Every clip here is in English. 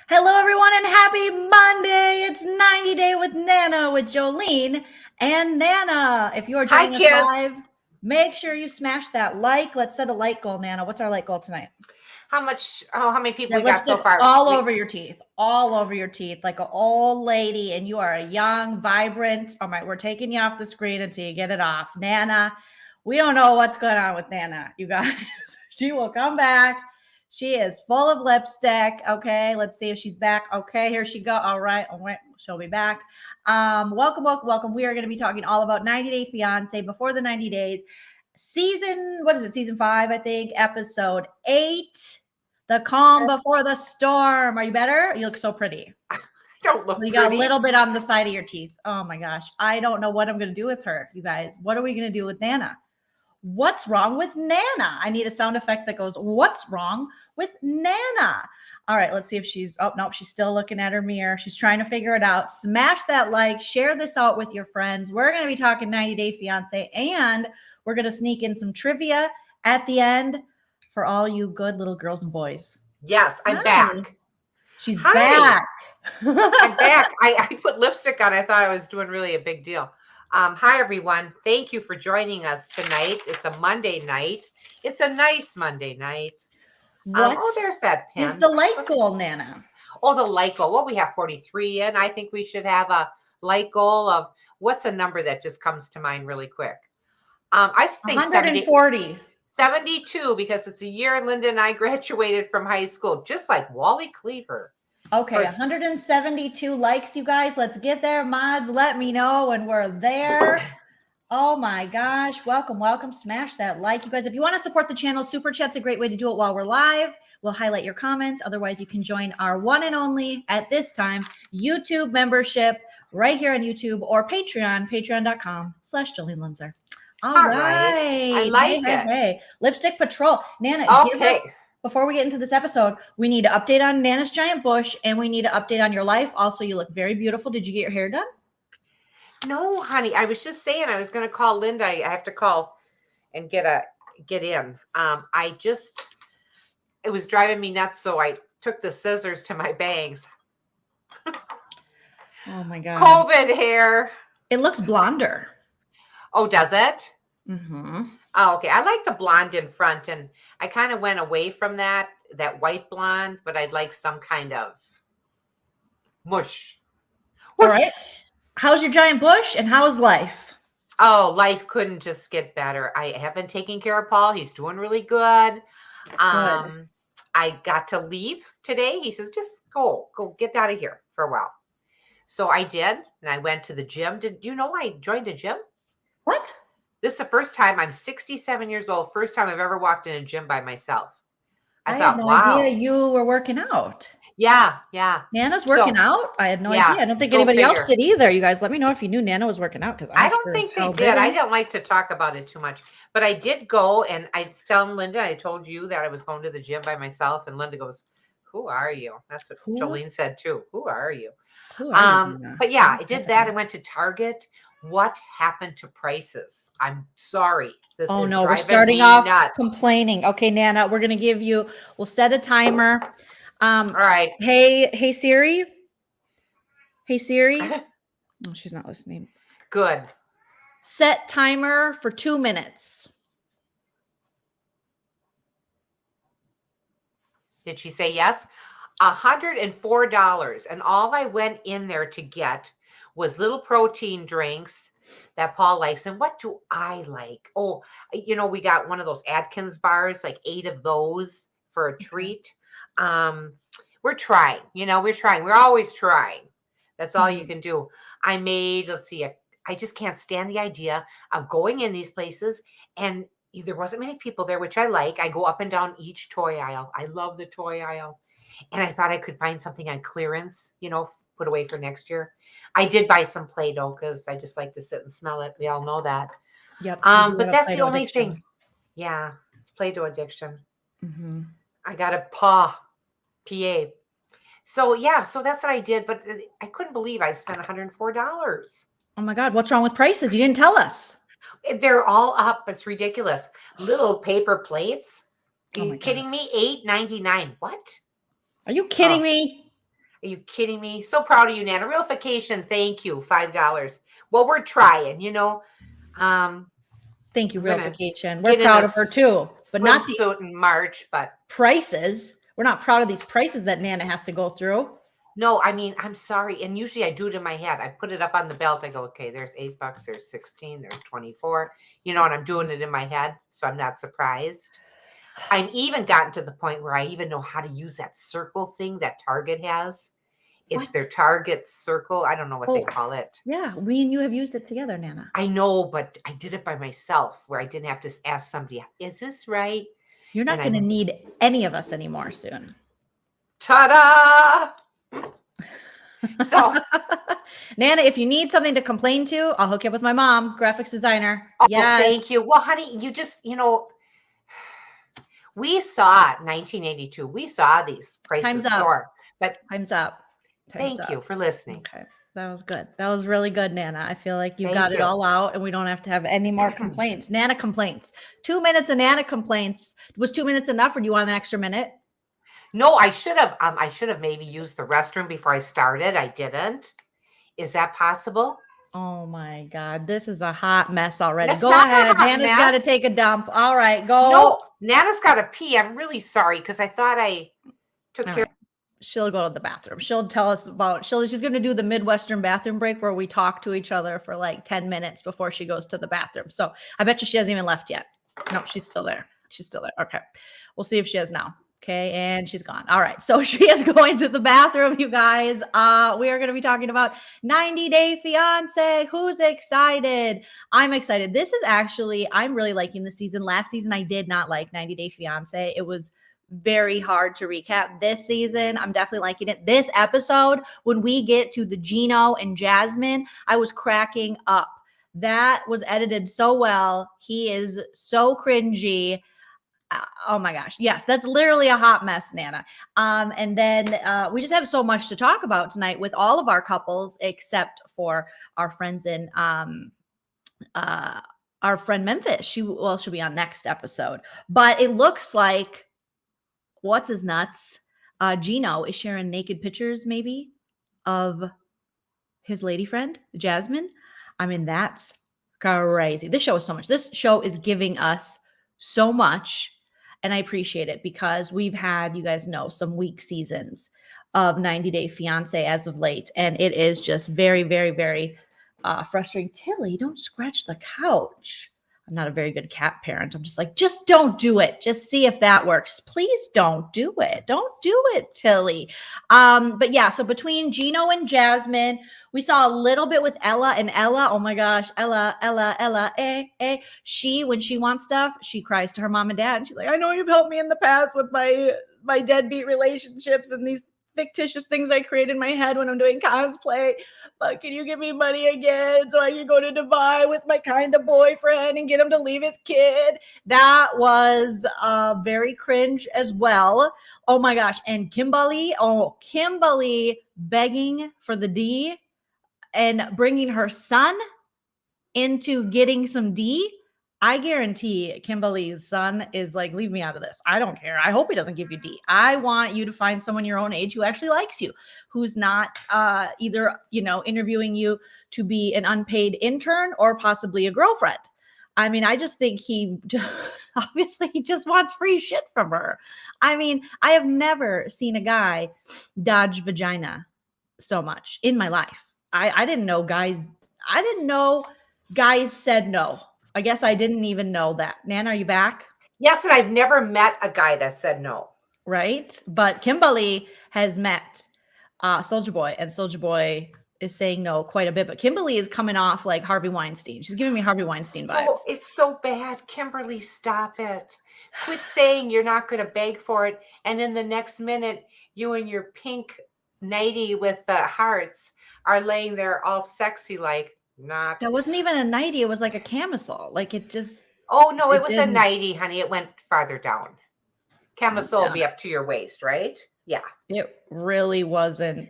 Hello, everyone, and happy Monday. It's 90 Day with Nana with Joleen and Nana. If you are joining us live, make sure you smash that like. Let's set a like goal, Nana. What's our like goal tonight? How many people we got so far? All over your teeth, like an old lady, and you are a young, vibrant. All right, we're taking you off the screen until you get it off. Nana, we don't know what's going on with Nana, you guys. She will come back. She is full of lipstick. Okay, let's see if she's back. Okay, here she go. All right, she'll be back. Welcome. We are going to be talking all about 90 Day Fiancé, before the 90 days. Season 5, I think, episode 8. The calm before the storm. Are you better? You look so pretty. I don't look pretty. You got a little bit on the side of your teeth. Oh my gosh. I don't know what I'm going to do with her, you guys. What are we going to do with Nana? What's wrong with Nana? I need a sound effect that goes, what's wrong with Nana? All right, let's see if she's, oh, no, she's still looking at her mirror. She's trying to figure it out. Smash that like, share this out with your friends. We're going to be talking 90 Day Fiancé, and we're going to sneak in some trivia at the end for all you good little girls and boys. Yes, I'm back. She's back. I'm back. I put lipstick on. I thought I was doing really a big deal. Hi, everyone. Thank you for joining us tonight. It's a Monday night. It's a nice Monday night. Oh, there's that pen. Is the light goal, Nana? Oh, the light goal. Well, we have 43 in. I think we should have a light goal of, what's a number that just comes to mind really quick? I think 140. 72, because it's the year Linda and I graduated from high school, just like Wally Cleaver. Okay, 172 likes, you guys. Let's get there, mods. Let me know when we're there. Oh my gosh. Welcome. Smash that like, you guys. If you want to support the channel, Super Chat's a great way to do it while we're live. We'll highlight your comments. Otherwise, you can join our one and only, at this time, YouTube membership right here on YouTube, or Patreon, patreon.com/Joleen Lunzer. All right. I like it. Hey. Lipstick Patrol. Nana, give us, before we get into this episode, we need to update on Nana's giant bush, and we need to update on your life. Also, you look very beautiful. Did you get your hair done? No, honey. I was just saying I was going to call Linda. I have to call and get in. It was driving me nuts, so I took the scissors to my bangs. Oh my God. COVID hair. It looks blonder. Oh, does it? Mm-hmm. Oh, okay. I like the blonde in front, and I kind of went away from that white blonde, but I'd like some kind of mush. All right. How's your giant bush, and how is life? Oh, life couldn't just get better. I have been taking care of Paul. He's doing really good. I got to leave today. He says, just go get out of here for a while. So I did, and I went to the gym. Did you know I joined a gym? What? This is the first time. I'm 67 years old. First time I've ever walked in a gym by myself. I thought, had no wow. idea you were working out. Yeah. Nana's working out? I had no idea. I don't think anybody else did either. You guys, let me know if you knew Nana was working out, because I don't think they did. I don't like to talk about it too much. But I did go, and I was telling Linda, I told you that I was going to the gym by myself, and Linda goes, who are you? That's what Joleen said too. Who are you? But yeah, I did that. I went to Target. What happened to prices? I'm sorry. We're starting off complaining. Okay, Nana, we're going to we'll set a timer. All right. Hey, Siri. Hey, Siri. Oh, she's not listening. Good. Set timer for 2 minutes. Did she say yes? $104. And all I went in there to get was little protein drinks that Paul likes. And what do I like? Oh, we got one of those Atkins bars, like 8 of those for a Okay. treat. We're trying, we're trying. We're always trying. That's all you Mhm. can do. I made, let's see, I just can't stand the idea of going in these places and there wasn't many people there, which I like. I go up and down each toy aisle. I love the toy aisle. And I thought I could find something on clearance, put away for next year. I did buy some Play-Doh because I just like to sit and smell it. We all know that. Yep, we do But have a that's the Play-Doh only thing. addiction. Yeah, Play-Doh addiction. Mhm. I got a PA. So yeah, so that's what I did. But I couldn't believe I spent $104. Oh my God, what's wrong with prices? You didn't tell us. They're all up. It's ridiculous. Little paper plates. Are Oh you my God. kidding me? $8.99. What? Are you Oh, kidding me? are you kidding me? So proud of you, Nana. Realification, thank you. $5. Well, we're trying. Thank you, I'm gonna Realification. We're get in a proud of her too, but not these swimsuit in March, but prices. We're not proud of these prices that Nana has to go through. no, I mean, I'm sorry. And usually I do it in my head. I put it up on the belt. I go, okay, there's $8, there's 16, there's 24, and I'm doing it in my head. So I'm not surprised. I'm even gotten to the point where I even know how to use that circle thing that Target has. It's What? their Target circle. I don't know what they Oh, call it. yeah, me and you have used it together, Nana. I know, but I did it by myself where I didn't have to ask somebody, is this right? You're And not going to I, need any of us anymore soon. ta-da! So, Nana, if you need something to complain to, I'll hook you up with my mom, graphics designer. oh, Yes. thank you. Well, honey, you just, we saw 1982. We saw these Time's prices up. soar. But Time's up. Time's thank up. you for listening. Okay. That was good. That was really good, Nana. I feel like you got Thank it you. all out and we don't have to have any more complaints. Nana complaints. 2 minutes of Nana complaints. Was 2 minutes enough or do you want an extra minute? No, I should have maybe used the restroom before I started. I didn't. Is that possible? Oh my God. This is a hot mess already. It's Go not a ahead. hot Nana's got to mess. take a dump. All right. Go. No, Nana's got to pee. I'm really sorry because I thought I took All care. right. She'll go to the bathroom. She'll tell us about she's going to do the Midwestern bathroom break where we talk to each other for like 10 minutes before she goes to the bathroom. So I bet you she hasn't even left yet. No, she's still there. She's still there. Okay. We'll see if she has now. Okay. And she's gone. All right. So she is going to the bathroom, you guys. We are going to be talking about 90 Day Fiance. Who's excited? I'm excited. This is actually, I'm really liking the season. Last season, I did not like 90 Day Fiance. It was very hard to recap. This season, I'm definitely liking it. This episode, when we get to the Gino and Jasmine, I was cracking up. That was edited so well. He is so cringy. Oh my gosh. Yes, that's literally a hot mess, Nana. And then we just have so much to talk about tonight with all of our couples, except for our friends in our friend Memphis. She'll be on next episode. But it looks like what's his nuts? Gino is sharing naked pictures, maybe, of his lady friend, Jasmine. I mean, that's crazy. This show is so much. This show is giving us so much. And I appreciate it because we've had, you guys know, some weak seasons of 90 Day Fiance as of late. And it is just very, very, very frustrating. Tilly, don't scratch the couch. I'm not a very good cat parent. I'm just like, just don't do it. Just see if that works. Please don't do it. Don't do it, Tilly. But yeah, so between Gino and Jasmine, we saw a little bit with Ella, and Ella, oh my gosh, Ella, when she wants stuff, she cries to her mom and dad. And she's like, I know you've helped me in the past with my deadbeat relationships and these fictitious things I create in my head when I'm doing cosplay. But can you give me money again so I can go to Dubai with my kind of boyfriend and get him to leave his kid? That was very cringe as well. Oh my gosh. And Kimberly begging for the D and bringing her son into getting some D. I guarantee Kimberly's son is like, leave me out of this. I don't care. I hope he doesn't give you D. I want you to find someone your own age who actually likes you, who's not either, interviewing you to be an unpaid intern or possibly a girlfriend. I mean, I just think he obviously he just wants free shit from her. I mean, I have never seen a guy dodge vagina so much in my life. I didn't know guys, I didn't know guys said no. I guess I didn't even know that. Nan, are you back? Yes, and I've never met a guy that said no. Right? But Kimberly has met Soldier Boy, and Soldier Boy is saying no quite a bit. But Kimberly is coming off like Harvey Weinstein. She's giving me Harvey Weinstein vibes. It's so bad. Kimberly, stop it. Quit saying you're not going to beg for it. And in the next minute, you and your pink nightie with the hearts are laying there all sexy like not. That wasn't even a nightie. It was like a camisole. Like it just. Oh, no, it was didn't. a nightie, honey. It went farther down. Camisole will be up to your waist, right? Yeah. It really wasn't.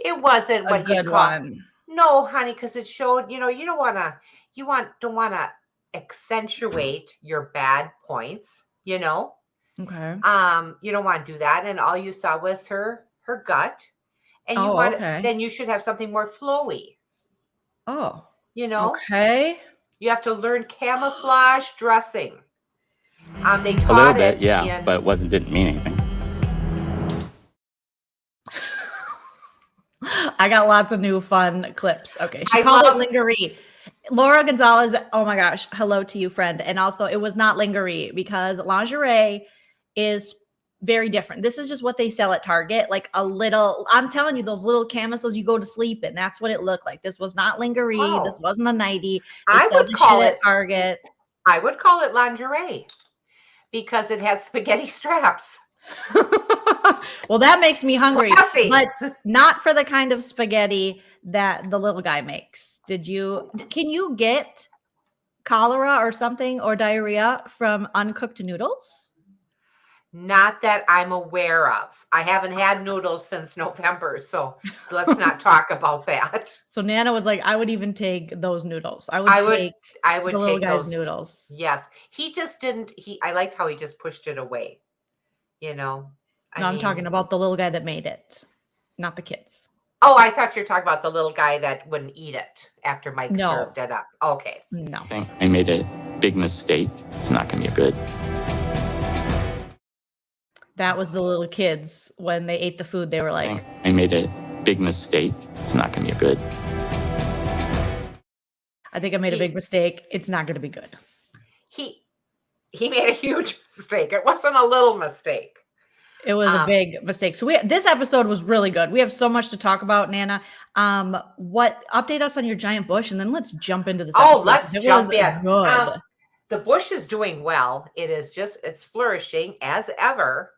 It wasn't what you call one. No, honey, because it showed, you don't want to accentuate your bad points, Okay. You don't want to do that. And all you saw was her gut. And then you should have something more flowy. Oh. Okay. You have to learn camouflage dressing. They taught a little bit, it yeah, but it didn't mean anything. I got lots of new fun clips. Okay. She called it lingerie. Laura Gonzalez, oh my gosh, hello to you, friend. And also, it was not lingerie because lingerie is very different. This is just what they sell at Target. Like I'm telling you, those little camisoles you go to sleep in. That's what it looked like. This was not lingerie. Oh. This wasn't a nightie. I would call it at Target. I would call it lingerie because it had spaghetti straps. Well, that makes me hungry, Classy. But not for the kind of spaghetti that the little guy makes. Can you get cholera or something or diarrhea from uncooked noodles? Not that I'm aware of. I haven't had noodles since November, so let's not talk about that. So Nana was like, I would even take those noodles. I would take those noodles. Yes. He just didn't. I liked how he just pushed it away. I'm talking about the little guy that made it, not the kids. Oh, I thought you were talking about the little guy that wouldn't eat it after Mike served it up. Okay. No. I made a big mistake. It's not going to be good. That was the little kids when they ate the food. They were like, I made a big mistake. It's not going to be good. I think I made a big mistake. It's not going to be good. He made a huge mistake. It wasn't a little mistake. It was a big mistake. So this episode was really good. We have so much to talk about, Nana. Update us on your giant bush, and then let's jump into this episode. Oh, let's jump in. Good. The bush is doing well. It's flourishing as ever.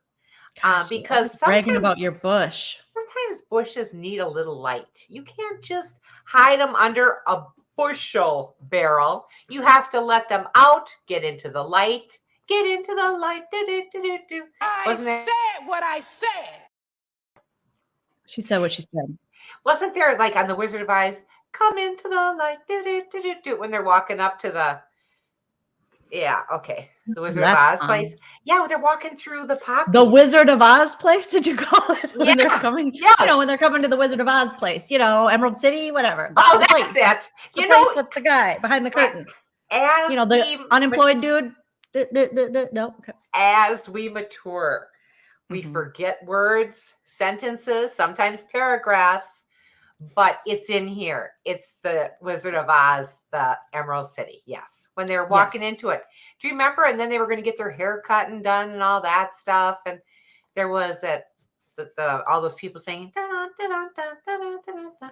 Gosh, because bragging about your bush. Sometimes bushes need a little light. You can't just hide them under a bushel barrel. You have to let them out, get into the light. Get into the light. I said what I said. She said what she said. Wasn't there like on the Wizard of Oz, come into the light, when they're walking up to the the Wizard of Oz place. Yeah, they're walking through the pop. The Wizard of Oz place, did you call it? When they're coming, yes. When they're coming to the Wizard of Oz place, Emerald City, whatever. Oh, that's it. The place with the guy behind the curtain. The unemployed dude. No. Okay. As we mature, we forget words, sentences, sometimes paragraphs, but it's in here. It's the Wizard of Oz, the Emerald City. Yes. When they were walking into it. Do you remember? And then they were going to get their hair cut and done and all that stuff. And there was all those people saying, da, da, da, da, da, da, da.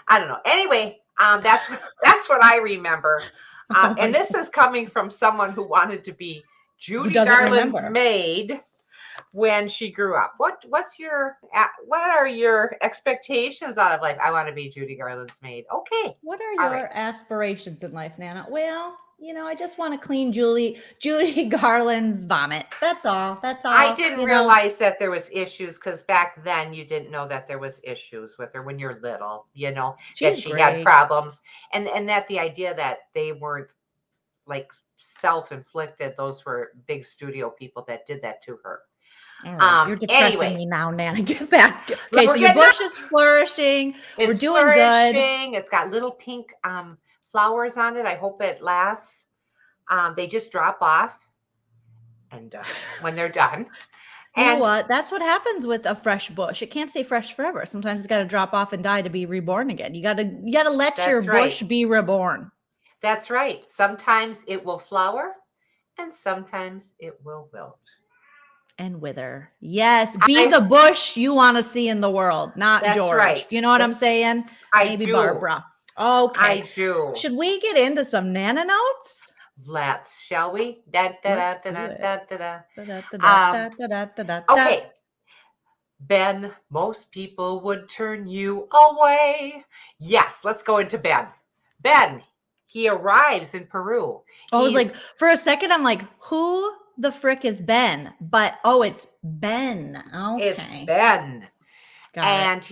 I don't know. Anyway, that's what I remember. And this is coming from someone who wanted to be Judy Garland's maid when she grew up. What are your expectations out of life? I want to be Judy Garland's maid. Okay. What are your aspirations in life, Nana? Well, I just want to clean Judy Garland's vomit. That's all. I didn't realize that there was issues because back then you didn't know that there was issues with her when you're little, that she had problems. And that the idea that they weren't like self-inflicted, those were big studio people that did that to her. Right. You're depressing me now, Nana. Get back. Okay, so your bush is flourishing. We're doing good. It's got little pink flowers on it. I hope it lasts. They just drop off and when they're done. You know what? That's what happens with a fresh bush. It can't stay fresh forever. Sometimes it's got to drop off and die to be reborn again. You got to let your bush be reborn. That's right. Sometimes it will flower and sometimes it will wilt. And wither. Yes, be the bush you want to see in the world, not That's George. right. You know what I'm saying? I Maybe do. Barbara. Okay. I do. Should we get into some Nana notes? Let's, shall we? Da, da, Let's da, do da, it. da, da, da. Da-da-da-da-da-da-da-da. Okay. Ben, most people would turn you away. Yes, let's go into Ben. Ben, he arrives in Peru. I was He's- like, for a second, I'm like, who the frick is Ben? But it's Ben. Okay. It's Ben. Got And it.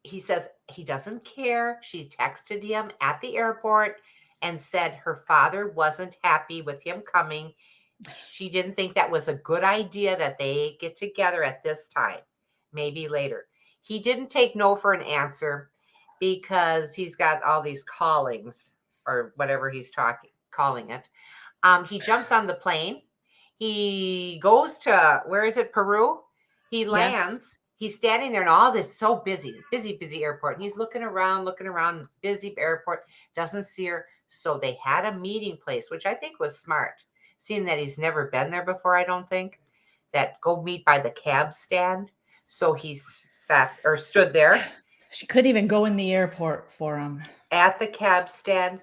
he says he doesn't care. She texted him at the airport and said her father wasn't happy with him coming. She didn't think that was a good idea that they get together at this time, maybe later. He didn't take no for an answer because he's got all these callings or whatever he's calling it. He jumps on the plane. He goes to, where is it, Peru? He lands. He's standing there and all this so busy airport. And he's looking around, busy airport, doesn't see her. So they had a meeting place, which I think was smart. Seeing that he's never been there before, I don't think, that go meet by the cab stand. So he stood there. She couldn't even go in the airport for him. At the cab stand,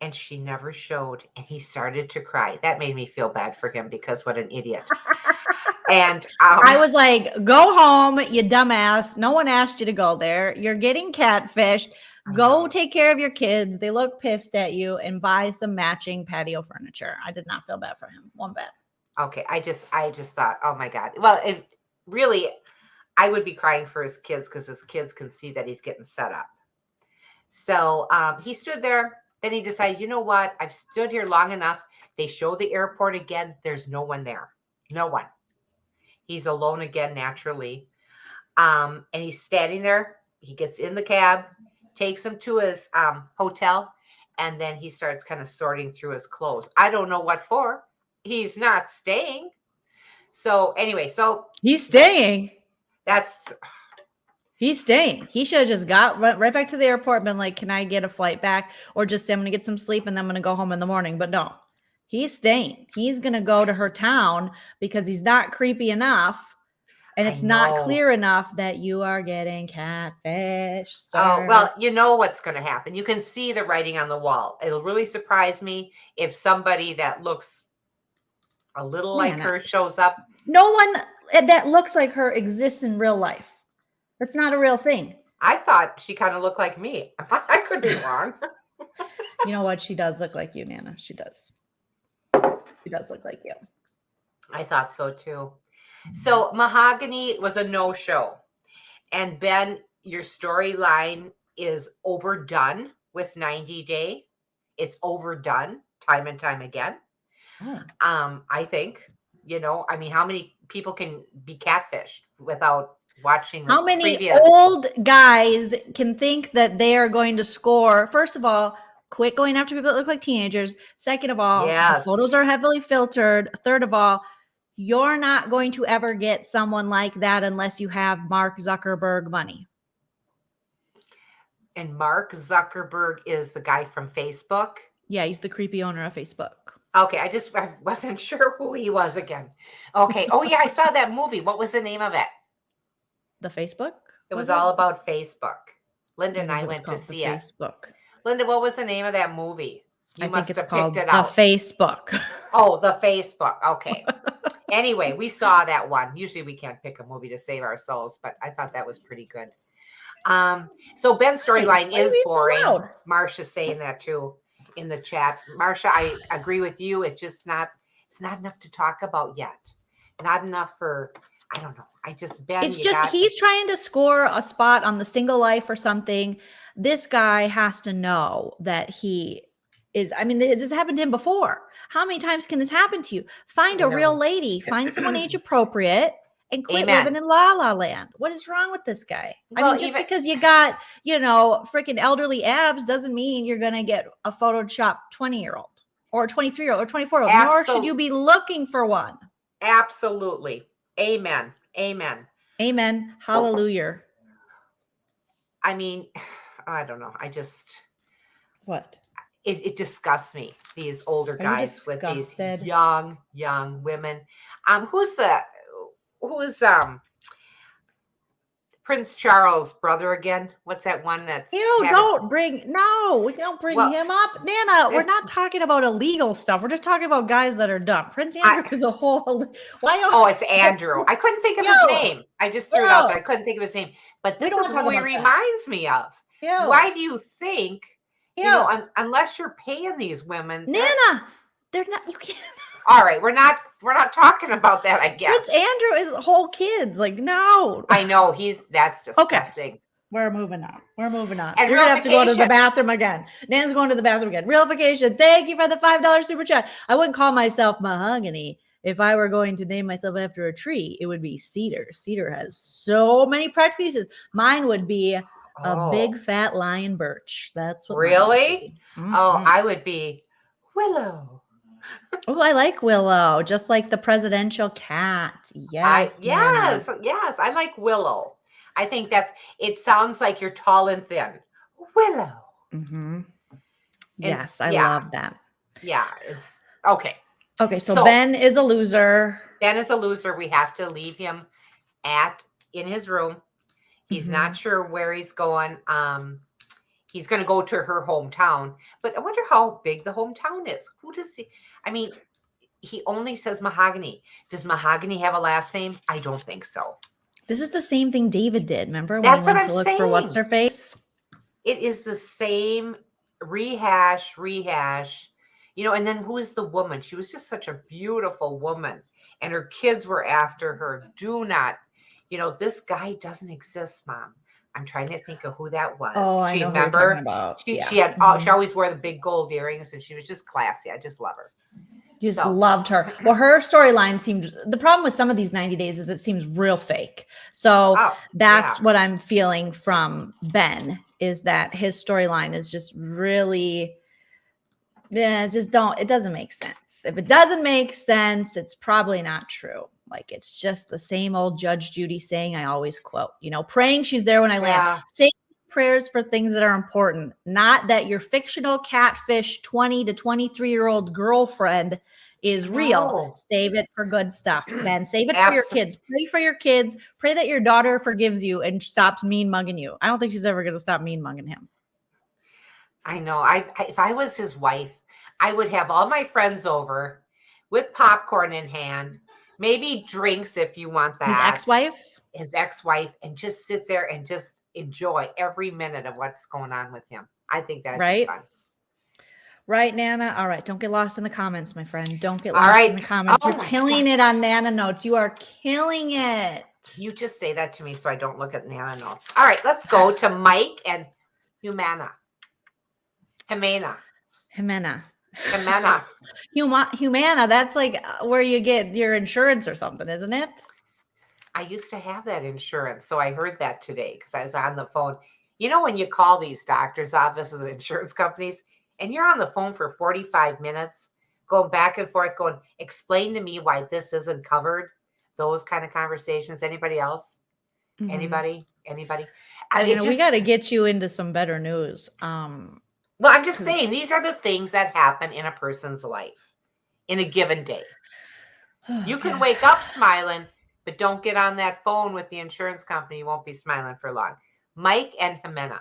and she never showed. And he started to cry. That made me feel bad for him because what an idiot. And I was like, go home, you dumbass. No one asked you to go there. You're getting catfished. Go take care of your kids. They look pissed at you and buy some matching patio furniture. I did not feel bad for him one bit. Okay. I just thought, oh my God. Well, it really, I would be crying for his kids because his kids can see that he's getting set up. So he stood there. Then he decided, you know what? I've stood here long enough. They show the airport again. There's no one there. No one. He's alone again, naturally. And he's standing there. He gets in the cab, takes him to his hotel, and then he starts kind of sorting through his clothes. I don't know what for. He's not staying. So anyway, he's staying. He's staying. He should have just went right back to the airport and been like, can I get a flight back? Or just say, I'm going to get some sleep and then I'm going to go home in the morning. But no, he's staying. He's going to go to her town because he's not creepy enough. And it's not clear enough that you are getting catfish. Sir. Oh, well, you know what's going to happen. You can see the writing on the wall. It'll really surprise me if somebody that looks a little like her shows up. No one that looks like her exists in real life. That's not a real thing. I thought she kind of looked like me. I could be wrong. You know what? She does look like you, Nana. She does. She does look like you. I thought so too. So Mahogany was a no-show. And Ben, your storyline is overdone with 90 Day. It's overdone time and time again. Oh. I think, how many people can be catfished without watching how many old guys can think that they are going to score? First of all, quit going after people that look like teenagers. Second of all, the photos are heavily filtered. Third of all, you're not going to ever get someone like that unless you have Mark Zuckerberg money. And Mark Zuckerberg is the guy from Facebook? Yeah, he's the creepy owner of Facebook. Okay, I wasn't sure who he was again. Okay. Oh, yeah, I saw that movie. What was the name of it? The Facebook? It was all about Facebook. Linda and I went to see it. Facebook. Linda, what was the name of that movie? You must have picked it out. The Facebook. Oh, the Facebook. Okay. Anyway, we saw that one. Usually we can't pick a movie to save our souls, but I thought that was pretty good. So Ben's storyline is boring. So Marsha's saying that too in the chat. Marsha, I agree with you. It's just it's not enough to talk about yet. Not enough for, I don't know. He's trying to score a spot on the Single Life or something. This guy has to know that he is, this happened to him before. How many times can this happen to you? Find a real lady, find someone age appropriate, and quit living in La La Land. What is wrong with this guy? Well, just because you got, freaking elderly abs doesn't mean you're going to get a Photoshop 20-year-old or 23-year-old or 24-year-old. Nor should you be looking for one. Absolutely. Amen. Amen. Amen. Hallelujah. I don't know. What? it disgusts me. These older Are you guys with these disgusted? young women. Who's Prince Charles' brother again? What's that one that's We don't bring him up. Nana, we're it's- not talking about illegal stuff. We're just talking about guys that are dumb. Prince Andrew is a whole Oh, it's Andrew. I couldn't think of his name. I just threw it out there. I couldn't think of his name. But We this don't is talk who he about that. reminds me of. Why do you think, unless you're paying these women, Nana, they're not, you can't. All right, we're not talking about that, I guess. Prince Andrew is whole kids. Like, no. I know that's disgusting. Okay. We're moving on. And you're gonna have to go to the bathroom again. Nan's going to the bathroom again. Realification. Thank you for the $5 super chat. I wouldn't call myself mahogany. If I were going to name myself after a tree, it would be cedar. Cedar has so many practical uses. Mine would be a big fat lion birch. That's what. Really? Mm-hmm. Oh, I would be willow. Oh, I like willow, just like the presidential cat. Yes. Yes. I like willow. I think it sounds like you're tall and thin. Willow. Mm-hmm. Yes, I love that. Yeah, it's okay. Okay, so Ben is a loser. Ben is a loser. We have to leave him in his room. He's not sure where he's going. He's going to go to her hometown, but I wonder how big the hometown is. Who does he? I mean, he only says Mahogany. Does Mahogany have a last name? I don't think so. This is the same thing David did. Remember when That's he went what I'm to look saying. for what's her face? It is the same rehash. And then who is the woman? She was just such a beautiful woman, and her kids were after her. Do not, this guy doesn't exist, Mom. I'm trying to think of who that was. Oh, I know who you're talking about. She had she always wore the big gold earrings, and she was just classy. I just love her. You just loved her. Well, her storyline seemed, the problem with some of these 90 days is it seems real fake. So that's what I'm feeling from Ben, is that his storyline is just really, it doesn't make sense. If it doesn't make sense, it's probably not true. Like, it's just the same old Judge Judy saying, I always quote, praying she's there when I land. Saying prayers for things that are important, not that your fictional catfish 20 to 23-year-old girlfriend is real. No. Save it for good stuff, Ben. Save it for your kids. Pray for your kids. Pray that your daughter forgives you and stops mean mugging you. I don't think she's ever going to stop mean mugging him. I know. If I was his wife, I would have all my friends over with popcorn in hand, maybe drinks if you want that. His ex-wife, and just sit there and just enjoy every minute of what's going on with him. I think that'd be fun. Right, Nana? All right. Don't get lost in the comments, my friend. Don't get lost in the comments. You're killing it on Nana Notes. You are killing it. You just say that to me so I don't look at Nana Notes. All right, let's go to Mike and Jimena. Humana, that's like where you get your insurance or something, isn't it? I used to have that insurance, so I heard that today because I was on the phone. When you call these doctors' offices and insurance companies, and you're on the phone for 45 minutes, going back and forth, going, explain to me why this isn't covered. Those kind of conversations. Anybody else? Mm-hmm. Anybody? I mean, we got to get you into some better news. Well, I'm just saying, these are the things that happen in a person's life in a given day. You can wake up smiling, but don't get on that phone with the insurance company. You won't be smiling for long. Mike and Jimena.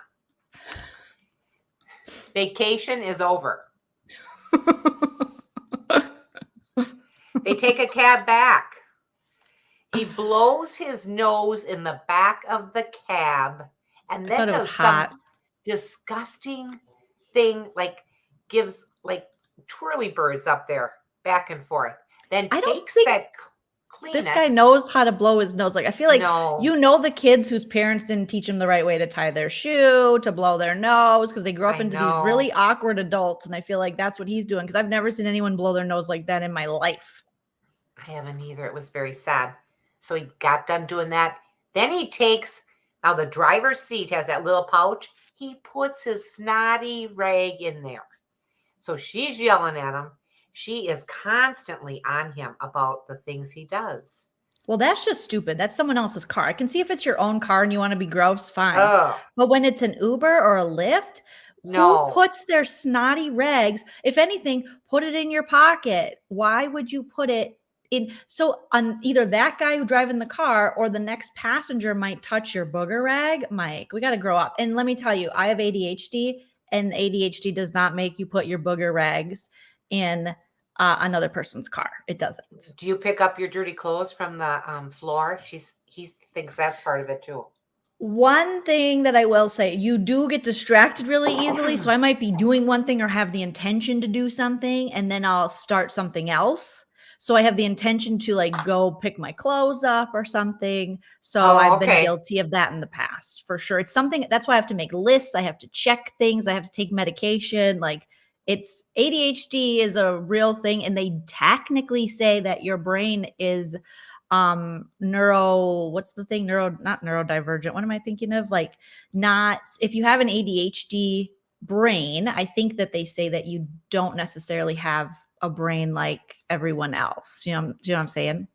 Vacation is over. They take a cab back. He blows his nose in the back of the cab and then does some disgusting thing, like gives like twirly birds up there back and forth. Then takes that Kleenex. This guy knows how to blow his nose. Like, I feel like the kids whose parents didn't teach them the right way to tie their shoe, to blow their nose, because they grew up into these really awkward adults. And I feel like that's what he's doing, because I've never seen anyone blow their nose like that in my life. I haven't either. It was very sad. So he got done doing that. Then he takes, now the driver's seat has that little pouch. He puts his snotty rag in there. So she's yelling at him. She is constantly on him about the things he does. Well, that's just stupid. That's someone else's car. I can see if it's your own car and you want to be gross, fine. Oh. But when it's an Uber or a Lyft, No. Who puts their snotty rags? If anything, put it in your pocket. Why would you put it in? So on either that guy who driving the car or the next passenger might touch your booger rag. Mike, we got to grow up. And let me tell you, I have ADHD, and ADHD does not make you put your booger rags in another person's car. It doesn't. Do you pick up your dirty clothes from the floor? He thinks that's part of it too. One thing that I will say, you do get distracted really easily. So I might be doing one thing or have the intention to do something, and then I'll start something else. So I have the intention to like go pick my clothes up or something. So I've been guilty of that in the past for sure. It's something that's why I have to make lists. I have to check things. I have to take medication. Like it's ADHD is a real thing. And they technically say that your brain is not neurodivergent, what am I thinking of, like not, if you have an ADHD brain, I think that they say that you don't necessarily have a brain like everyone else. Do you know what I'm saying?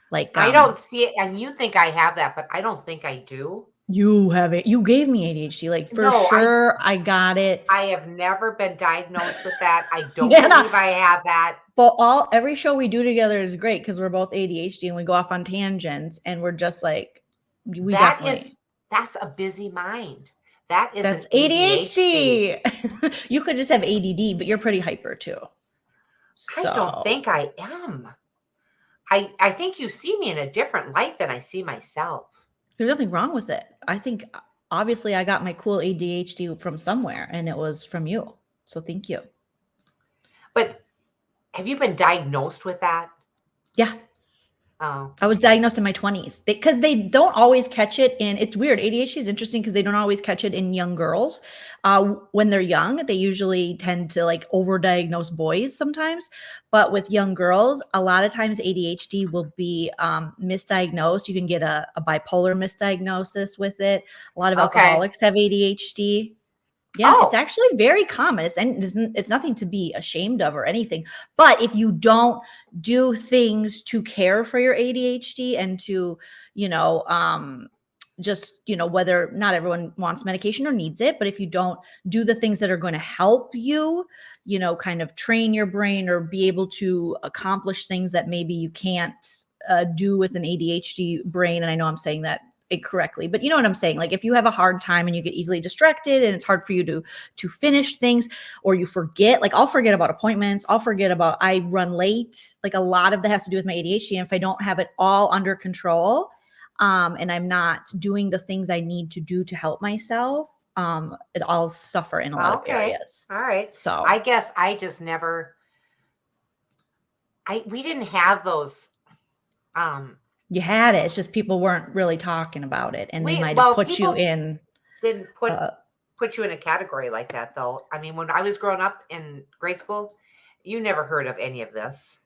Like I don't see it, and you think I have that, but I don't think I do. You have it. You gave me ADHD, like for sure. I got it. I have never been diagnosed with that. I don't believe I have that. But every show we do together is great because we're both ADHD and we go off on tangents and we're just like, that's a busy mind. That's ADHD. You could just have ADD, but you're pretty hyper too. So. I don't think I am. I think you see me in a different light than I see myself. There's nothing wrong with it. I think obviously I got my cool ADHD from somewhere and it was from you. So thank you. But have you been diagnosed with that? Yeah. Oh. I was diagnosed in my 20s because they don't always catch it in, it's weird. ADHD is interesting because they don't always catch it in young girls. When they're young, they usually tend to like overdiagnose boys sometimes. But with young girls, a lot of times ADHD will be misdiagnosed. You can get a bipolar misdiagnosis with it. A lot of alcoholics have ADHD. Yeah, it's actually very common. It's nothing to be ashamed of or anything. But if you don't do things to care for your ADHD and to, whether not everyone wants medication or needs it, but if you don't do the things that are going to help you, kind of train your brain or be able to accomplish things that maybe you can't do with an ADHD brain. And I know I'm saying that incorrectly, but you know what I'm saying? Like if you have a hard time and you get easily distracted and it's hard for you to finish things, or you forget, like I'll forget about appointments. I run late. Like a lot of that has to do with my ADHD. And if I don't have it all under control, and I'm not doing the things I need to do to help myself, I'll suffer in a lot of areas. All right. So I guess I just never, we didn't have those, you had it. It's just people weren't really talking about it, and they might have put you in. Didn't put you in a category like that, though. I mean, when I was growing up in grade school, you never heard of any of this.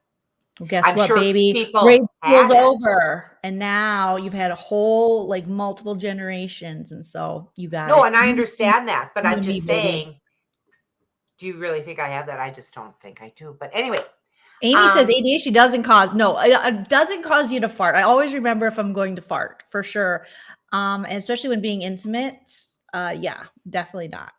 Well, guess what, baby? Grade school's over, and now you've had a whole multiple generations, and so you got no. And I understand that, but I'm just saying. Do you really think I have that? I just don't think I do. But anyway. Amy says ADHD doesn't cause, it doesn't cause you to fart. I always remember if I'm going to fart for sure. And especially when being intimate. Yeah, definitely not.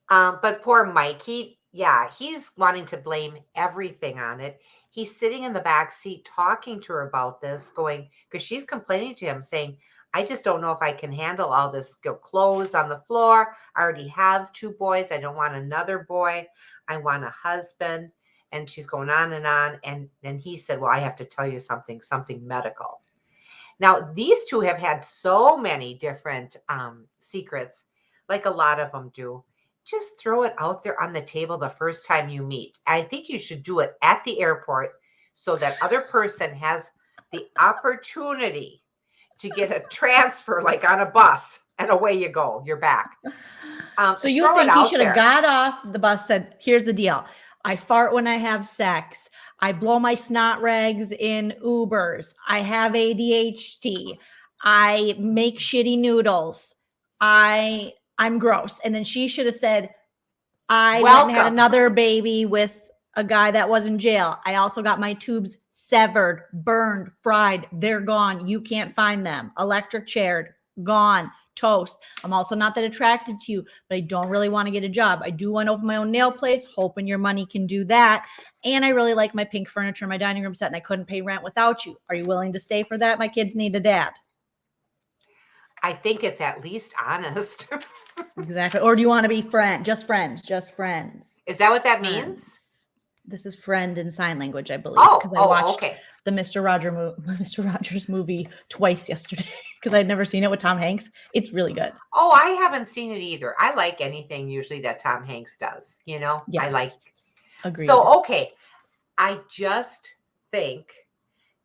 But poor Mike, he's wanting to blame everything on it. He's sitting in the back seat talking to her about this, because she's complaining to him saying, I just don't know if I can handle all this clothes on the floor. I already have 2 boys. I don't want another boy. I want a husband. And she's going on. And then he said, well, I have to tell you something medical. Now, these two have had so many different secrets, like a lot of them do. Just throw it out there on the table the first time you meet. I think you should do it at the airport so that other person has the opportunity to get a transfer, like on a bus, and away you go. You're back. So you think he should have got off the bus, said, here's the deal. I fart when I have sex. I blow my snot rags in Ubers. I have ADHD. I make shitty noodles. I'm gross. And then she should have said, I went and had another baby with a guy that was in jail. I also got my tubes severed, burned, fried. They're gone. You can't find them. Electric chaired, gone. toast. I'm also not that attracted to you, but I don't really want to get a job. I do want to open my own nail place, hoping your money can do that. And I really like my pink furniture, my dining room set, and I couldn't pay rent without you. Are you willing to stay for that? My kids need a dad. I think it's at least honest. Exactly. Or do you want to be just friends? Is that what that Friends. means? This is friend in sign language, I believe, Oh, because I watched okay. the Mr. Rogers movie twice yesterday because I'd never seen it with Tom Hanks. It's really good. Oh, I haven't seen it either. I like anything usually that Tom Hanks does, Yes. I like. Agreed. So, okay. I just think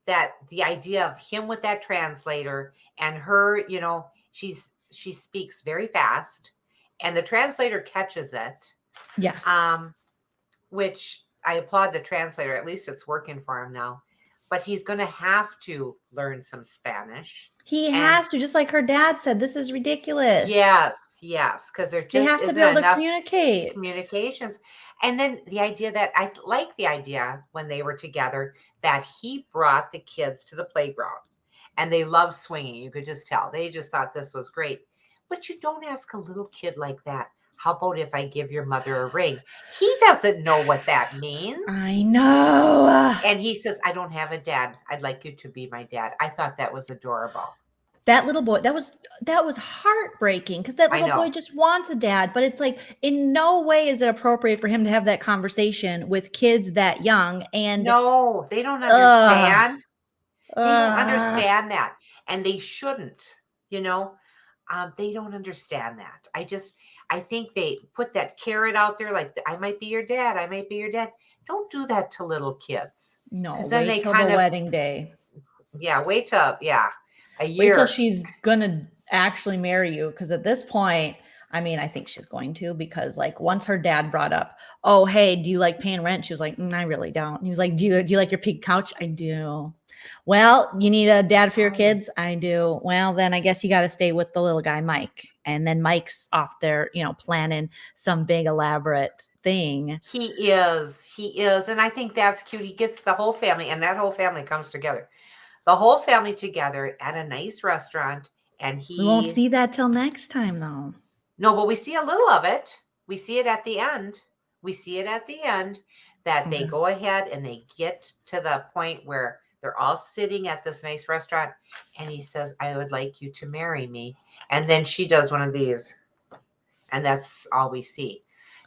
that the idea of him with that translator and her, she speaks very fast and the translator catches it. Yes. Which I applaud the translator. At least it's working for him now. But he's going to have to learn some Spanish. He has to, just like her dad said, this is ridiculous. Yes, because there They just have to isn't be able to enough communicate. communications. And then the idea that I like the idea when they were together that he brought the kids to the playground and they love swinging. You could just tell. They just thought this was great. But you don't ask a little kid like that, how about if I give your mother a ring? He doesn't know what that means. I know. And he says, I don't have a dad. I'd like you to be my dad. I thought that was adorable. That little boy, that was heartbreaking because that little boy just wants a dad. But it's like, in no way is it appropriate for him to have that conversation with kids that young. And no, they don't understand. They don't understand that. And they shouldn't, they don't understand that. I think they put that carrot out there like, I might be your dad. I might be your dad. Don't do that to little kids. No, then wait till the wedding day. Yeah, wait till, a year. Wait till she's going to actually marry you. Because at this point, I mean, I think she's going to, because like once her dad brought up, oh, hey, do you like paying rent? She was like, I really don't. And he was like, do you like your pink couch? I do. Well, you need a dad for your kids? I do. Well, then I guess you got to stay with the little guy, Mike. And then Mike's off there, planning some big elaborate thing. He is. And I think that's cute. He gets the whole family, and that whole family comes together. The whole family together at a nice restaurant. And we won't see that till next time, though. No, but we see a little of it. We see it at the end. That they go ahead and they get to the point where they're all sitting at this nice restaurant. And he says, I would like you to marry me. And then she does one of these. And that's all we see.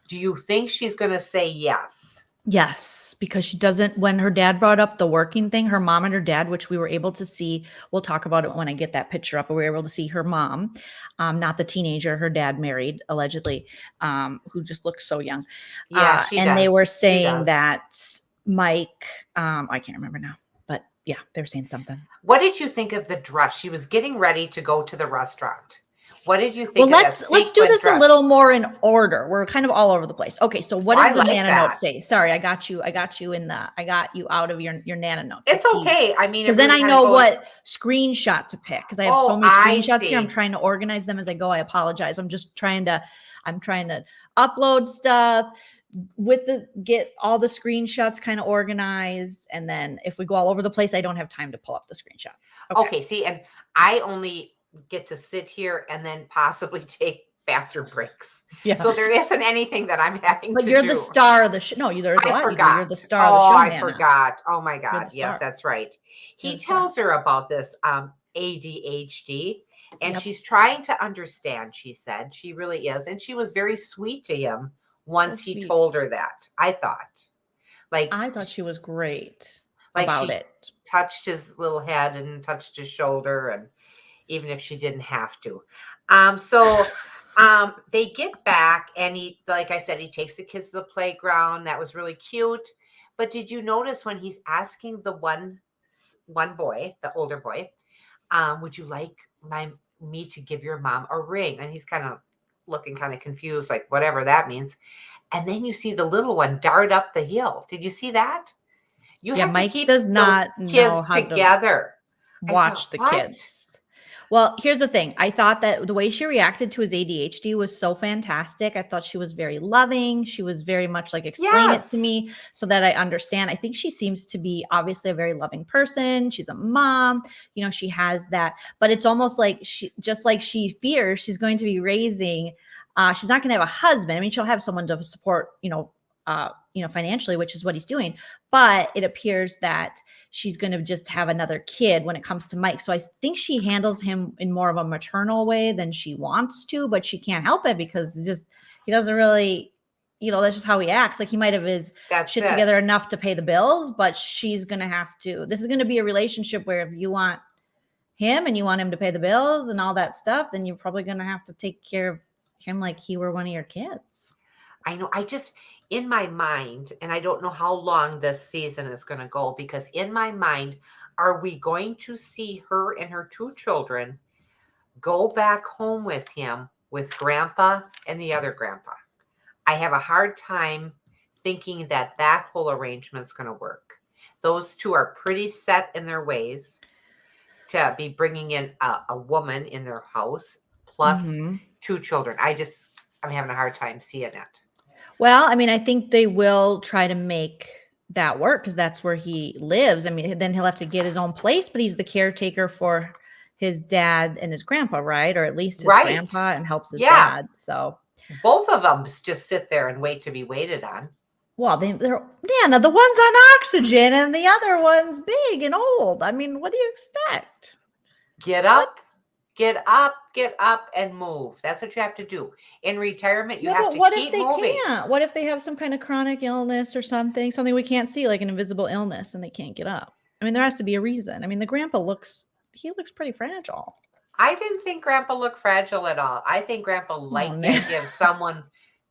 Do you think she's going to say yes? Yes, because she doesn't. When her dad brought up the working thing, her mom and her dad, which we were able to see, we'll talk about it when I get that picture up, but we were able to see her mom, not the teenager her dad married, allegedly, who just looks so young. Yeah, she and does. They were saying that Mike, I can't remember now, but yeah, they were saying something. What did you think of the dress? She was getting ready to go to the restaurant. What did you think? Well, let's do this a little more in order. We're kind of all over the place. Okay, so what does the Nana note say? Sorry, I got you out of your Nana notes. It's okay. I mean, because then I know what screenshot to pick, because I have so many screenshots here. I'm trying to organize them as I go. I apologize. I'm trying to upload stuff get all the screenshots kind of organized, and then if we go all over the place, I don't have time to pull up the screenshots. Okay, see, and I only get to sit here and then possibly take bathroom breaks. Yeah. So there isn't anything that I'm having to do. But you're the star of the show. No, there's a lot. You're the star of the show. I forgot. Oh my God. Yes, that's right. He tells her about this ADHD, and she's trying to understand, she said. She really is. And she was very sweet to him once he told her that. I thought she was great about it. Touched his little head and touched his shoulder, and even if she didn't have to. They get back, and he, like I said, he takes the kids to the playground. That was really cute. But did you notice when he's asking the one boy, the older boy, would you like me to give your mom a ring? And he's kind of looking kind of confused, like whatever that means. And then you see the little one dart up the hill. Did you see that? You have Mike to keep does not those kids together. Watch the kids. Well, here's the thing. I thought that the way she reacted to his ADHD was so fantastic. I thought she was very loving. She was very much like, explain it to Yes. me so that I understand. I think she seems to be obviously a very loving person. She's a mom. You know, she has that, but it's almost like she fears she's going to be raising. She's not going to have a husband. I mean, she'll have someone to support, financially, which is what he's doing. But it appears that she's going to just have another kid when it comes to Mike. So I think she handles him in more of a maternal way than she wants to, but she can't help it because he doesn't really, that's just how he acts. Like he might have his shit together enough to pay the bills, but she's going to have to. This is going to be a relationship where if you want him and you want him to pay the bills and all that stuff, then you're probably going to have to take care of him like he were one of your kids. I know. I just, in my mind, and I don't know how long this season is going to go, because in my mind, are we going to see her and her 2 children go back home with him, with grandpa and the other grandpa? I have a hard time thinking that whole arrangement's going to work. Those 2 are pretty set in their ways to be bringing in a woman in their house plus 2 children. I'm having a hard time seeing it. Well, I mean, I think they will try to make that work because that's where he lives. I mean, then he'll have to get his own place, but he's the caretaker for his dad and his grandpa, right? Or at least his grandpa, and helps his dad. So both of them just sit there and wait to be waited on. Well, they're the one's on oxygen and the other one's big and old. I mean, what do you expect? Get up, and move. That's what you have to do. In retirement, you have to keep moving. What if they can't? What if they have some kind of chronic illness or something we can't see, like an invisible illness, and they can't get up? I mean, there has to be a reason. I mean, the grandpa looks pretty fragile. I didn't think grandpa looked fragile at all. I think grandpa liked the idea of someone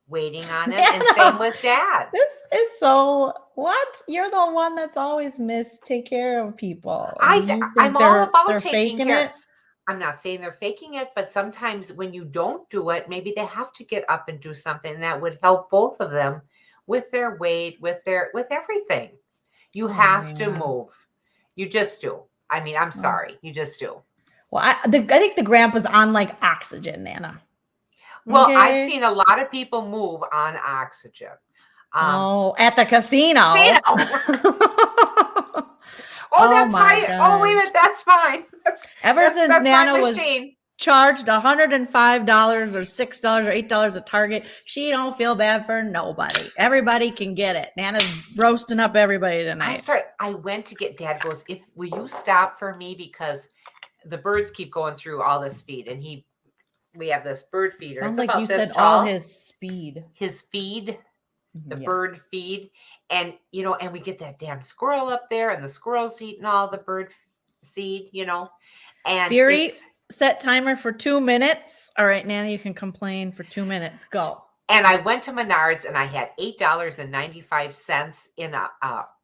waiting on him, and same with dad. This is so what? You're the one that's always take care of people. I'm all about taking care. It. I'm not saying they're faking it, but sometimes when you don't do it, maybe they have to get up and do something that would help both of them with their weight, with everything. You have to move. You just do. I mean, I'm sorry. You just do. Well, I think the grandpa's on like oxygen, Nana. Well, okay. I've seen a lot of people move on oxygen. At the casino. That's fine. Oh, wait a minute. That's fine. Since Nana was charged $105 or $6 or $8 at Target, she don't feel bad for nobody. Everybody can get it. Nana's roasting up everybody tonight. I'm sorry. I went to get. Dad goes, will you stop for me, because the birds keep going through all this feed, and we have this bird feeder. Sounds it's like about you this said tall. all his feed. His feed, the bird feed. And, and we get that damn squirrel up there, and the squirrel's eating all the bird seed, And Siri, set timer for 2 minutes. All right, Nana, you can complain for 2 minutes. Go. And I went to Menards, and I had $8.95 in a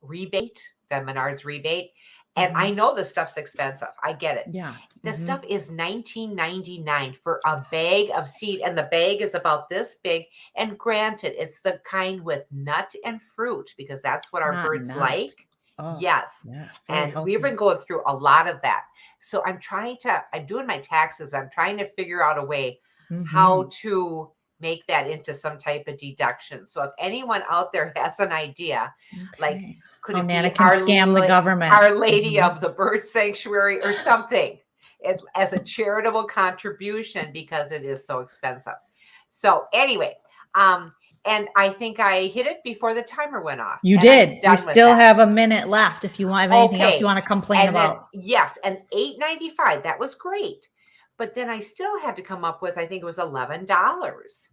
rebate, the Menards rebate. And I know the stuff's expensive. I get it. Yeah. This stuff is $19.99 for a bag of seed. And the bag is about this big. And granted, it's the kind with nut and fruit, because that's what our birds like. Oh, yes. Yeah, and healthy. We've been going through a lot of that. So I'm doing my taxes. I'm trying to figure out a way how to make that into some type of deduction. So if anyone out there has an idea, like, could it Nana be can scam the government, Our Lady of the Bird Sanctuary or something, as a charitable contribution, because it is so expensive. So anyway, and I think I hit it before the timer went off. You did. You still have a minute left if you want anything else you want to complain about. Yes, and $8.95. That was great. But then I still had to come up with, I think it was $11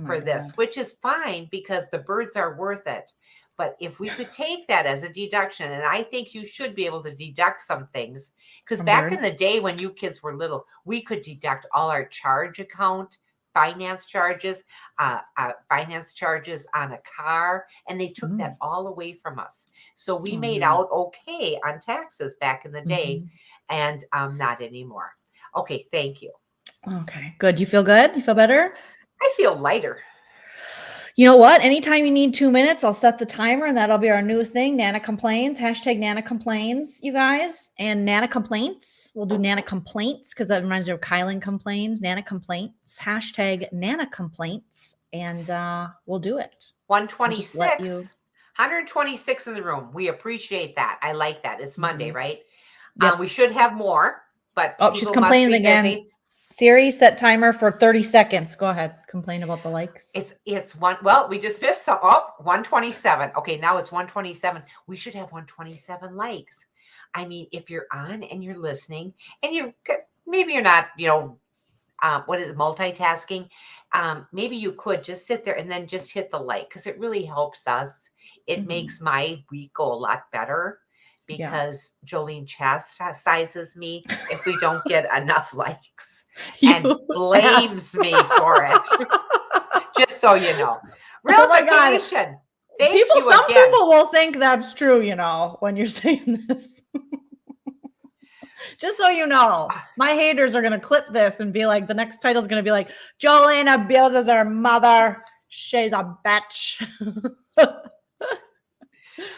for this, which is fine because the birds are worth it. But if we could take that as a deduction, and I think you should be able to deduct some things, because back in the day when you kids were little, we could deduct all our charge account, finance charges on a car, and they took that all away from us. So we made out okay on taxes back in the day, and not anymore. Okay, thank you. Okay, good. You feel good? You feel better? I feel lighter. You know what? Anytime you need 2 minutes, I'll set the timer and that'll be our new thing. Nana complains. Hashtag Nana complains, you guys. And Nana complaints. We'll do Nana complaints because that reminds me of Kylan complains. Nana complaints. Hashtag Nana complaints. And we'll do it. 126. 126 in the room. We appreciate that. I like that. It's Monday, right? Yep. We should have more, but Oh, she's complaining again. Busy. Siri, set timer for 30 seconds. Go ahead. Complain about the likes. It's one. Well, we just missed some. Oh, 127. Okay, now it's 127. We should have 127 likes. I mean, if you're on and you're listening and maybe you're not, what is it, multitasking? Maybe you could just sit there and then just hit the like because it really helps us. It makes my week go a lot better because Jolene chastises me if we don't get enough likes and blames me for it. Just so you know. Real vacation. Some people will think that's true, when you're saying this. Just so you know, my haters are going to clip this and be like, the next title is going to be like, Jolene abuses her mother. She's a bitch.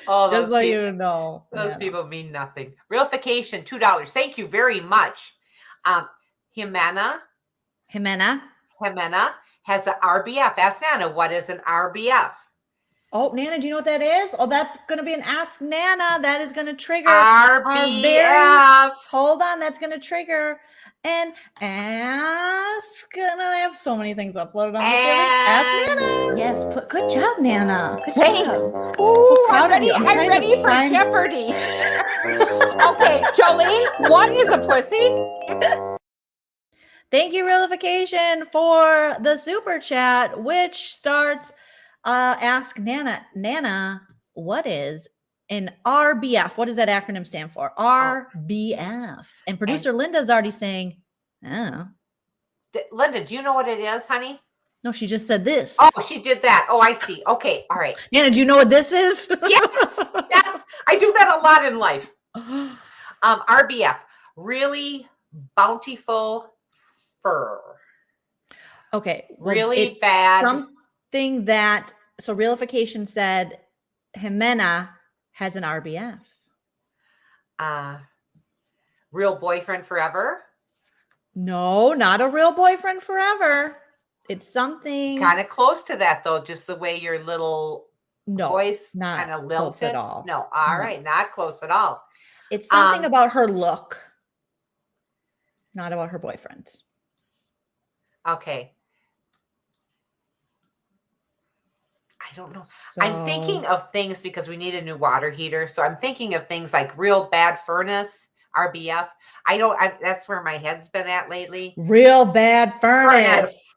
Oh, just so you know. Those people mean nothing. Real vacation, $2. Thank you very much. Jimena has an RBF. Ask Nana, what is an RBF? Oh, Nana, do you know what that is? Oh, that's going to be an Ask Nana. That is going to trigger RBF. Hold on, that's going to trigger an Ask. And I have so many things uploaded on this. Ask Nana. Yes, good job, Nana. Good Thanks. job. Ooh, So proud I'm of you. I'm ready for Jeopardy. Okay, Jolene, what is a pussy? Thank you, Realification, for the super chat, which starts Ask Nana. Nana, what is an RBF? What does that acronym stand for? RBF. And producer Linda's already saying, oh. Linda, do you know what it is, honey? No, she just said this. Oh, she did that. Oh, I see. Okay. All right. Nana, do you know what this is? Yes. Yes. I do that a lot in life. RBF, really bountiful fur. Okay. Well, really bad. Something that, so Realification said Jimena has an RBF. Real boyfriend forever? No, not a real boyfriend forever. It's something kind of close to that, though, just the way your little voice kind of lilted. At all. No, all right, not close at all. It's something about her look, not about her boyfriend. Okay. I don't know. So, I'm thinking of things because we need a new water heater. So I'm thinking of things like real bad furnace, RBF. That's where my head's been at lately. Real bad furnace.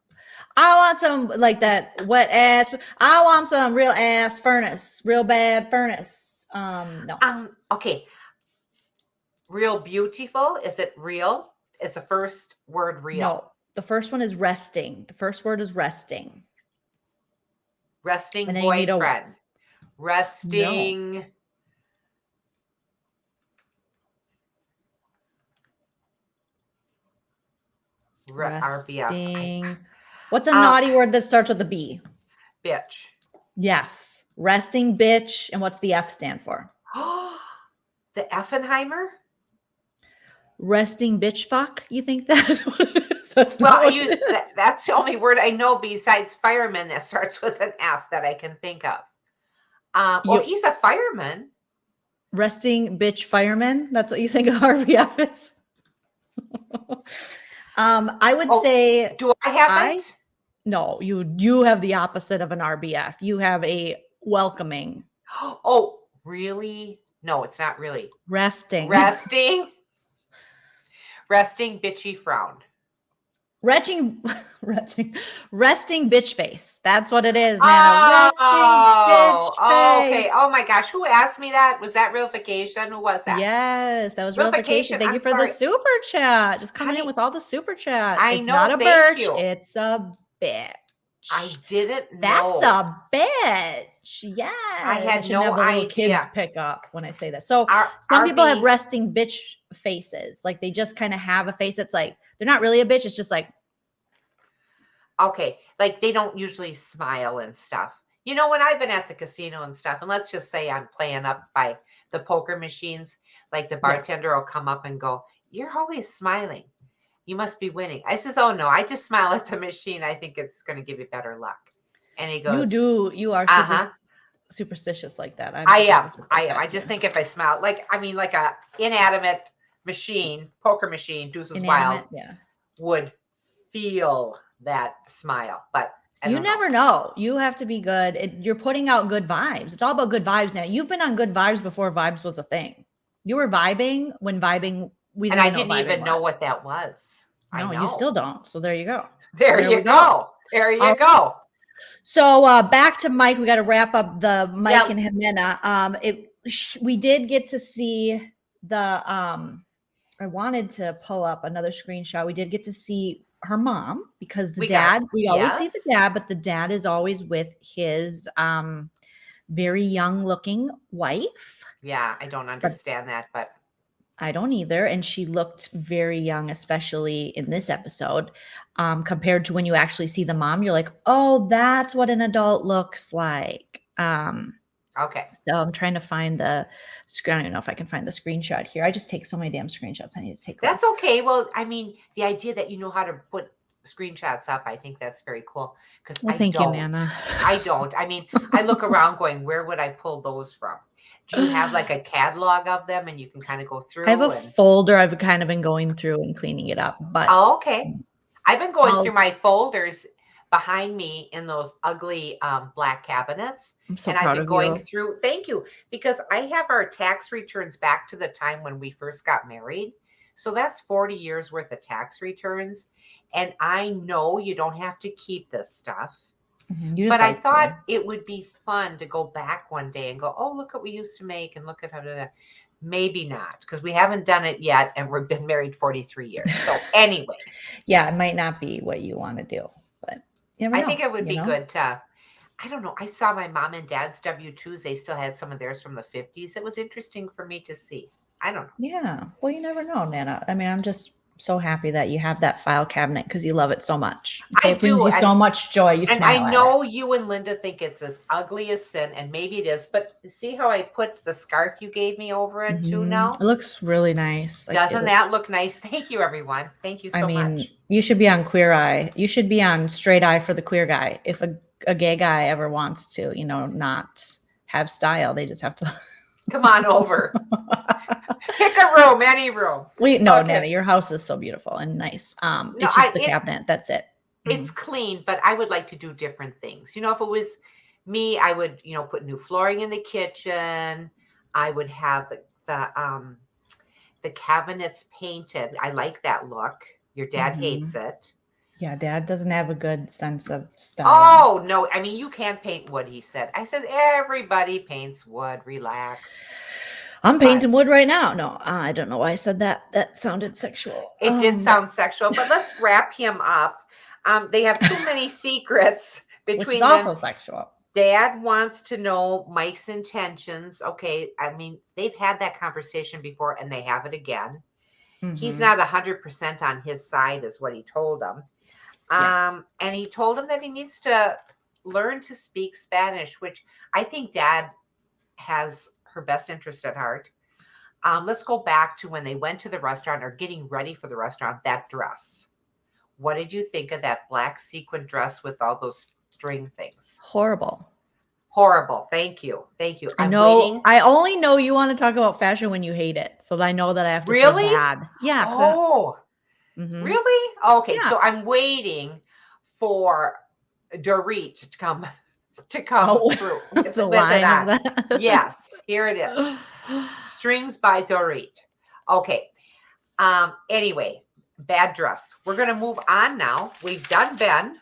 I want some like that wet ass. I want some real ass furnace. Real bad furnace. No. Okay. Real beautiful. Is it real? Is the first word real? No. The first one is resting. The first word is resting. Resting boyfriend. Resting. No. RBF. What's a naughty word that starts with a B? Bitch. Yes. Resting bitch. And what's the F stand for? The Effenheimer? Resting bitch fuck? You think that's what it is? That's that's the only word I know besides fireman that starts with an F that I can think of. He's a fireman. Resting bitch fireman? That's what you think of RBF is? I would say. Do I have it? No, you have the opposite of an RBF. You have a welcoming. Oh, really? No, it's not really. Resting. Resting bitchy frown. Resting bitch face. That's what it is, Nana. Resting bitch face. Okay. Oh my gosh. Who asked me that? Was that Realification? Who was that? Yes, that was Realification. Thank you for the super chat. Just coming in with all the super chats. It's not a birch. It's a bitch. I didn't know. That's a bitch. Yes. I had no idea. Kids pick up when I say that. So some people have resting bitch faces. Like they just kind of have a face that's like, they're not really a bitch. It's just like. Okay, like they don't usually smile and stuff. You know, when I've been at the casino and stuff, and let's just say I'm playing up by the poker machines, like the bartender will come up and go, "You're always smiling. You must be winning." I says, "Oh no, I just smile at the machine. I think it's going to give you better luck." And he goes, You are "Uh-huh. superstitious like that. I'm I am. superstitious I like am. that I just too. think if I smile, like like a inanimate machine, poker machine, Deuces Wild, Inanimate, yeah. would feel that smile. But I You don't know. never know. You have to be good. You're putting out good vibes. It's all about good vibes now. You've been on good vibes before vibes was a thing. You were vibing when vibing, we And didn't I even know didn't what vibing even know was. what that was. I No, you know. still don't. So there you go. There There you we go. There you All go. So back to Mike. We got to wrap up the Mike Yeah. and Jimena. We did get to see the I wanted to pull up another screenshot. We did get to see her mom because the dad, we always see the yes. dad, but the dad is always with his very young looking wife. Yeah, I don't understand that, but I don't either. And she looked very young, especially in this episode, compared to when you actually see the mom. You're like, oh, that's what an adult looks like. okay. So I'm trying to find the screen. I don't even know if I can find the screenshot here. I just take so many damn screenshots. I need to take That's less. okay. Well, I mean, the idea that you know how to put screenshots up, I think that's very cool. Because Well, I thank you, don't. Nana. I don't. I mean, I look around going, where would I pull those from? Do you have like a catalog of them and you can kind of go through? I have a folder I've kind of been going through and cleaning it up. But Oh, okay. I've been going I'll- through my folders behind me in those ugly black cabinets. I'm so And I've proud been of going you. through, thank you, because I have our tax returns back to the time when we first got married. So that's 40 years worth of tax returns. And I know you don't have to keep this stuff. Mhm, you just But I like thought to. it would be fun to go back one day and go, oh, look what we used to make and look at how to. Maybe not, because we haven't done it yet and we've been married 43 years. So anyway, Yeah, it might not be what you want to do, but you never I know, think it would you be know? good to, I don't know. I saw my mom and dad's W-2s. They still had some of theirs from the 50s. It was interesting for me to see. I don't know. Yeah. Well, you never know, Nana. I mean, I'm just so happy that you have that file cabinet because you love it so much. So I it brings do, you so much joy. You And smile I at it. know you and Linda think it's as ugly as sin, and maybe it is, but see how I put the scarf you gave me over it too Mhm. now? It looks really nice. Like, Doesn't that look nice? Thank you, everyone. Thank you I so mean, much. you should be on Queer Eye. You should be on Straight Eye for the queer guy. If a gay guy ever wants to, not have style, they just have to. Come on over. Pick a room, any room. No, Okay. Nana, your house is so beautiful and nice. No, It's just the cabinet. That's it. It's clean, but I would like to do different things. If it was me, I would, put new flooring in the kitchen. I would have the cabinets painted. I like that look. Your dad hates it. Yeah, Dad doesn't have a good sense of style. Oh, no. I mean, you can't paint wood, he said. I said, everybody paints wood. Relax. I'm painting wood right now. No, I don't know why I said that. That sounded sexual. It did sound sexual, but let's wrap him up. They have too many secrets which between is them. also sexual. Dad wants to know Mike's intentions. Okay, I mean, they've had that conversation before and they have it again. He's not 100% on his side is what he told him. Yeah. And he told him that he needs to learn to speak Spanish, which I think Dad has her best interest at heart. Let's go back to when they went to the restaurant or getting ready for the restaurant, that dress. What did you think of that black sequin dress with all those string things? Horrible. Thank you. I only know you want to talk about fashion when you hate it. So I know that I have to Really? say bad. Yeah. Oh, really? Okay. Yeah. So I'm waiting for Dorit to come through with the it line on. of that. Yes, here it is. Strings by Dorit. Okay. Anyway, bad dress. We're going to move on now. We've done Ben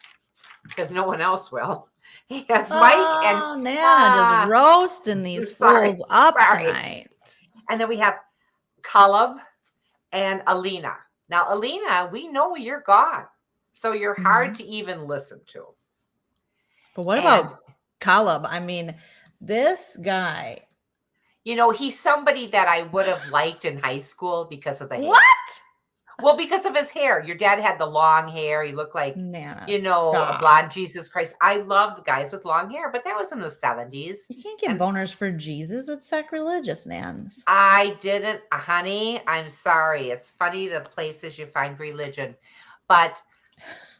because no one else will. And Mike and Nana just roasting these fools up tonight. And then we have Caleb and Alina. Now, Alina, we know you're gone. So you're hard to even listen to. But what about Caleb? I mean, this guy. He's somebody that I would have liked in high school because of the hair. What? Well, because of his hair. Your dad had the long hair. He looked like, Nana, a stop. blonde Jesus Christ. I loved guys with long hair, but that was in the 70s. You can't get And boners for Jesus. It's sacrilegious, Nans. I didn't, honey. I'm sorry. It's funny the places you find religion, but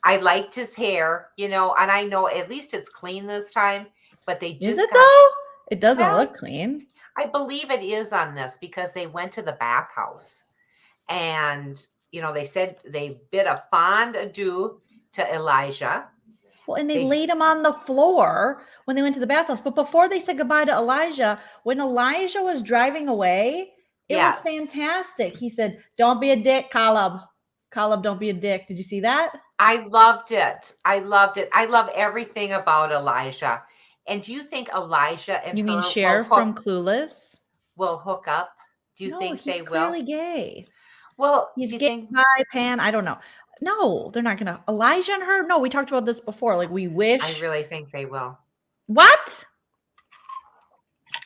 I liked his hair, and I know at least it's clean this time, but they Is just it got, though? It doesn't well, look clean. I believe it is on this because they went to the bathhouse and, they said they bid a fond adieu to Elijah. Well, and they laid him on the floor when they went to the bathhouse. But before they said goodbye to Elijah, when Elijah was driving away, it Yes. was fantastic. He said, "Don't be a dick, Caleb. Caleb, don't be a dick." Did you see that? I loved it. I loved it. I love everything about Elijah. And do you think Elijah and You mean her Cher from Clueless? will hook up? Do you think he's they will? clearly gay. Well, He's do you gay, think? bi, pan. I don't know. No, they're not gonna. Elijah and her. No, we talked about this before. Like we wish. I really think they will. What?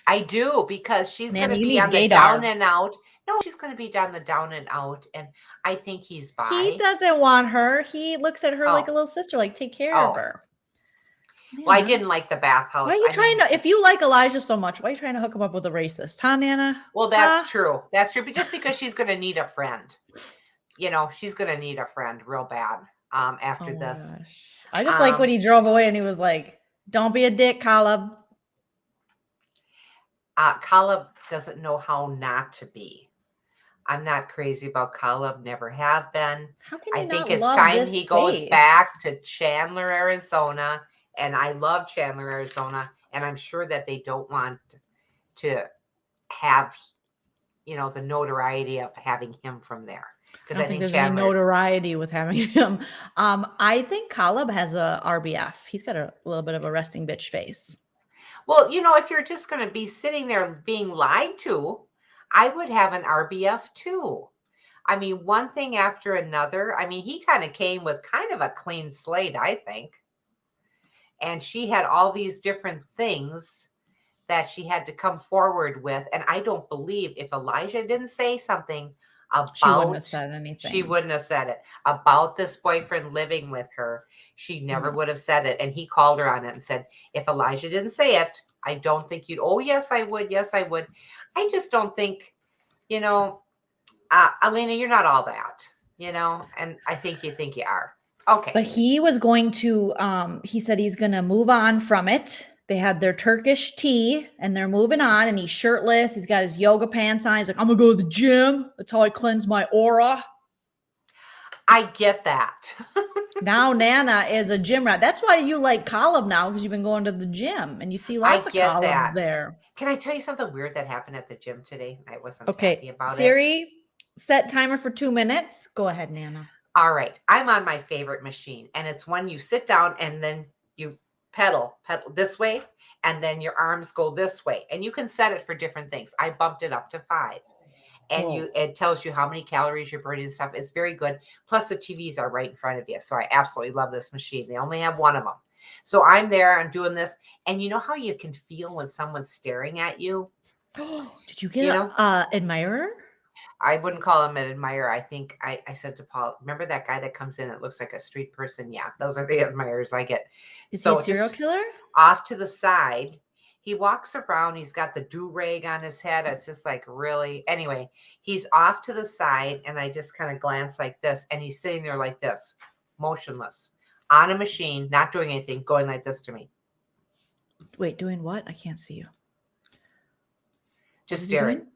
I do, because she's going Nana, to you be need on the gaydar. down and out. No, she's going to be down the down and out, and I think he's bi. He doesn't want her. He looks at her like a Oh. little sister. Like take care of her. Well, I Nana. didn't like the bathhouse. Why are you trying to? If you like Elijah so much, why are you trying to hook him up with a racist, huh, Nana? Well, that's true. That's true. But just because she's going to need a friend, she's going to need a friend real bad. After this, gosh. I just like when he drove away and he was like, "Don't be a dick, Caleb." Caleb doesn't know how not to be. I'm not crazy about Caleb. Never have been. How can you I think not it's love time this he goes face? back to Chandler, Arizona. And I love Chandler, Arizona. And I'm sure that they don't want to have, the notoriety of having him from there. Because I think there's Chandler, any notoriety with having him. I think Caleb has a RBF. He's got a little bit of a resting bitch face. well, if you're just going to be sitting there being lied to, I would have an RBF too. I mean, one thing after another. I mean, he kind of came with kind of a clean slate, I think. And she had all these different things that she had to come forward with. And I don't believe if Elijah didn't say something about, She wouldn't have said anything. She wouldn't have said it about this boyfriend living with her. She never would have said it. And he called her on it and said, if Elijah didn't say it, I don't think you'd. Oh, yes, I would. Yes, I would. I just don't think, Alina, you're not all that, and I think you are. Okay. But he was going to, he said he's going to move on from it. They had their Turkish tea and they're moving on, and he's shirtless. He's got his yoga pants on. He's like, I'm going to go to the gym. That's how I cleanse my aura. I get that. Now Nana is a gym rat. That's why you like Caleb now, because you've been going to the gym and you see lots of Calebs there. Can I tell you something weird that happened at the gym today? I wasn't happy Okay, about it. Siri, set timer for 2 minutes. Go ahead, Nana. All right. I'm on my favorite machine, and it's when you sit down and then you pedal this way, and then your arms go this way, and you can set it for different things. I bumped it up to 5. And it tells you how many calories you're burning and stuff. It's very good. Plus the TVs are right in front of you. So I absolutely love this machine. They only have one of them. So I'm there, I'm doing this. And you know how you can feel when someone's staring at you? Did you get an admirer? I wouldn't call him an admirer. I think I said to Paul, remember that guy that comes in that looks like a street person? Yeah, those are the admirers I get. Is he a serial killer? Off to the side. He walks around. He's got the do-rag on his head. It's just like, really? Anyway, he's off to the side, and I just kind of glance like this, and he's sitting there like this, motionless, on a machine, not doing anything, going like this to me. Wait, doing what? I can't see you. Just staring.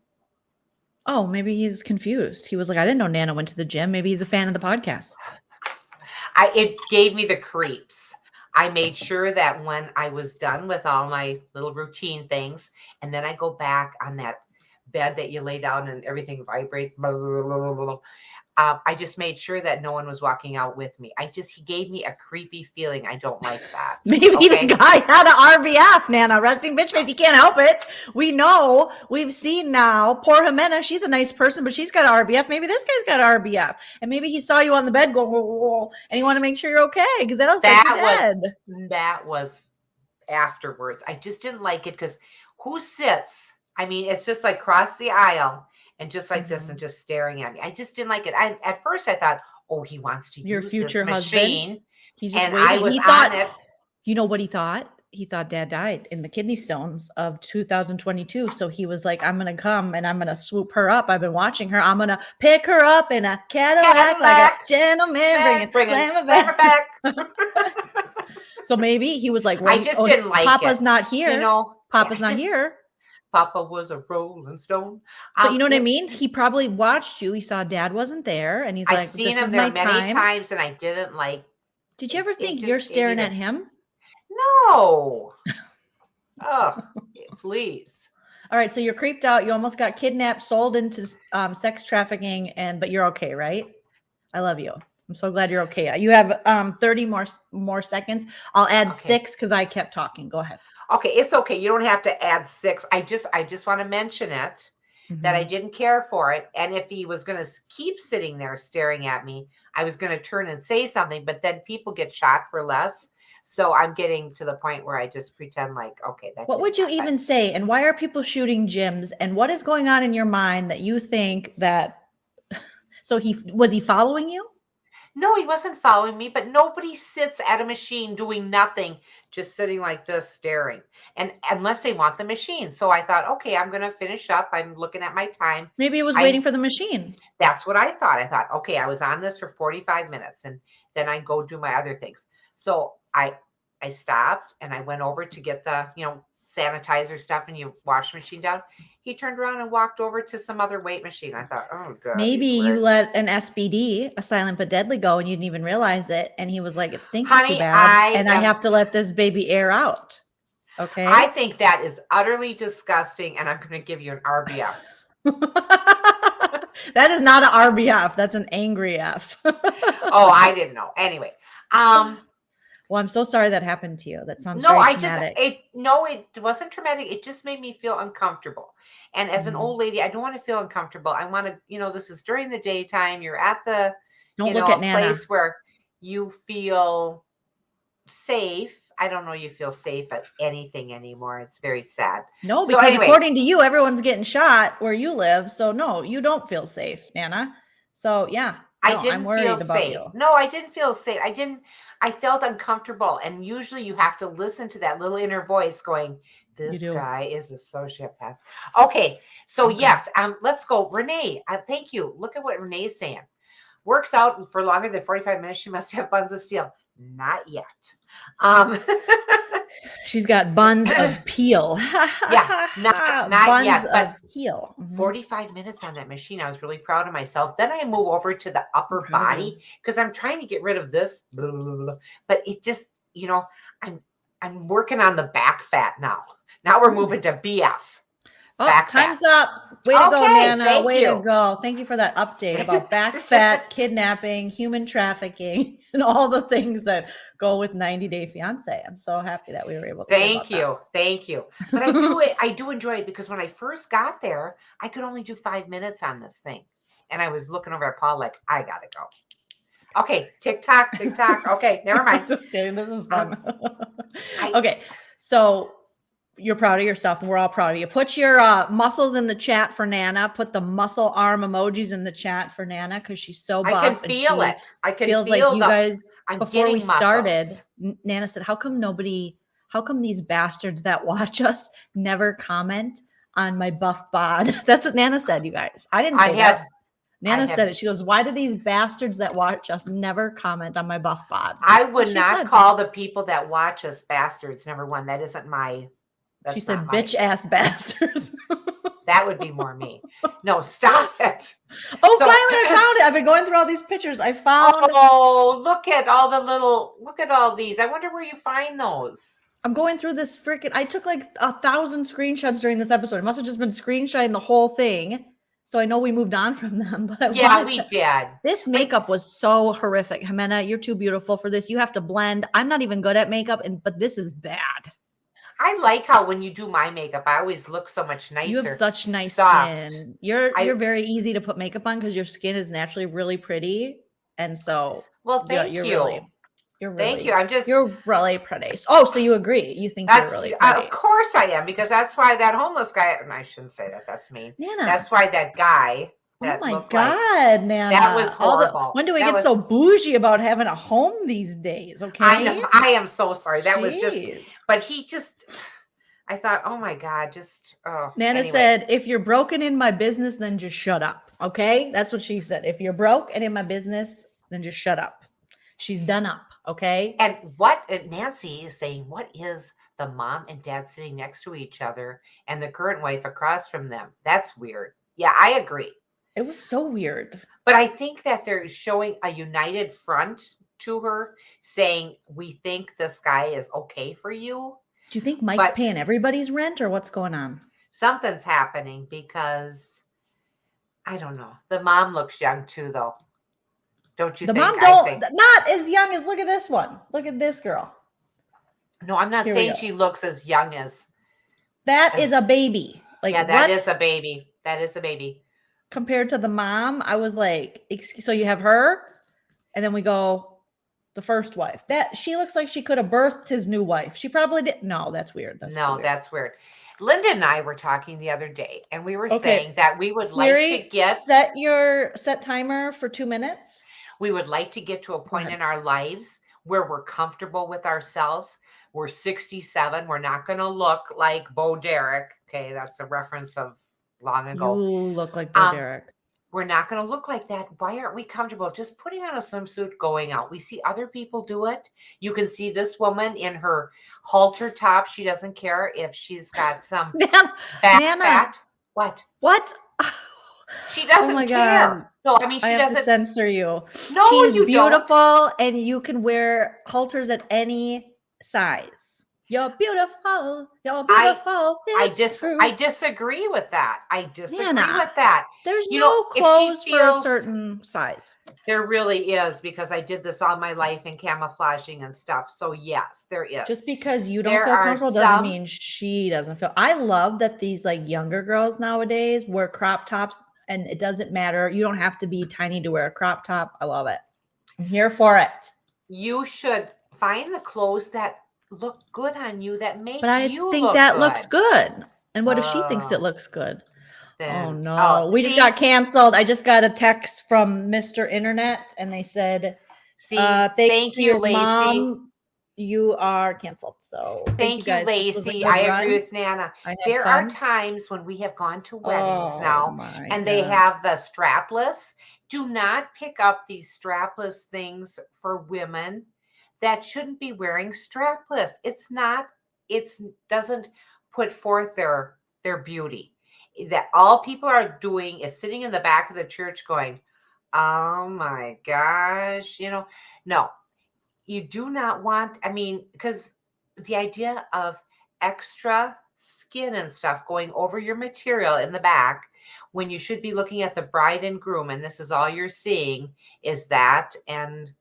Oh, maybe he's confused. He was like, I didn't know Nana went to the gym. Maybe he's a fan of the podcast. It gave me the creeps. I made sure that when I was done with all my little routine things, and then I go back on that bed that you lay down and everything vibrates, blah, blah, blah, blah, blah. I just made sure that no one was walking out with me. He gave me a creepy feeling. I don't like that. Maybe the guy had an RBF, Nana, resting bitch face. He can't help it. We know. We've seen now. Poor Jimena, she's a nice person, but she's got an RBF. Maybe this guy's got an RBF. And maybe he saw you on the bed go, whoa, whoa, and he wanted to make sure you're okay, because that was afterwards. I just didn't like it because who sits? I mean, it's just like cross the aisle and just like this and just staring at me. I just didn't like it. At first I thought, oh, he wants to Your use future this husband. machine. He's just And waiting. I was He on thought, it. you know what he thought? He thought dad died in the kidney stones of 2022. So he was like, I'm going to come and I'm going to swoop her up. I've been watching her. I'm going to pick her up in a Cadillac like a gentleman, bring it back. So maybe he was like, well, I just didn't like Papa's it. not here. You know, Papa's not here. Papa was a rolling stone. But you know what I mean? He probably watched you. He saw dad wasn't there. And he's I've like, seen this him is there my many time. times and I didn't like. Did you ever think just you're gave me staring the- at him? No. Oh, please. All right. So you're creeped out. You almost got kidnapped, sold into sex trafficking, but you're okay, right? I love you. I'm so glad you're okay. You have 30 more seconds. I'll add 6 because I kept talking. Go ahead. Okay, it's okay. You don't have to add 6. I just want to mention it that I didn't care for it. And if he was going to keep sitting there staring at me, I was going to turn and say something, but then people get shot for less. So I'm getting to the point where I just pretend like, okay. What would you even say? And why are people shooting gyms? And what is going on in your mind that you think that? So was he following you? No, he wasn't following me, but nobody sits at a machine doing nothing, just sitting like this staring. And unless they want the machine. So I thought, okay, I'm going to finish up. I'm looking at my time. Maybe it was waiting for the machine. That's what I thought. I thought, okay, I was on this for 45 minutes and then I go do my other things. So I stopped and I went over to get the, sanitizer stuff and you wash machine down. He turned around and walked over to some other weight machine. I thought, oh God. Maybe you let an SBD, a silent but deadly, go and you didn't even realize it. And he was like, it stinks too bad. I have to let this baby air out. Okay. I think that is utterly disgusting. And I'm going to give you an RBF. That is not an RBF. That's an angry F. Oh, I didn't know. Anyway. Well, I'm so sorry that happened to you. That sounds no, very traumatic. It wasn't traumatic. It just made me feel uncomfortable. And as an old lady, I don't want to feel uncomfortable. I want to, this is during the daytime. You're at the place where you feel safe. I don't know you feel safe at anything anymore. It's very sad. No, because according to you, everyone's getting shot where you live. So no, you don't feel safe, Nana. So yeah. No, I'm worried about you. No, I didn't feel safe. I felt uncomfortable. And usually you have to listen to that little inner voice going, this guy is a sociopath. Okay. So yes, let's go. Renee, thank you. Look at what Renee's saying. Works out for longer than 45 minutes. She must have buns of steel. Not yet. She's got buns of peel. Yeah, not buns yet. But of peel. 45 minutes on that machine. I was really proud of myself. Then I move over to the upper body because I'm trying to get rid of this. Blah, blah, blah, blah. But it just, I'm working on the back fat now. Now we're moving to BF. Oh, time's up. Way to go, Nana. Way to go. Thank you for that update about back fat, kidnapping, human trafficking, and all the things that go with 90 Day Fiancé. I'm so happy that we were able to. Thank you. But I do enjoy it because when I first got there, I could only do 5 minutes on this thing. And I was looking over at Paul like, I gotta go. Okay, TikTok. Okay, never mind. Just kidding. This is fun. Okay, so you're proud of yourself and we're all proud of you. Put your muscles in the chat for Nana. Put the muscle arm emojis in the chat for Nana because she's so buff. I can feel it. I can feel like you guys, I'm before we started, muscles. Nana said, how come these bastards that watch us never comment on my buff bod? That's what Nana said, you guys. I didn't say that. Nana said it. She goes, why do these bastards that watch us never comment on my buff bod? I would not call the people that watch us bastards, number one. That isn't my... She said, bitch ass bastards. That would be more me. No, stop it. Oh, finally I found it. I've been going through all these pictures. I found. Oh, look at all these. I wonder where you find those. I'm going through this freaking, I took like 1,000 screenshots during this episode. It must have just been screenshotting the whole thing. So I know we moved on from them. But we did. This makeup was so horrific. Jimena, you're too beautiful for this. You have to blend. I'm not even good at makeup, but this is bad. I like how when you do my makeup, I always look so much nicer. You have such nice skin. You're very easy to put makeup on because your skin is naturally really pretty. And so, well, thank you. Really, You're really, Thank you. I'm just you're really pretty. Oh, so you agree? You think you're that's really pretty? of course I am, because that's why that homeless guy, and I shouldn't say that, that's mean. Nana. That's why that guy Oh that my looked like God, Nana. that was horrible. When do we That get was, so bougie about having a home these days? Okay. I know, I am so sorry. That was just, Jeez. but he just, I thought, oh my God, just, oh. Nana anyway. said, if you're broken in my business, then just shut up. Okay. That's what she said. If you're broke and in my business, then just shut up. She's done up. Okay. And what Nancy is saying, what is the mom and dad sitting next to each other and the current wife across from them? That's weird. Yeah, I agree. It was so weird. But I think that they're showing a united front to her, saying, we think this guy is okay for you. Do you think Mike's But- paying everybody's rent or what's going on? Something's happening, because I don't know. The mom looks young too, though. Don't you The think? mom I think. not as young as, look at this one. Look at this girl. No, I'm not Here we saying go. she looks as young as. That is a baby. Like, Yeah, that what? is a baby. That is a baby. Compared to the mom, I was like, so you have her, and then we go the first wife. That she looks like she could have birthed his new wife. She probably did. No, that's weird. That's too No, weird. that's weird. Linda and I were talking the other day, and we were Okay. saying that we would Siri, like to get set timer for 2 minutes. we would like to get to a point ahead. in our lives where we're comfortable with ourselves. We're 67. We're not going to look like Bo Derek. Okay, that's a reference of long You ago. look like Bo Derek. We're not going to look like that. Why aren't we comfortable just putting on a swimsuit going out? We see other people do it. You can see this woman in her halter top. She doesn't care if she's got some back Nana. fat. What? What? She doesn't my care. God. So I mean, she I have to doesn't. censor you. No, She's you beautiful, and you can wear halters at any size. You're beautiful. You're beautiful. I disagree with that. I disagree Nana, with that. There's You no know, if she clothes for a feels- certain size. There really is, because I did this all my life in camouflaging and stuff. So yes, there is. Just because you don't There feel are comfortable doesn't some- mean she doesn't feel. I love that these like younger girls nowadays wear crop tops, and it doesn't matter. You don't have to be tiny to wear a crop top. I love it. I'm here for it. You should find the clothes that look good on you, that make But I you think look that good. looks good. And what if she thinks Oh. it looks good? Then, Oh no, we just see? got canceled. I just got a text from Mr. Internet, and they said, See, thank you, your Lacey. Mom, you are canceled." So Thank you, guys. This was a Lacey. good I run. agree with Nana. I had There fun. are times when we have gone to weddings Oh, now, my and they God. have the strapless. Do not pick up these strapless things for women that shouldn't be wearing strapless. It's not. It doesn't put forth their beauty. That all people are doing is sitting in the back of the church going, "Oh my gosh," No, you do not want. I mean, because the idea of extra skin and stuff going over your material in the back when you should be looking at the bride and groom, and this is all you're seeing is that. And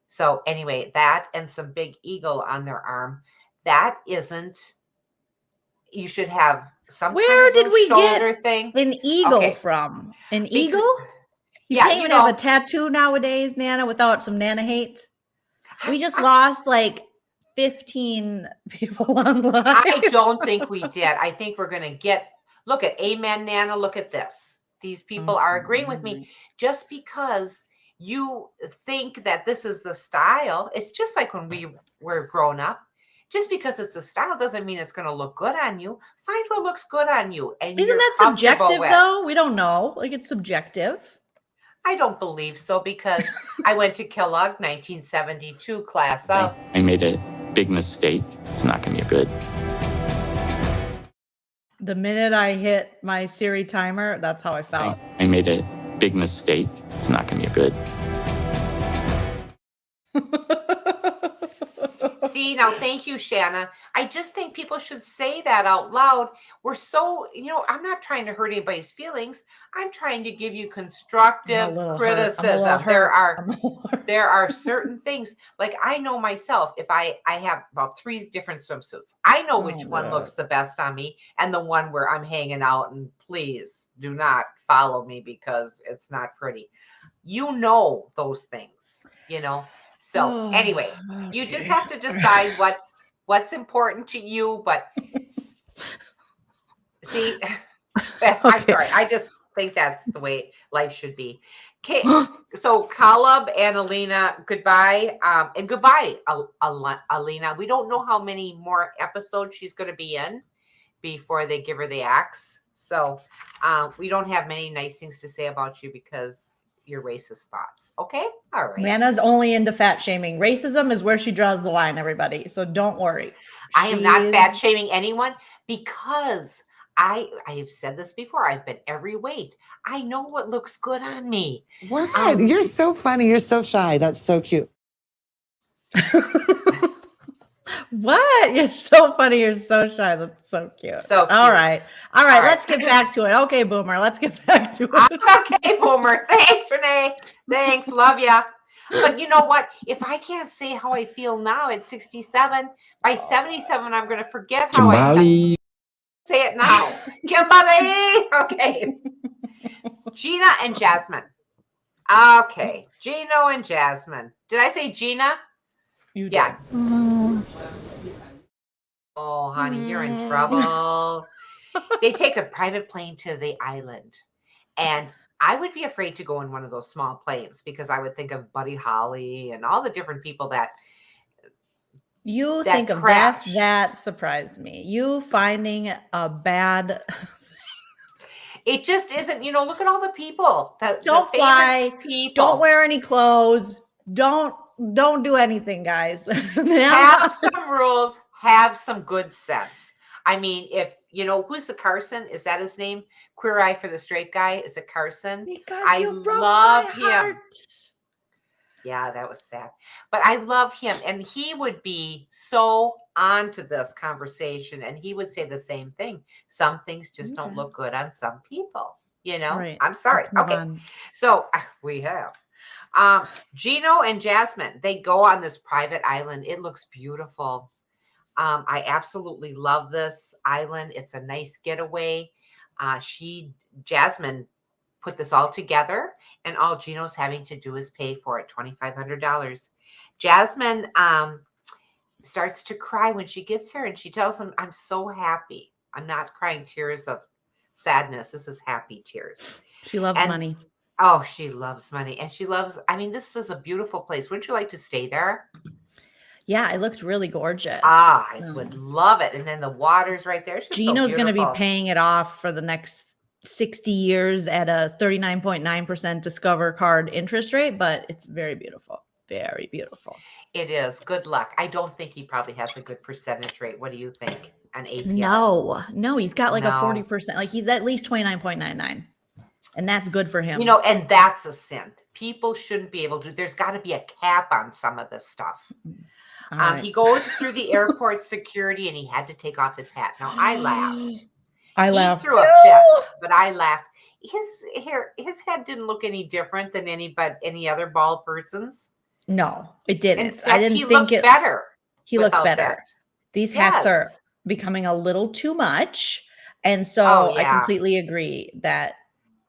so anyway, that and some big eagle on their arm, that isn't. You should have some Where kind of did little we get shoulder thing. an eagle Okay. from? An Because- eagle? You Yeah, can't you even have know- a tattoo nowadays, Nana, without some Nana hate. We just I- lost like 15 people online. I don't think we did. I think we're going to get, look at Amen, Nana. Look at this. These people are agreeing with me. Just because you think that this is the style, it's just like when we were grown up. Just because it's a style doesn't mean it's going to look good on you. Find what looks good on you. And Isn't you're that comfortable subjective with. though? We don't know. Like it's subjective. I don't believe so, because I went to Kellogg 1972 class up. I made a big mistake. It's not going to be good. The minute I hit my Siri timer, that's how I felt. I made a big mistake. It's not going to be good. See, now, thank you, Shanna. I just think people should say that out loud. We're so, I'm not trying to hurt anybody's feelings. I'm trying to give you I'm a constructive little hurt. I'm a criticism. little There hurt. are I'm a little hurt. there are certain things, like I know myself, if I have about 3 different swimsuits. I know which Oh, one God. looks the best on me, and the one where I'm hanging out, and please do not follow me because it's not pretty. You know those things, So anyway, you just Okay. have to decide what's important to you. But see, I'm sorry. I just think that's the way life should be. Okay, so Caleb and Alina, goodbye. And goodbye, Alina. We don't know how many more episodes she's going to be in before they give her the axe. So we don't have many nice things to say about you because your racist thoughts. Okay? All right. Nana's only into fat shaming. Racism is where she draws the line, everybody. So don't worry. I am not fat shaming anyone because I've said this before. I've been every weight. I know what looks good on me. What? You're so funny. You're so shy. That's so cute. What? You're so funny. You're so shy. That's so cute. So cute. All right. All right. Let's get back to it. Okay, Boomer. Let's get back to it. Okay, Boomer. Thanks, Renee. Thanks. Love ya. But you know what? If I can't say how I feel now at 67, by 77, I'm going to forget how I feel. Say it now. Kimberly. Okay. Gina and Jasmine. Okay. Gino and Jasmine. Did I say Gina? You Yeah. did. Oh, honey, you're in trouble. They take a private plane to the island. And I would be afraid to go in one of those small planes because I would think of Buddy Holly and all the different people that You that think of crash. that surprised me. You finding a bad It just isn't, look at all the people. Don't the fly. famous people. Don't wear any clothes. Don't do anything, guys. Have some rules, have some good sense. I mean, if who's the Carson? Is that his name? Queer Eye for the Straight Guy? Is it Carson? Because I you broke love my him. heart. Yeah, that was sad. But I love him. And he would be so onto this conversation. And he would say the same thing. Some things just don't look good on some people. Right. I'm sorry. Let's move Okay. on. So we have Gino and Jasmine. They go on this private island. It looks beautiful. I absolutely love this island. It's a nice getaway. Jasmine put this all together, and all Gino's having to do is pay for it, $2,500. Jasmine starts to cry when she gets there, and she tells him, I'm so happy. I'm not crying tears of sadness. This is happy tears. She loves money. Oh, she loves money. And she loves, this is a beautiful place. Wouldn't you like to stay there? Yeah, it looked really gorgeous. I would love it. And then the water's right there. It's just Gino's going to be beautiful. paying it off for the next 60 years at a 39.9% Discover card interest rate, but it's very beautiful. Very beautiful. It is. Good luck. I don't think he probably has a good percentage rate. What do you think? An APR? No, he's got like a 40%. Like he's at least 29.99. And that's good for him. And that's a sin. People shouldn't be able to. There's got to be a cap on some of this stuff. Right. He goes through the airport security and he had to take off his hat. Now I laughed. I He laughed threw too. a fit, but I laughed. His head didn't look any different than any other bald person's. No, it didn't. In fact, I didn't he think looked it better. He looked without better. that. These hats are Yes. becoming a little too much. And so Oh, I yeah. completely agree that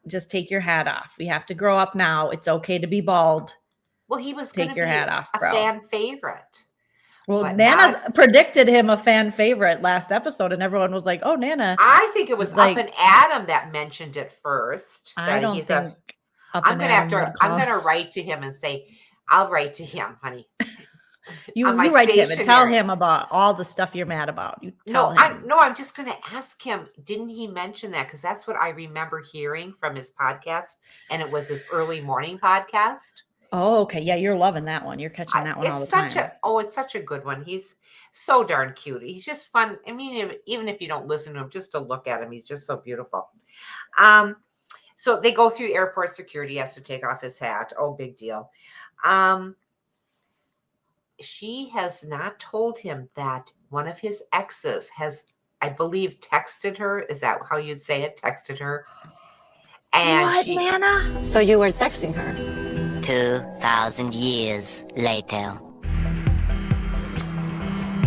just take your hat off. We have to grow up now. It's okay to be bald. Well, he was Take gonna your be hat off, a bro. fan favorite. Well, But Nana predicted him a fan favorite last episode, and everyone was like, "Oh, Nana." I think it was It's like- Up and Adam that mentioned it first. I that don't he's think. Up I'm and gonna have Adam to. would I'm call- gonna write to him and say, I'll write to him, honey. You on my write to him and tell stationery. him about all the stuff you're mad about. You tell him. I'm just gonna ask him. Didn't he mention that? Because that's what I remember hearing from his podcast, and it was his early morning podcast. Oh, okay. Yeah, you're loving that one. You're catching that one all the time. It's such a good one. He's so darn cute. He's just fun. I mean, even if you don't listen to him, just to look at him, he's just so beautiful. So they go through airport security. He has to take off his hat. Oh, big deal. She has not told him that one of his exes has, I believe, texted her. Is that how you'd say it? Texted her. And What, Nana? So you were texting her? 2,000 years later.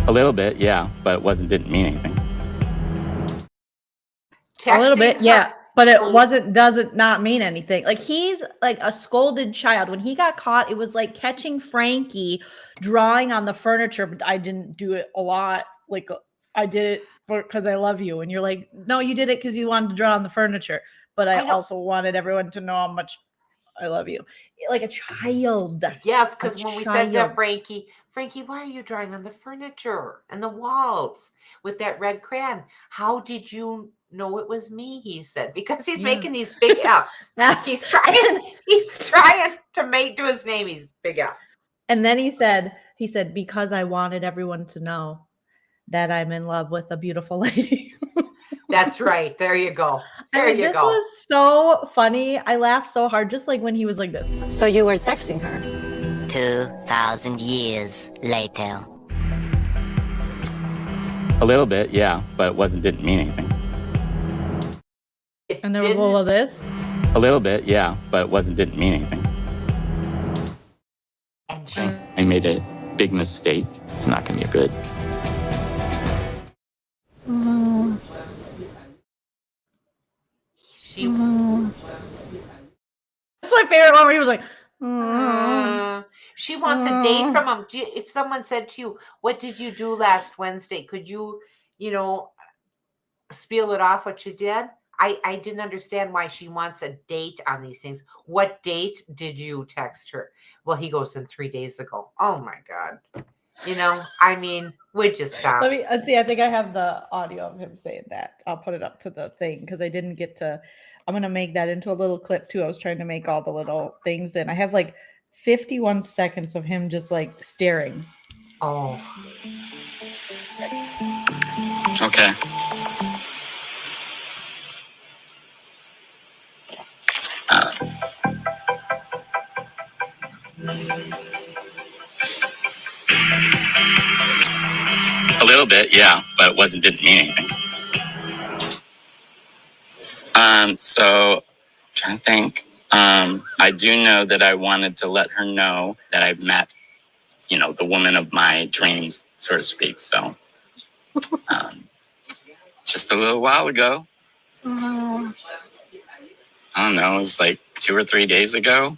A little bit, yeah, but didn't mean anything. A little bit, texting her- yeah. but it doesn't not mean anything. Like he's like a scolded child. When he got caught, it was like catching Frankie drawing on the furniture, but I didn't do it a lot. Like I did it because I love you. And you're like, no, you did it because you wanted to draw on the furniture. But I also wanted everyone to know how much I love you. Like a child. Yes, because when we said to Frankie, why are you drawing on the furniture and the walls with that red crayon? How did you know it was me? He said, because he's making these big F's. he's trying to do his name. He's big F. And then he said, because I wanted everyone to know that I'm in love with a beautiful lady. That's right. There you go. This was so funny. I laughed so hard, just like when he was like this. So you were texting her? 2,000 years later. A little bit, yeah, but didn't mean anything. And there was all of this. A little bit, yeah, but didn't mean anything. And I made a big mistake. It's not going to be good. That's my favorite one where he was like, she wants a date from him. If someone said to you, what did you do last Wednesday? Could you, spiel it off what you did? I didn't understand why she wants a date on these things. What date did you text her? Well, he goes in 3 days ago. Oh my God. Would you stop? Let me see. I think I have the audio of him saying that. I'll put it up to the thing because I didn't get to. I'm going to make that into a little clip too. I was trying to make all the little things and I have like 51 seconds of him just like staring. Oh. Okay. A little bit, yeah, but didn't mean anything. So trying to think. I do know that I wanted to let her know that I've met, the woman of my dreams, so to speak. So, just a little while ago. I don't know. It was like 2 or 3 days ago.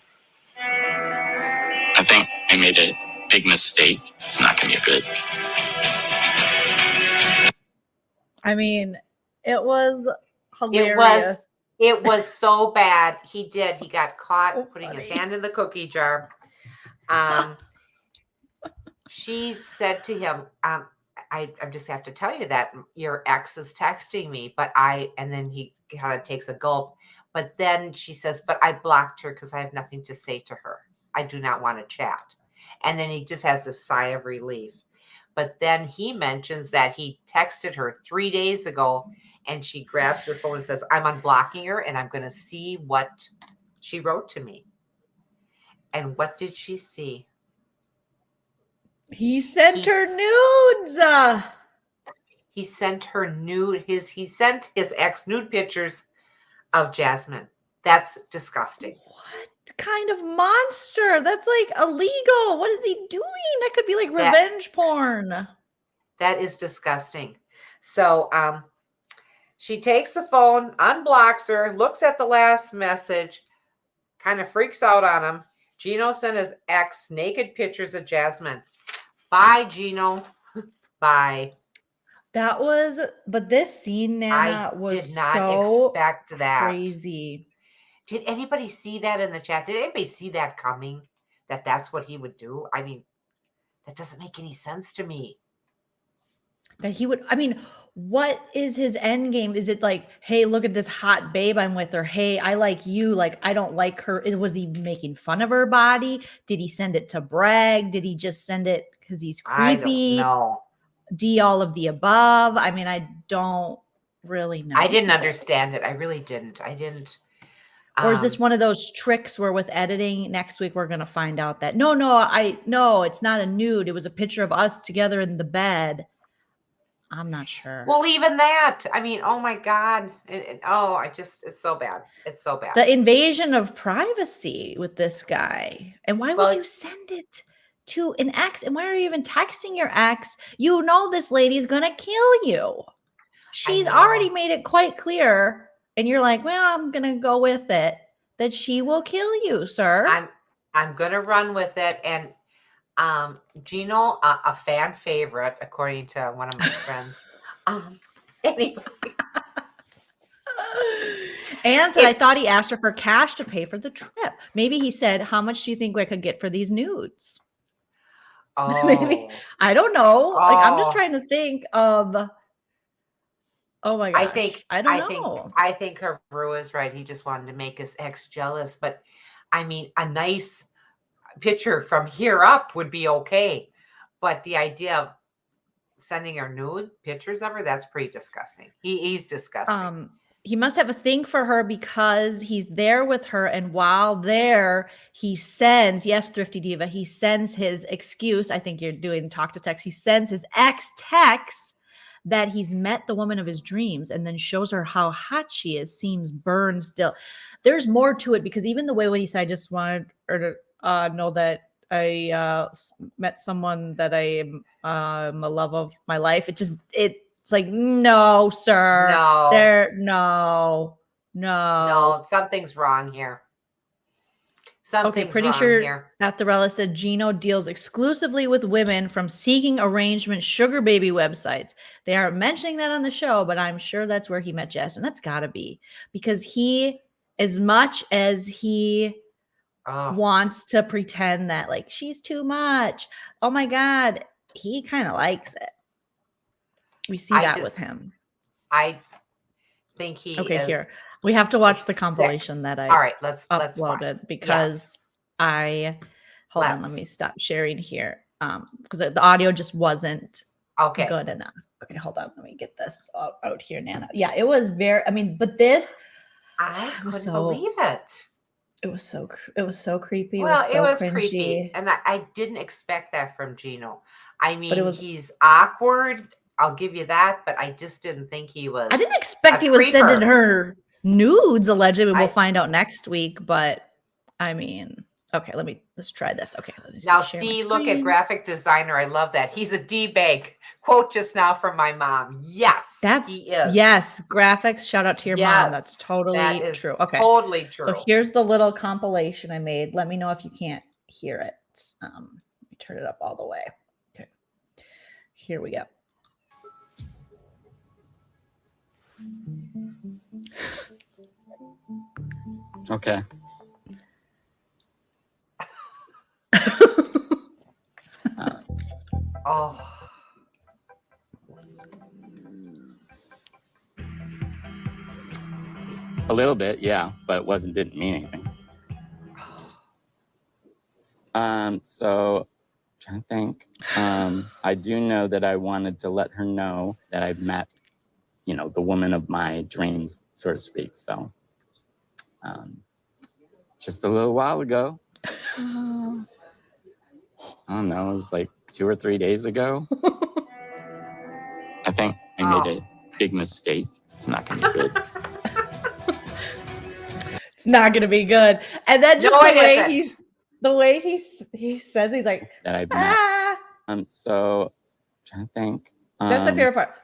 I think I made a big mistake. It's not going to be good. It was hilarious. It was so bad. He got caught putting his hand in the cookie jar. She said to him, I just have to tell you that your ex is texting me, and then he kind of takes a gulp. But then she says, but I blocked her because I have nothing to say to her. I do not want to chat. And then he just has this sigh of relief. But then he mentions that he texted her 3 days ago and she grabs her phone and says, I'm unblocking her and I'm going to see what she wrote to me. And what did she see? He sent her nudes. He sent her he sent his ex nude pictures of Jasmine. That's disgusting. What kind of monster? That's like illegal. What is he doing? That could be like revenge porn. That is disgusting. So she takes the phone, unblocks her, looks at the last message, kind of freaks out on him. Gino sent his ex naked pictures of Jasmine. Bye, Gino. Bye. But this scene, Nana, was did not so expect that. Crazy. Did anybody see that in the chat? Did anybody see that coming? That's what he would do? That doesn't make any sense to me. That he would, what is his end game? Is it like, hey, look at this hot babe I'm with, or hey, I like you, like I don't like her? Was he making fun of her body? Did he send it to brag? Did he just send it because he's creepy? I don't know. D, all of the above. I don't really know. I didn't understand it. I really didn't. Or is this one of those tricks where with editing next week we're gonna find out that no, it's not a nude. It was a picture of us together in the bed. I'm not sure. Well, even that. Oh my God. It's so bad. It's so bad. The invasion of privacy with this guy. And why would you send it to an ex? And why are you even texting your ex? This lady's gonna kill you. She's already made it quite clear and you're like, well, I'm gonna go with it, that she will kill you, sir. I'm gonna run with it. And Gino, a fan favorite, according to one of my friends. Anyway, And said, I It's- thought he asked her for cash to pay for the trip. Maybe he said, how much do you think I could get for these nudes? Maybe. oh, I don't know. Like, I'm just Oh. trying to think of. Oh my gosh. I don't know. I think Haru is right. He just wanted to make his ex jealous. But I mean, a nice picture from here up would be okay. But the idea of sending her nude pictures of her, that's pretty disgusting. He's disgusting. He must have a thing for her because he's there with her, and while there, he sends, yes, Thrifty Diva, he sends his excuse. I think you're doing talk to text. He sends his ex text that he's met the woman of his dreams, and then shows her how hot she is. Seems burned still. There's more to it, because even the way when he said, I just wanted her to know that I met someone that I am a love of my life. It's like, no, sir. No, something's wrong here. Something's Pretty wrong sure here. Atharella said Gino deals exclusively with women from seeking arrangement sugar baby websites. They aren't mentioning that on the show, but I'm sure that's where he met Jasmine. That's gotta be, because he, as much as he wants to pretend that like she's too much, oh my God, he kind of likes it. We see that with him. I think he is. Here. We have to watch the compilation that I All right, let's uploaded, because hold on, let me stop sharing here. Because the audio just wasn't good enough. Okay, hold on. Let me get this out here, Nana. Yeah, it was but this I couldn't believe it. It was so creepy. Well, it was cringy. Creepy. And I didn't expect that from Gino. I mean, he's awkward. I'll give you that, but I just didn't think he was. I didn't expect he was sending her nudes, allegedly. We'll find out next week, but I mean, okay, let's try this. Okay, let me now see, look at graphic designer. I love that. He's a D-bag. Quote just now from my mom. Yes, he is. Yes, graphics. Shout out to your mom. That's totally true. Okay, totally true. So here's the little compilation I made. Let me know if you can't hear it. Let me turn it up all the way. Okay, here we go. Okay. A little bit, yeah, but didn't mean anything. So trying to think. I do know that I wanted to let her know that I've met, the woman of my dreams, so to speak. So just a little while ago. I don't know, it was like 2 or 3 days ago. I think I made a big mistake. It's not going to be good. It's not going to be good. And then just the way he says, he's like, that I've met. So trying to think. That's my favorite part.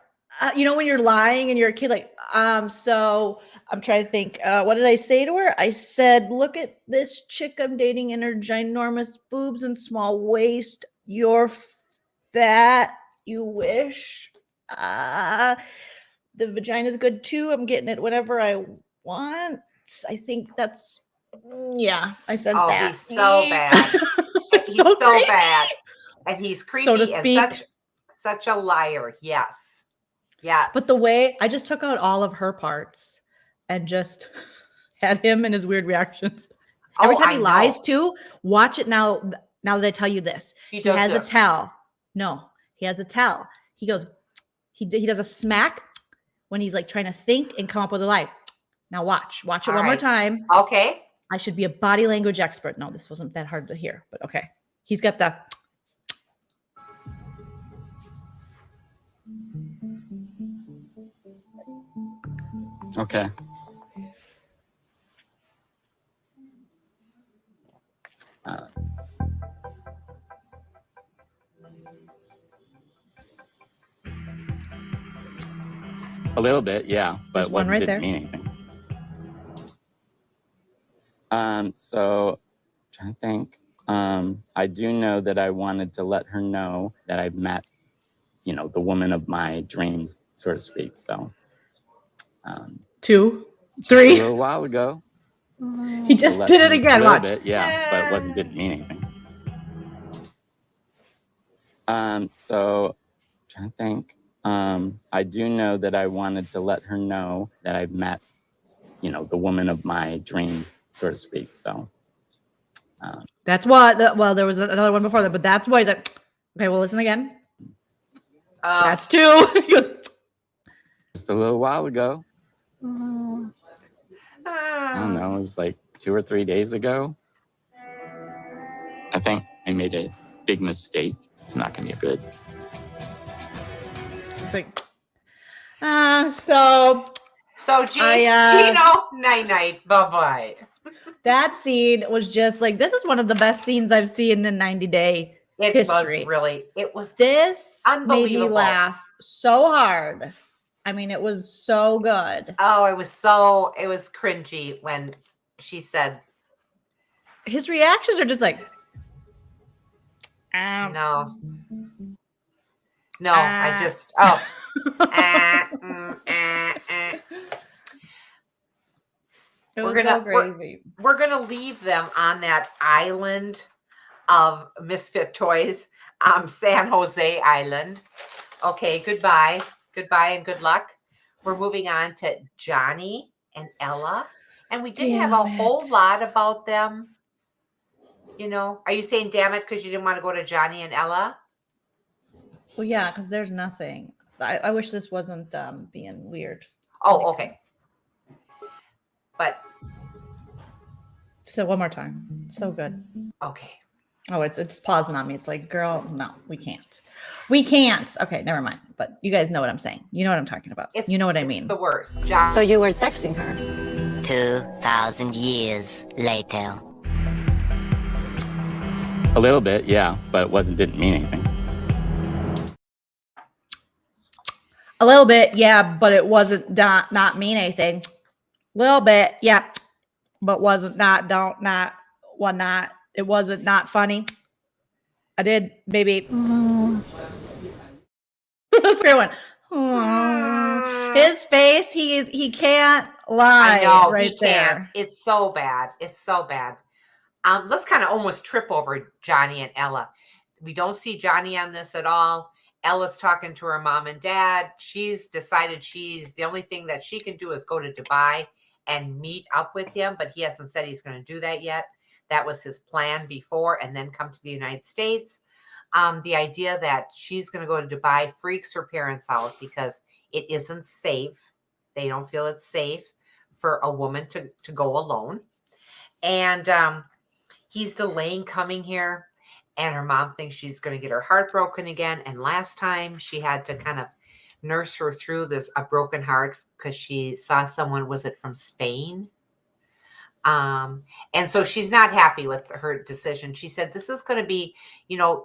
When you're lying and you're a kid, like, so I'm trying to think, what did I say to her? I said, look at this chick I'm dating and her ginormous boobs and small waist. You're fat. You wish. The vagina's good too. I'm getting it whenever I want. I think that's, I said that. He's so bad. He's so bad. And he's creepy, so to speak. And such a liar. Yes. Yes. But the way I just took out all of her parts and just had him and his weird reactions. Every time he lies too, watch it now. Now that I tell you this, he has a tell. No, he has a tell. He goes, he does a smack when he's like trying to think and come up with a lie. Now watch it one more time. Okay. I should be a body language expert. No, this wasn't that hard to hear, but okay. He's got the. Okay. A little bit, yeah, but didn't mean anything. So trying to think. I do know that I wanted to let her know that I've met, the woman of my dreams, so to speak. So, 2, just a 3. little while ago. He just did it again. A little Watch. bit, yeah, but it didn't mean anything. So trying to think. I do know that I wanted to let her know that I've met, the woman of my dreams, so to speak. So, That's what. Well, there was another one before that, but that's why he's like, okay, well, listen again. That's 2. He goes, just a little while ago. "Oh." I don't know. It was like 2 or 3 days ago. I think I made a big mistake. It's not going to be good. It's like, so Gino, night, bye-bye. that scene was just like, this is one of the best scenes I've seen in 90-day history. It was This made me unbelievable. laugh so hard. I mean, it was so good. Oh, it was cringy when she said, His reactions are just like, no, I just, It was so crazy. We're going to leave them on that island of misfit toys, San Jose Island. Okay, goodbye and good luck. We're moving on to Johnny and Ella, and we didn't have a whole lot about them. Are you saying damn it because you didn't want to go to Johnny and Ella? Well, yeah, because there's nothing. I wish this wasn't being weird. Oh, okay. But so one more time. So good. Okay. Oh, it's pausing on me. It's like, girl, no, we can't. We can't. Okay, never mind. But you guys know what I'm saying. You know what I'm talking about. You know what I mean. It's the worst. So you were texting her? 2,000 years later. A little bit, yeah, but it didn't mean anything. A little bit, yeah, but it wasn't not mean anything. Little bit, yeah, but wasn't it wasn't not funny. I did maybe. That's a great one. His face, he can't lie. I know, right he there. can't. It's so bad. Let's kind of almost trip over Johnny and Ella. We don't see Johnny on this at all. Ella's talking to her mom and dad. She's decided the only thing that she can do is go to Dubai and meet up with him, but he hasn't said he's going to do that yet. That was his plan before, and then come to the United States. The idea that she's going to go to Dubai freaks her parents out because it isn't safe. They don't feel it's safe for a woman to go alone. And he's delaying coming here. And her mom thinks she's going to get her heart broken again. And last time she had to kind of nurse her through a broken heart because she saw someone, was it from Spain? And so she's not happy with her decision. She said, this is going to be,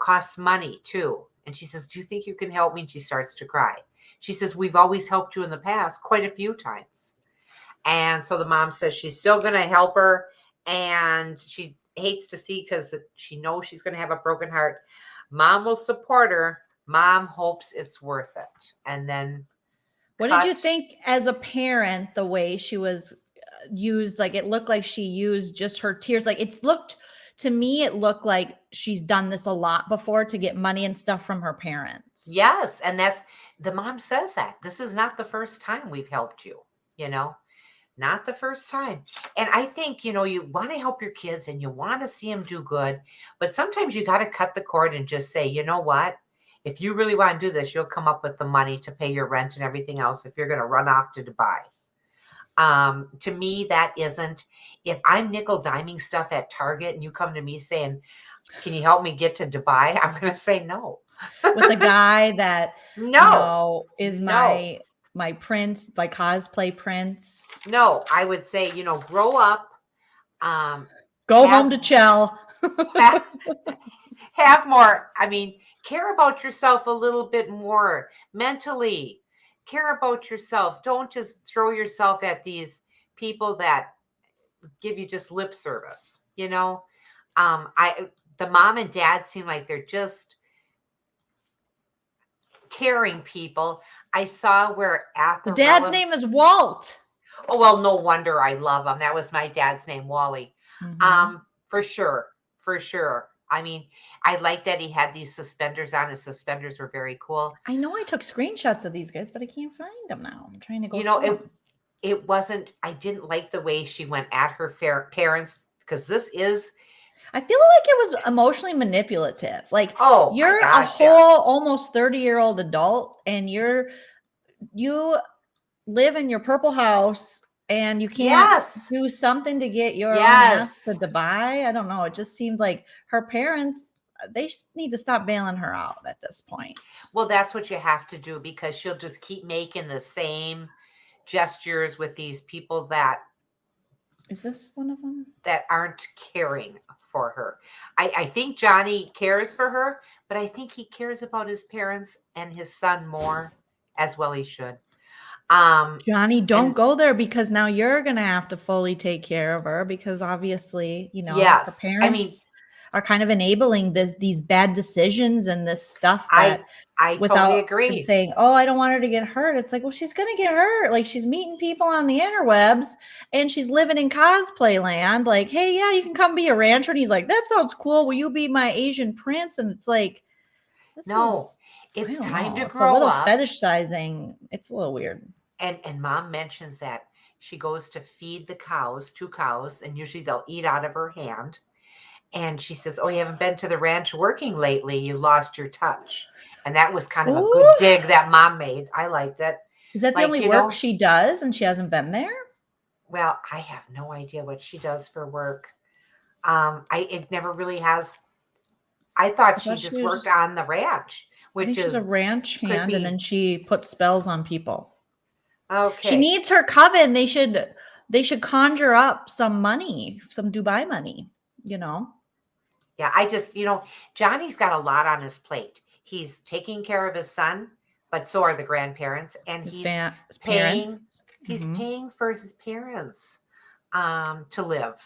costs money too. And she says, do you think you can help me? And she starts to cry. She says, we've always helped you in the past quite a few times. And so the mom says she's still going to help her. And she hates to see because she knows she's going to have a broken heart. Mom will support her. Mom hopes it's worth it. And then what did you think as a parent, the way she was used? Like, it looked like she used just her tears. Like, to me, it looked like she's done this a lot before to get money and stuff from her parents. Yes. And the mom says that this is not the first time we've helped you, not the first time. And I think, you want to help your kids and you want to see them do good, but sometimes you got to cut the cord and just say, you know what? If you really want to do this, you'll come up with the money to pay your rent and everything else if you're going to run off to Dubai. To me, that isn't, if I'm nickel diming stuff at Target and you come to me saying, can you help me get to Dubai? I'm going to say no. With a guy that is my prince, my cosplay prince. No, I would say, grow up. Go home to Chell. have more. Care about yourself a little bit more mentally. Care about yourself. Don't just throw yourself at these people that give you just lip service, you know. The mom and dad seem like they're just caring people. I saw where The dad's Atharella, name is Walt. oh well, no wonder I love him. That was my dad's name, Wally. Mhm. For sure, for sure. I mean, I like that he had these suspenders on. His suspenders were very cool. I know I took screenshots of these guys, but I can't find them now. I'm trying to go You know, through it 'em. it wasn't. I didn't like the way she went at her parents, because this is. I feel like it was emotionally manipulative. Like Oh my you're a gosh, whole yes. almost 30-year-old adult and you live in your purple house and you can't Yes. do something to get your own ass to Yes. Dubai. I don't know. It just seemed like her parents, they need to stop bailing her out at this point. Well, that's what you have to do, because she'll just keep making the same gestures with these people that Is this one of them? aren't caring for her. I think Johnny cares for her, but I think he cares about his parents and his son more, as well he should. Johnny, don't And go there because now you're going to have to fully take care of her because obviously, you know, her yes, I mean, parents are kind of enabling these bad decisions and this stuff I that I totally without agree. saying, "Oh, I don't want her to get hurt." It's like, "Well, she's going to get hurt. Like she's meeting people on the interwebs and she's living in cosplay land. Like, "Hey, yeah, you can come be a rancher." And he's like, "That sounds cool. Will you be my Asian prince?" And it's like this No, is I it's don't time know. to It's a grow little up. fetishizing. It's a little weird. And mom mentions that she goes to feed the cows, 2 cows, and usually they'll eat out of her hand. And she says, "Oh, you haven't been to the ranch working lately. You lost your touch." And that was kind of a good Ooh. dig that mom made. I liked it. Is that the Like, only you work know, she does and she hasn't been there? well, I have no idea what she does for work. It never really has. I I thought she thought she just was worked just on the ranch, I which think she's a is ranch could hand and then be she puts spells on people. She okay. needs her coven. They should conjure up some money, some Dubai money, you know. Yeah, Johnny's got a lot on his plate. He's taking care of his son, but so are the grandparents, and His paying parents. he's Mhm. paying for his parents to live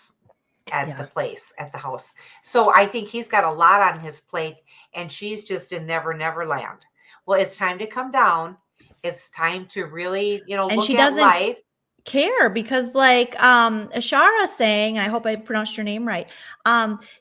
at the Yeah. place, at the house. So I think he's got a lot on his plate, and she's just in Never Land. Well, it's time to come down. It's time to really, And look she at doesn't life. care because like Ashara saying, and I hope I pronounced your name right,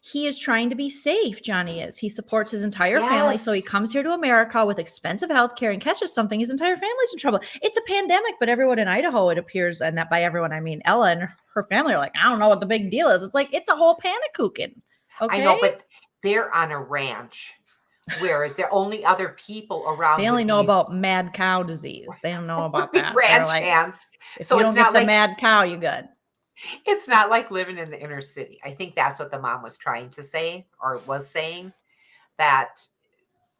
he is trying to be safe. Johnny is. He supports his entire family, so he Yes. comes here to America with expensive health care and catches something, his entire family's in trouble. It's a pandemic, but everyone in Idaho, it appears, and that by everyone I mean Ella and her family are like, I don't know what the big deal is. It's like it's a whole panic cooking. I know, Okay, but they're on a ranch where the only other people around they only would know be about mad cow disease. They don't know about that. They're ranch like, hands. if So you don't get the mad cow, you good. it's not like living in the inner city. I think that's what the mom was trying to say, or was saying, that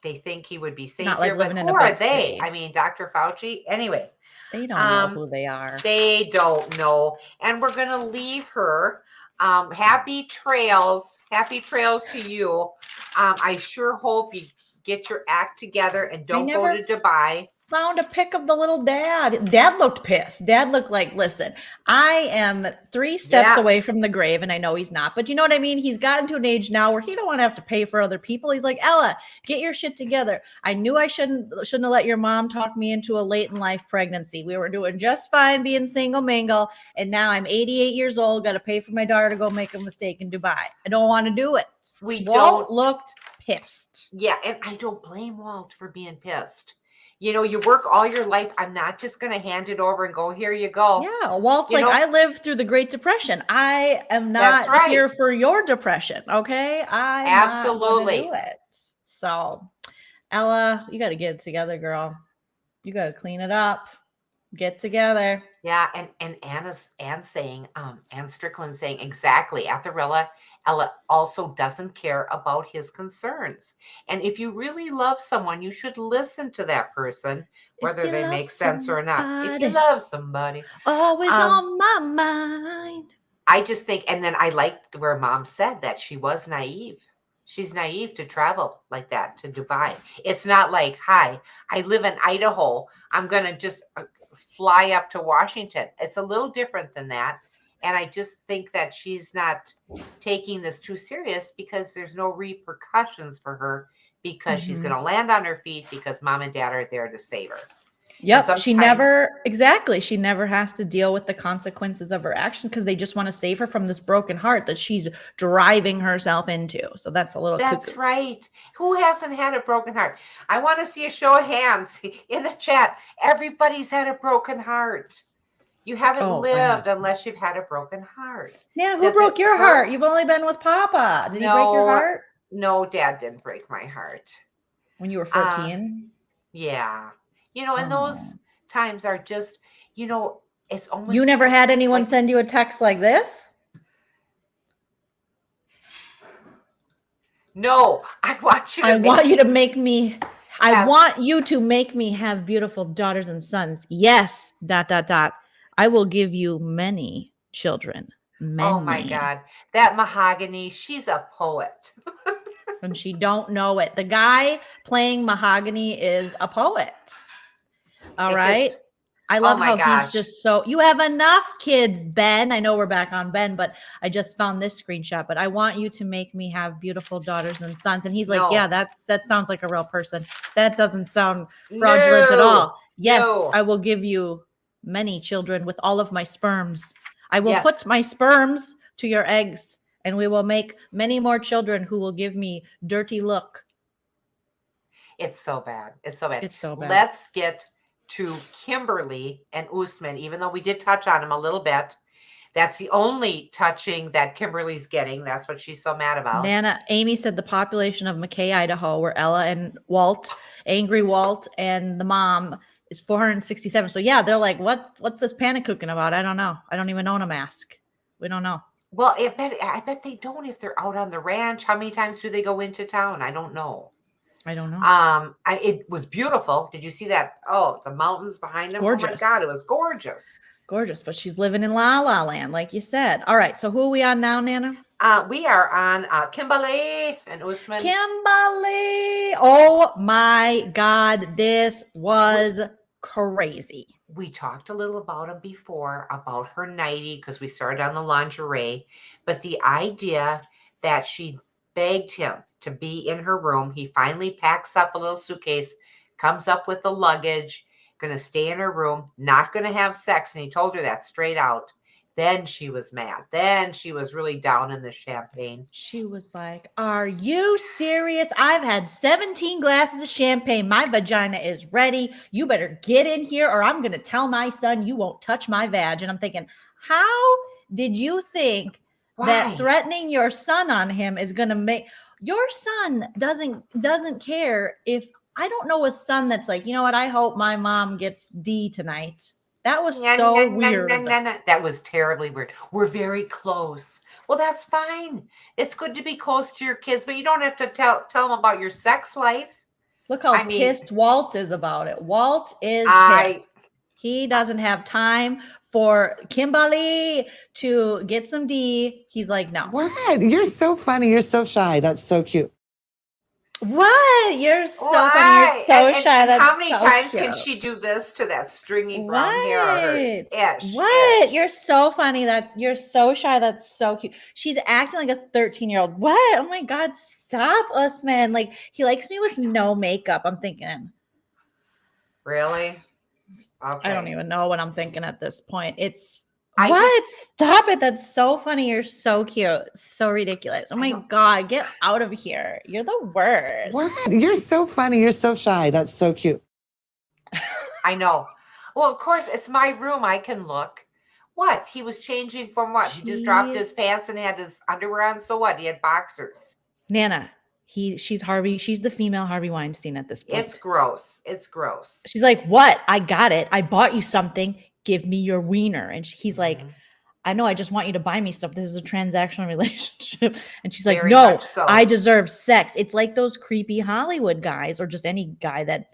they think he would be safe Not like here, but living in who a are big they? city. I mean, Dr. Fauci. Anyway, They don't know um, who they are. they don't know. And we're gonna leave her. Happy trails. Happy trails to you. I sure hope you get your act together and I don't go never to Dubai. found a pic of the little dad. Dad looked pissed. Dad looked like, listen, I am 3 steps away Yes. from the grave, and I know he's not. But you know what I mean? He's gotten to an age now where he don't want to have to pay for other people. He's like, Ella, get your shit together. I knew I shouldn't have let your mom talk me into a late in life pregnancy. We were doing just fine being single mingle, and now I'm 88 years old. Got to pay for my daughter to go make a mistake in Dubai. I don't want to do it. We Walt don't. looked pissed. Yeah, and I don't blame Walt for being pissed. You work all your life. I'm not just going to hand it over and go, here you go. Yeah, Walt's You like, know, I lived through the Great Depression. I am that's not here right. for your depression. Okay. I'm not going to do Absolutely. it. So, Ella, you got to get it together, girl. You got to clean it up. Get together. Yeah, and Ann Strickland saying exactly. Atharella, Ella also doesn't care about his concerns. And if you really love someone, you should listen to that person, If whether you they love make sense or not. If you somebody, love somebody. always Um, on my mind. I just think, and then I liked where mom said that she was naive. She's naive to travel like that to Dubai. It's not like, hi, I live in Idaho. I'm going to just fly up to Washington. It's a little different than that. And I just think that she's not taking this too serious because there's no repercussions for her because she's going to land on her feet because mom and dad are there to save her. Yep. She never, sometimes- exactly. She never has to deal with the consequences of her actions because they just want to save her from this broken heart that she's driving herself into. So that's a little That's cuckoo. right. Who hasn't had a broken heart? I want to see a show of hands in the chat. Everybody's had a broken heart. You haven't Oh, lived unless you've had a broken heart. Nana, who Does broke it your hurt? heart? You've only been with Papa. Did he break your No. heart No, Dad didn't break my heart. when you were 14? Yeah. And those Oh. times are just, it's almost. You never had anyone like- send you a text like this? No, I want you to I want you to make me. I have- want you to make me have beautiful daughters and sons. Yes. ... I will give you many children. Many. Oh my God. That Mahogany, she's a poet. And she don't know it. The guy playing Mahogany is a poet. All It right. just- I love my how gosh. he's just so. You have enough kids, Ben. I know we're back on Ben, but I just found this screenshot. But I want you to make me have beautiful daughters and sons. And he's like, No. yeah, that sounds like a real person. That doesn't sound fraudulent at all. Yes, No. I will give you many children with all of my sperms. I will Yes. put my sperms to your eggs, and we will make many more children who will give me dirty look. It's so bad. It's so bad. It's so bad. Let's get to Kimberly and Usman, even though we did touch on him a little bit. That's the only touching that Kimberly's getting. That's what she's so mad about. Nana, Amy said the population of McKay, Idaho, where Ella and Walt, angry Walt, and the mom is 467. So yeah, they're like, what's this panic cooking about? I don't know. I don't even own a mask. We don't know. Well, I bet they don't if they're out on the ranch. How many times do they go into town? I don't know. I don't know. It was beautiful. Did you see that? Oh, the mountains behind them. Oh my Gorgeous. God, it was gorgeous. Gorgeous, but she's living in La La Land, like you said. All right, so who are we on now, Nana? We are on Kimberly and Usman. Kimberly. Oh my God, this was crazy. We talked a little about him before, about her nightie, because we started on the lingerie. But the idea that she begged him to be in her room, he finally packs up a little suitcase, comes up with the luggage, going to stay in her room, not going to have sex. And he told her that straight out. Then she was mad. Then she was really down in the champagne. She was like, are you serious? I've had 17 glasses of champagne. My vagina is ready. You better get in here or I'm going to tell my son you won't touch my vag. And I'm thinking, how did you think that Why? threatening your son on him is going to make your son doesn't care if I don't know a son that's like, you know what? I hope my mom gets D tonight. That was so weird. That was terribly weird. We're very close. Well, that's fine. It's good to be close to your kids, but you don't have to tell them about your sex life. Look how I mean- pissed Walt is about it. Walt is pissed. He doesn't have time for Kimberly to get some D. He's like, no. What? You're so funny. You're so shy. That's so cute. What? You're so Why? funny. You're so And shy. That's how many so times cute. can she do this to that stringy brown hair of hers? Ish, What? ish. You're so funny. That you're so shy. That's so cute. She's acting like a 13-year-old. What? Oh my God. Stop, Usman. Like he likes me with no makeup. I'm thinking. Really? Okay. I don't even know what I'm thinking at this point. It's I what? Stop it. That's so funny. You're so cute. So ridiculous. Oh my God. Get out of here. You're the worst. What? You're so funny. You're so shy. That's so cute. I know. Well, of course, it's my room. I can look. What? He was changing from what? He just dropped his pants and had his underwear on. So what? He had boxers. Nana, she's Harvey. She's the female Harvey Weinstein at this point. It's gross. It's gross. She's like, what? I got it. I bought you something. Give me your wiener. And he's like, I know. I just want you to buy me stuff. This is a transactional relationship. And she's like, Very no, much so. I deserve sex. It's like those creepy Hollywood guys or just any guy that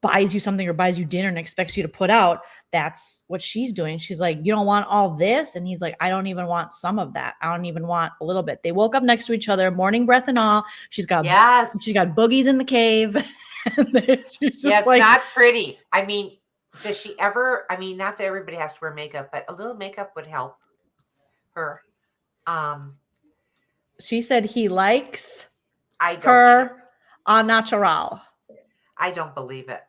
buys you something or buys you dinner and expects you to put out. That's what she's doing. She's like, you don't want all this? And he's like, I don't even want some of that. I don't even want a little bit. They woke up next to each other, morning breath and all. She's got boogies in the cave. She's just it's like, not pretty. I mean, does she ever? I mean, not that everybody has to wear makeup, but a little makeup would help. her. She said he likes I don't. her au natural. I don't believe it.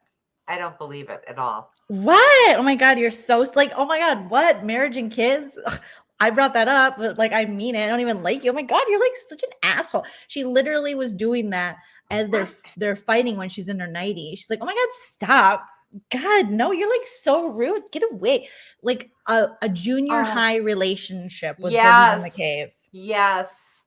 I don't believe it at all. What? Oh my God, you're so like, oh my God, what? Marriage and kids? Ugh, I brought that up, but like, I mean it. I don't even like you. Oh my God, you're like such an asshole. She literally was doing that as they're fighting when she's in her 90s. She's like, oh my God, stop. God, no, you're like so rude. Get away. Like a junior high relationship with Boobies in the Cave. Yes.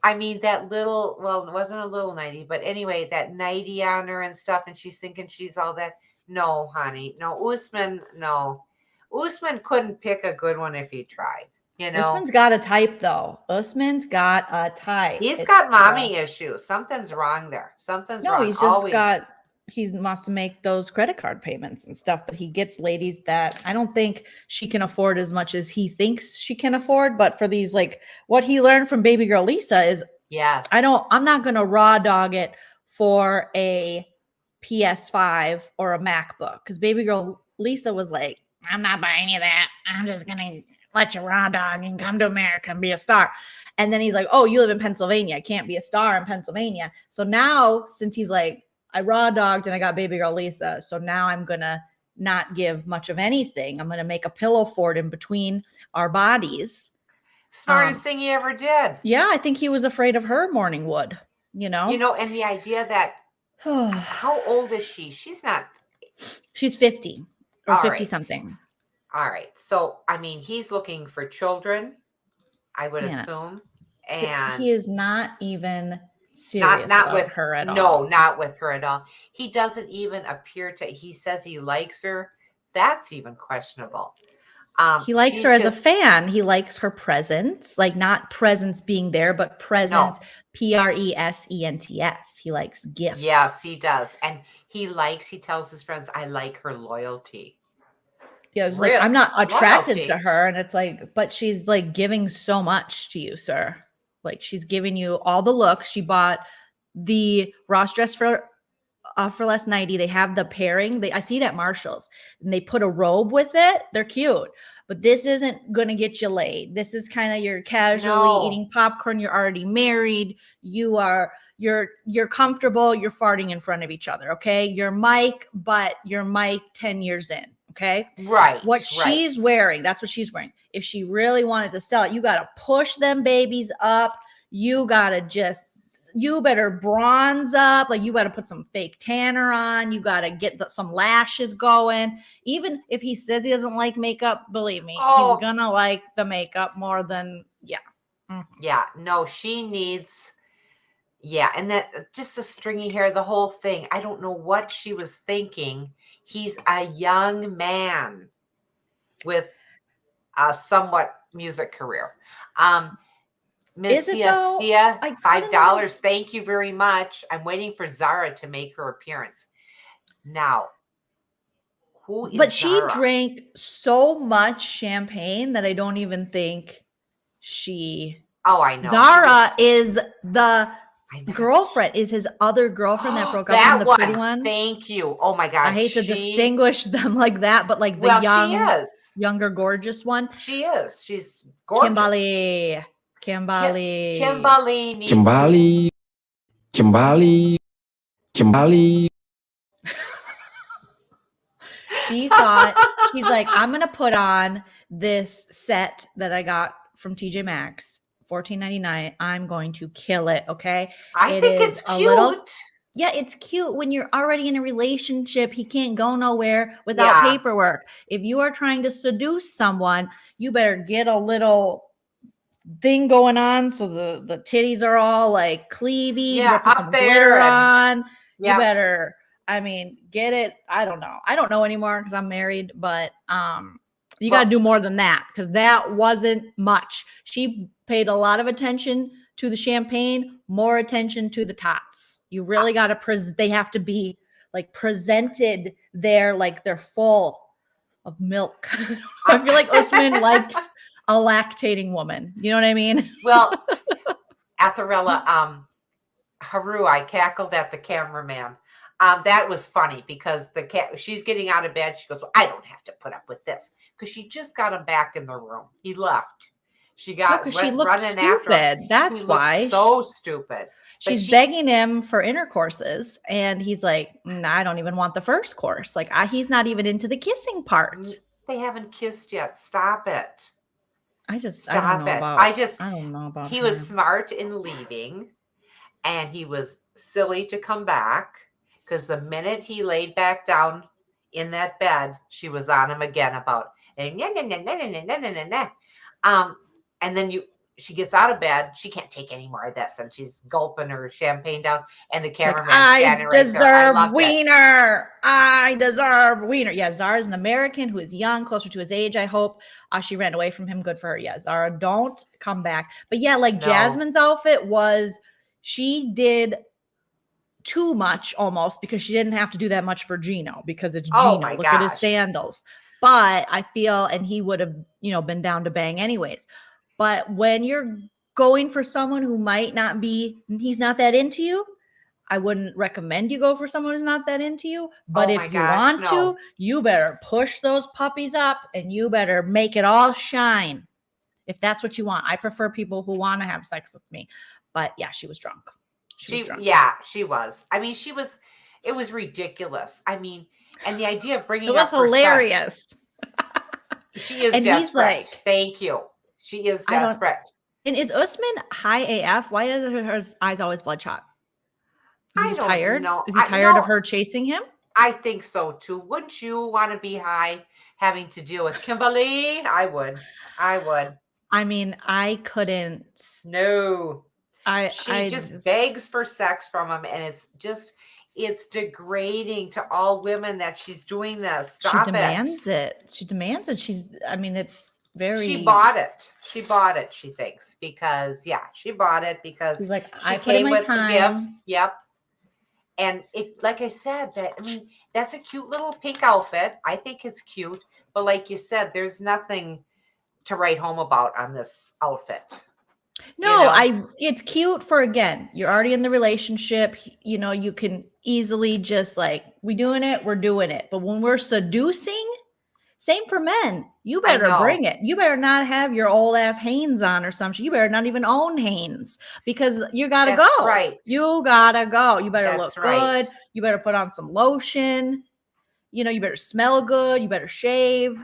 I mean, that little, well, it wasn't a little 90, but anyway, that 90 on her and stuff, and she's thinking she's all that. No, honey. No, Usman, no. Usman couldn't pick a good one if he tried. You know, Usman's got a type though. Usman's got a type. he's It's got mommy issues. Something's wrong there. Something's no, wrong. he's just Always. he wants to make those credit card payments and stuff, but he gets ladies that I don't think she can afford as much as he thinks she can afford. But for these, like what he learned from baby girl Lisa is Yes. I'm not gonna raw dog it for a PS5 or a MacBook because baby girl Lisa was like, I'm not buying you that. I'm just gonna let you raw dog and come to America and be a star. And then he's like, oh, you live in Pennsylvania. I can't be a star in Pennsylvania. So now, since he's like, I raw dogged and I got baby girl Lisa. So now I'm going to not give much of anything. I'm going to make a pillow fort in between our bodies. Smartest thing he ever did. Yeah, I think he was afraid of her morning wood, you know? You know, and the idea that, how old is she? She's not. She's 50 or All 50 right. something. All right. So, I mean, he's looking for children, I would assume. And he is not even serious not about with her at all. No, not with her at all. He doesn't even appear to, he says he likes her. That's even questionable. He likes her as a fan. He likes her presence, like not presence being there, but presence, presents. He likes gifts. Yes, he does. And he tells his friends, I like her loyalty. Yeah, it's like, I'm not attracted to her. And it's like, but she's like giving so much to you, sir. Like she's giving you all the looks. She bought the Ross dress for less 90. They have the pairing. I see it at Marshall's and they put a robe with it. They're cute, but this isn't going to get you laid. This is kind of you're casually eating popcorn. You're already married. You're comfortable. You're farting in front of each other. Okay. You're Mike, but you're Mike 10 years in. Okay. Right. What she's wearing, that's what she's wearing. If she really wanted to sell it, you got to push them babies up. You got to you better bronze up. Like you got to put some fake tanner on. You got to get some lashes going. Even if he says he doesn't like makeup, believe me, he's going to like the makeup more than, yeah. Mm-hmm. Yeah. No, she needs, and that just the stringy hair, the whole thing. I don't know what she was thinking. He's a young man with a somewhat music career. Miss Sia, $5. Thank you very much. I'm waiting for Zara to make her appearance. Now, who is But she Zara? drank so much champagne that I don't even think she. Oh, I know. Zara is the girlfriend, is his other girlfriend that broke up with him, the pretty one. Thank you. Oh my God. I hate to distinguish them like that, but like the younger, gorgeous one. She is. She's gorgeous. Kimberly. She thought, she's like, I'm going to put on this set that I got from TJ Maxx, $14.99. I'm going to kill it. Okay. I think it's cute. Yeah, it's cute when you're already in a relationship. He can't go nowhere without paperwork. If you are trying to seduce someone, you better get a little thing going on so the titties are all like cleavy. Yeah, put some glitter on. You better, I mean, get it. I don't know anymore because I'm married, but you got to do more than that because that wasn't much. She paid a lot of attention to the champagne, more attention to the tots. You really got to they have to be like presented there like they're full of milk. I feel like Usman likes a lactating woman. You know what I mean? Well, Atharella, Haru, I cackled at the cameraman. That was funny because she's getting out of bed. She goes, well, I don't have to put up with this because she just got him back in the room. He left. She got because she looked running after him. stupid. That's He why. looked so stupid. But She's begging him for intercourses, and he's like, "Nah, I don't even want the first course. Like, he's not even into the kissing part." They haven't kissed yet. Stop it. I don't Stop know it. about. I don't know about. He her. was smart in leaving, and he was silly to come back, because the minute he laid back down in that bed, she was on him again about and then she gets out of bed. She can't take any more of this, and she's gulping her champagne down, and the cameraman standing right there. I deserve loved it. wiener. I deserve wiener. Yeah, Zara's an American who is young, closer to his age, I hope. She ran away from him. Good for her. Yeah, Zara, don't come back. But yeah, like No. Jasmine's outfit she did too much almost, because she didn't have to do that much for Gino, because it's Oh Gino. my Look at his gosh. sandals. But I feel, and he would have, been down to bang anyways. But when you're going for someone who might not be, he's not that into you, I wouldn't recommend you go for someone who's not that into you. But Oh if my you gosh, want no. to, you better push those puppies up, and you better make it all shine. If that's what you want. I prefer people who want to have sex with me. But yeah, she was drunk. She was drunk. Yeah, she was. I mean, it was ridiculous. I mean, and the idea of bringing up her son. Hilarious. She is And desperate. he's like, thank you. She is desperate. And is Usman high AF? Why is her eyes always bloodshot? He's tired. know. Is he tired of her chasing him? I think so too. Wouldn't you want to be high having to deal with Kimberly? I would. I mean, I couldn't. No. She just begs for sex from him, and it's degrading to all women that she's doing this. Stop She demands it. She demands it. It's very. She bought it. She thinks, because she bought it because she's like, she I put in came my with time. the gifts. Yep. And it, like I said, that's a cute little pink outfit. I think it's cute, but like you said, there's nothing to write home about on this outfit. No, it's cute for, again, you're already in the relationship. You can easily just like, we're doing it. But when we're seducing, same for men. You better bring it. You better not have your old ass Hanes on or something. You better not even own Hanes, because you got to go. Right. You got to go. You better look right. good. You better put on some lotion. You better smell good. You better shave.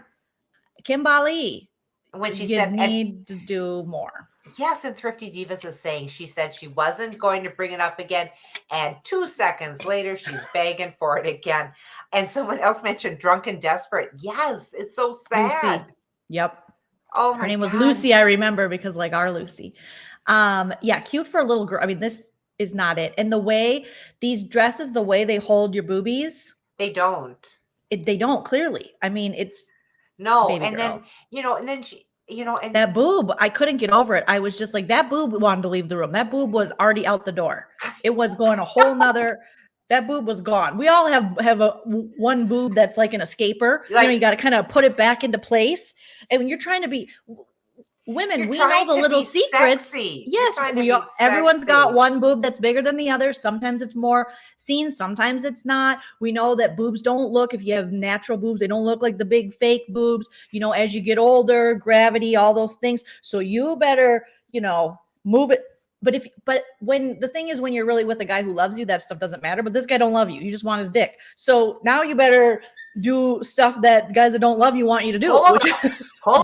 Kimberly, when she you need to do more. Yes, and Thrifty Divas is saying, she said she wasn't going to bring it up again, and 2 seconds later, she's begging for it again. And someone else mentioned Drunk and Desperate. Yes, it's so sad. Lucy. Yep. Oh, my Her name was God. Lucy, I remember, because like our Lucy. Yeah, cute for a little girl. I mean, this is not it. And the way these dresses, the way they hold your boobies. They don't. They don't, clearly. I mean, it's. No, baby and girl. then she, and that boob, I couldn't get over it. I was just like, that boob wanted to leave the room. That boob was already out the door. It was going a whole nother. That boob was gone. We all have one boob that's like an escaper. You got to kind of put it back into place. And when you're trying to be women, we know the little secrets. Sexy. Yes, everyone's got one boob that's bigger than the other. Sometimes it's more seen, sometimes it's not. We know that boobs don't look, if you have natural boobs, they don't look like the big fake boobs. As you get older, gravity, all those things. So you better, move it. But when the thing is, when you're really with a guy who loves you, that stuff doesn't matter. But this guy don't love you. You just want his dick. So now you better do stuff that guys that don't love you want you to do. Hold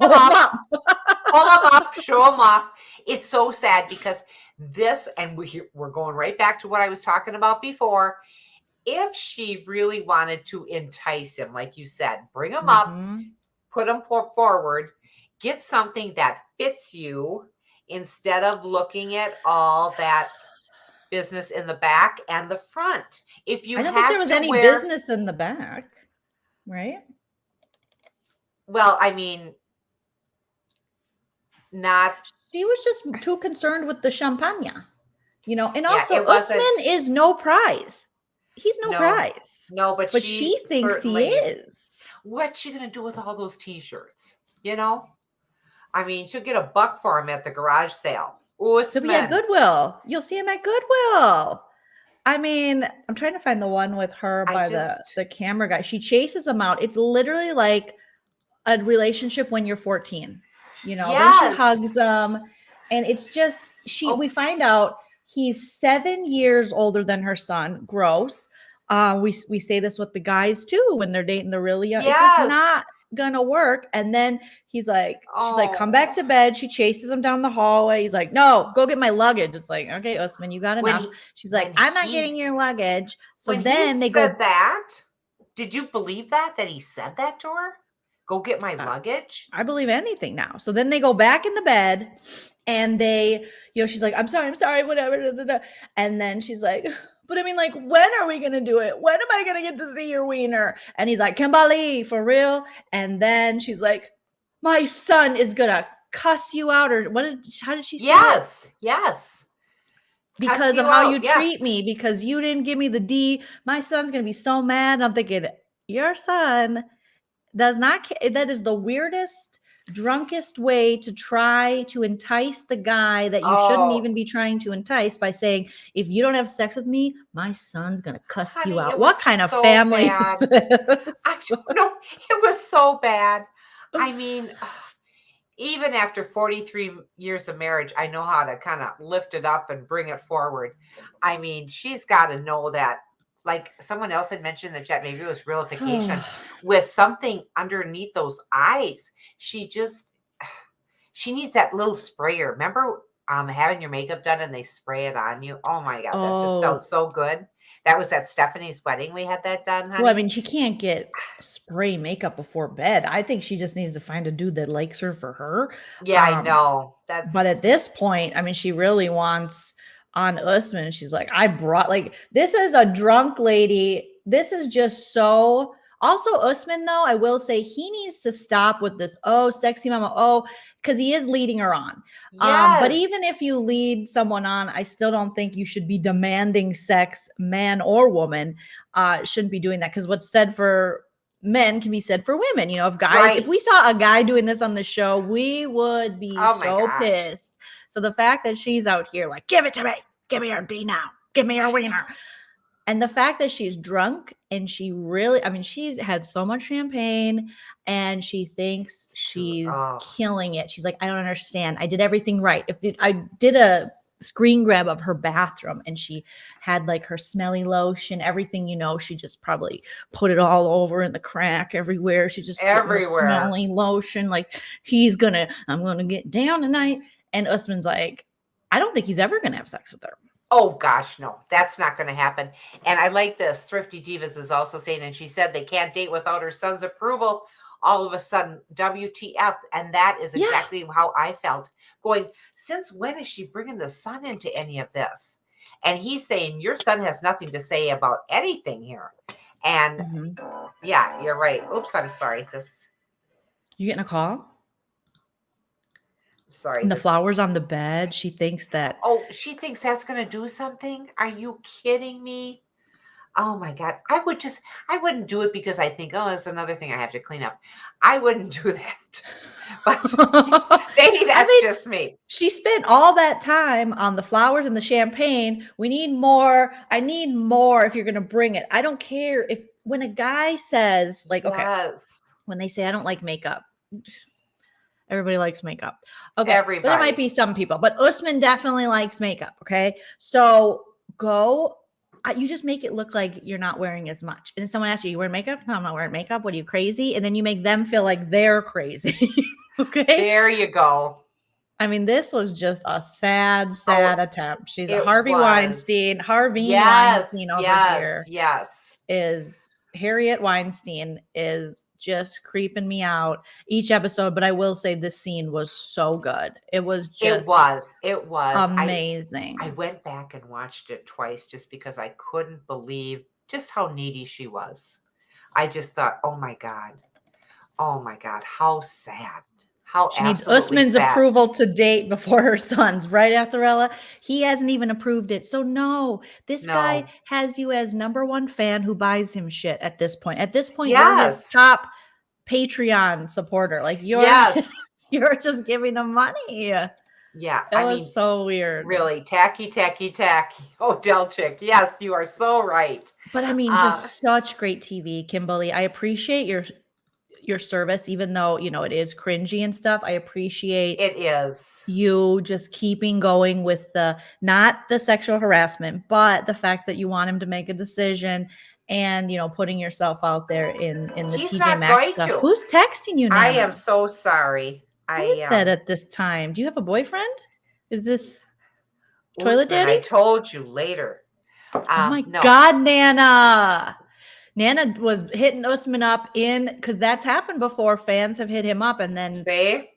them up. Hold them up. Show them off. It's so sad, because this, and we're going right back to what I was talking about before. If she really wanted to entice him, like you said, bring him up, put him forward, get something that fits you, instead of looking at all that business in the back and the front. If you I don't think there was any business in the back, right? Well, I mean, not. She was just too concerned with the champagne, and also Usman is no prize. He's no prize. No, but she thinks he is. What's she gonna do with all those T-shirts? I mean, she'll get $1 for him at the garage sale. He'll be at Goodwill. You'll see him at Goodwill. I mean, I'm trying to find the one with her by the camera guy. She chases him out. It's literally like a relationship when you're 14. you know, then she hugs Yes. him. And it's just, Oh. we find out he's 7 years older than her son. Gross. We say this with the guys too when they're dating the really young. It's just Yes. not gonna work. And then she's like, come Oh. back to bed. She chases him down the hallway. He's like, no, go get my luggage. It's like, okay, Usman, you got When enough. he- She's like, when I'm not he- getting your luggage. So when then he they said go. that, did you believe that he said that to her? Go get my luggage. I believe anything now. So then they go back in the bed and they, you know, she's like, I'm sorry, whatever. Da, da, da. And then she's like, but I mean, like, when are we going to do it? When am I going to get to see your wiener? And he's like, Kimberly, for real? And then she's like, my son is going to cuss you out. Or how did she say it? Yes. Because Cuss of how out, you yes. treat me, because you didn't give me the D. My son's going to be so mad. I'm thinking, your son does not, that is the weirdest, drunkest way to try to entice the guy that you shouldn't Oh. even be trying to entice by saying, if you don't have sex with me, my son's going to cuss you Honey, out. it What was kind of so family bad. is this? I don't know. It was so bad. I mean, even after 43 years of marriage, I know how to kind of lift it up and bring it forward. I mean, she's got to know that, like someone else had mentioned in the chat, maybe it was realification with something underneath those eyes. She needs that little sprayer. Remember having your makeup done and they spray it on you? Oh my God, that just felt so good. That was at Stephanie's wedding. We had that done, honey. Well, I mean, she can't get spray makeup before bed. I think she just needs to find a dude that likes her for her. Yeah, I know. But at this point, I mean, she really wants on Usman. She's like, this is a drunk lady. This is just so. Also, Usman, though, I will say he needs to stop with this, oh, sexy mama, because he is leading her on. Yes. But even if you lead someone on, I still don't think you should be demanding sex, man or woman. Shouldn't be doing that, because what's said for men can be said for women. You know, if we saw a guy doing this on the show, we would be so pissed. So the fact that she's out here like, give it to me, give me your D now, give me your wiener. And the fact that she's drunk and she really, I mean, she's had so much champagne and she thinks she's killing it. She's like, I don't understand. I did everything right. I did a screen grab of her bathroom and she had like her smelly lotion, everything, you know, she just probably put it all over in the crack everywhere. She just everywhere smelly lotion. Like I'm gonna get down tonight. And Usman's like, I don't think he's ever gonna have sex with her. Oh gosh, no, that's not going to happen. And I like this. Thrifty Divas is also saying, and she said they can't date without her son's approval. All of a sudden, WTF. And that is exactly how I felt. Going, since when is she bringing the son into any of this? And he's saying, your son has nothing to say about anything here. And yeah, you're right. Oops, I'm sorry. You getting a call? Sorry. And the flowers on the bed. She thinks that. Oh, she thinks that's going to do something. Are you kidding me? Oh my God. I wouldn't do it because I think, oh, that's another thing I have to clean up. I wouldn't do that. But maybe that's just me. She spent all that time on the flowers and the champagne. We need more. I need more if you're going to bring it. I don't care when a guy says like, okay, when they say, I don't like makeup. Everybody likes makeup. Okay. But there might be some people, but Usman definitely likes makeup. Okay. So you just make it look like you're not wearing as much. And then someone asks you wearing makeup? No, I'm not wearing makeup. What are you, crazy? And then you make them feel like they're crazy. Okay. There you go. I mean, this was just a sad attempt. She's a Harvey Weinstein. Weinstein over here. Yes. Is Harriet Weinstein is just creeping me out each episode. But I will say this scene was so good. It was amazing. I went back and watched it twice just because I couldn't believe just how needy she was. I just thought, oh my God, how sad. She needs Usman's approval to date before her son's, right, Atharella? He hasn't even approved it. So no, this guy has you as #1 fan who buys him shit at this point. At this point, you're his top Patreon supporter. Like you're just giving him money. Yeah. It was so weird. Really tacky. Odell chick. Yes, you are so right. But I mean, just such great TV, Kimberly. I appreciate your service, even though, you know, it is cringy and stuff. I appreciate It is. you just keeping going with not the sexual harassment, but the fact that you want him to make a decision and, you know, putting yourself out there in the He's TJ not Maxx going stuff. to. Who's texting you now? I am so sorry. Who is that at this time? Do you have a boyfriend? Is this Toilet Usman, Daddy? I told you later. Oh my No. God, Nana. Nana was hitting Usman up because that's happened before. Fans have hit him up, and then See?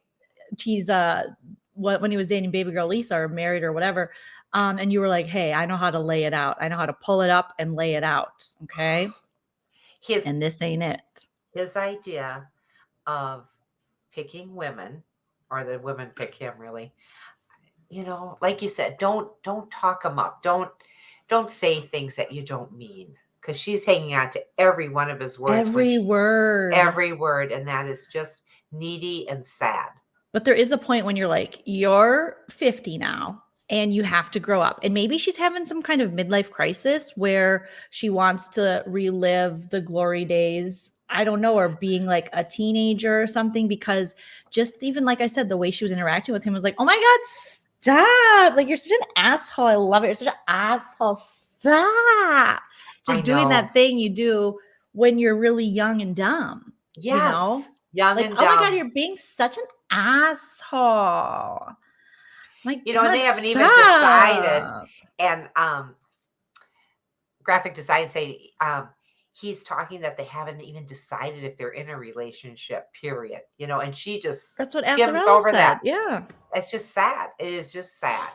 he's when he was dating baby girl Lisa or married or whatever. And you were like, hey, I know how to lay it out. I know how to pull it up and lay it out. Okay. And this ain't it. His idea of picking women, or the women pick him, really, you know, like you said, don't talk him up. Don't say things that you don't mean, because she's hanging on to every one of his words. Every word. And that is just needy and sad. But there is a point when you're like, you're 50 now and you have to grow up. And maybe she's having some kind of midlife crisis where she wants to relive the glory days. I don't know, or being like a teenager or something, because just even like I said, the way she was interacting with him was like, oh my God, stop. Like, you're such an asshole. I love it. You're such an asshole. Stop. Just doing that thing you do when you're really young and dumb. Yes. You know? Young like, and oh dumb. my God, you're being such an asshole. My you God, know, and they haven't even decided. And graphic design say he's talking that they haven't even decided if they're in a relationship, period. You know, and she just that's what skims over said. that. Yeah. It's just sad. It is just sad.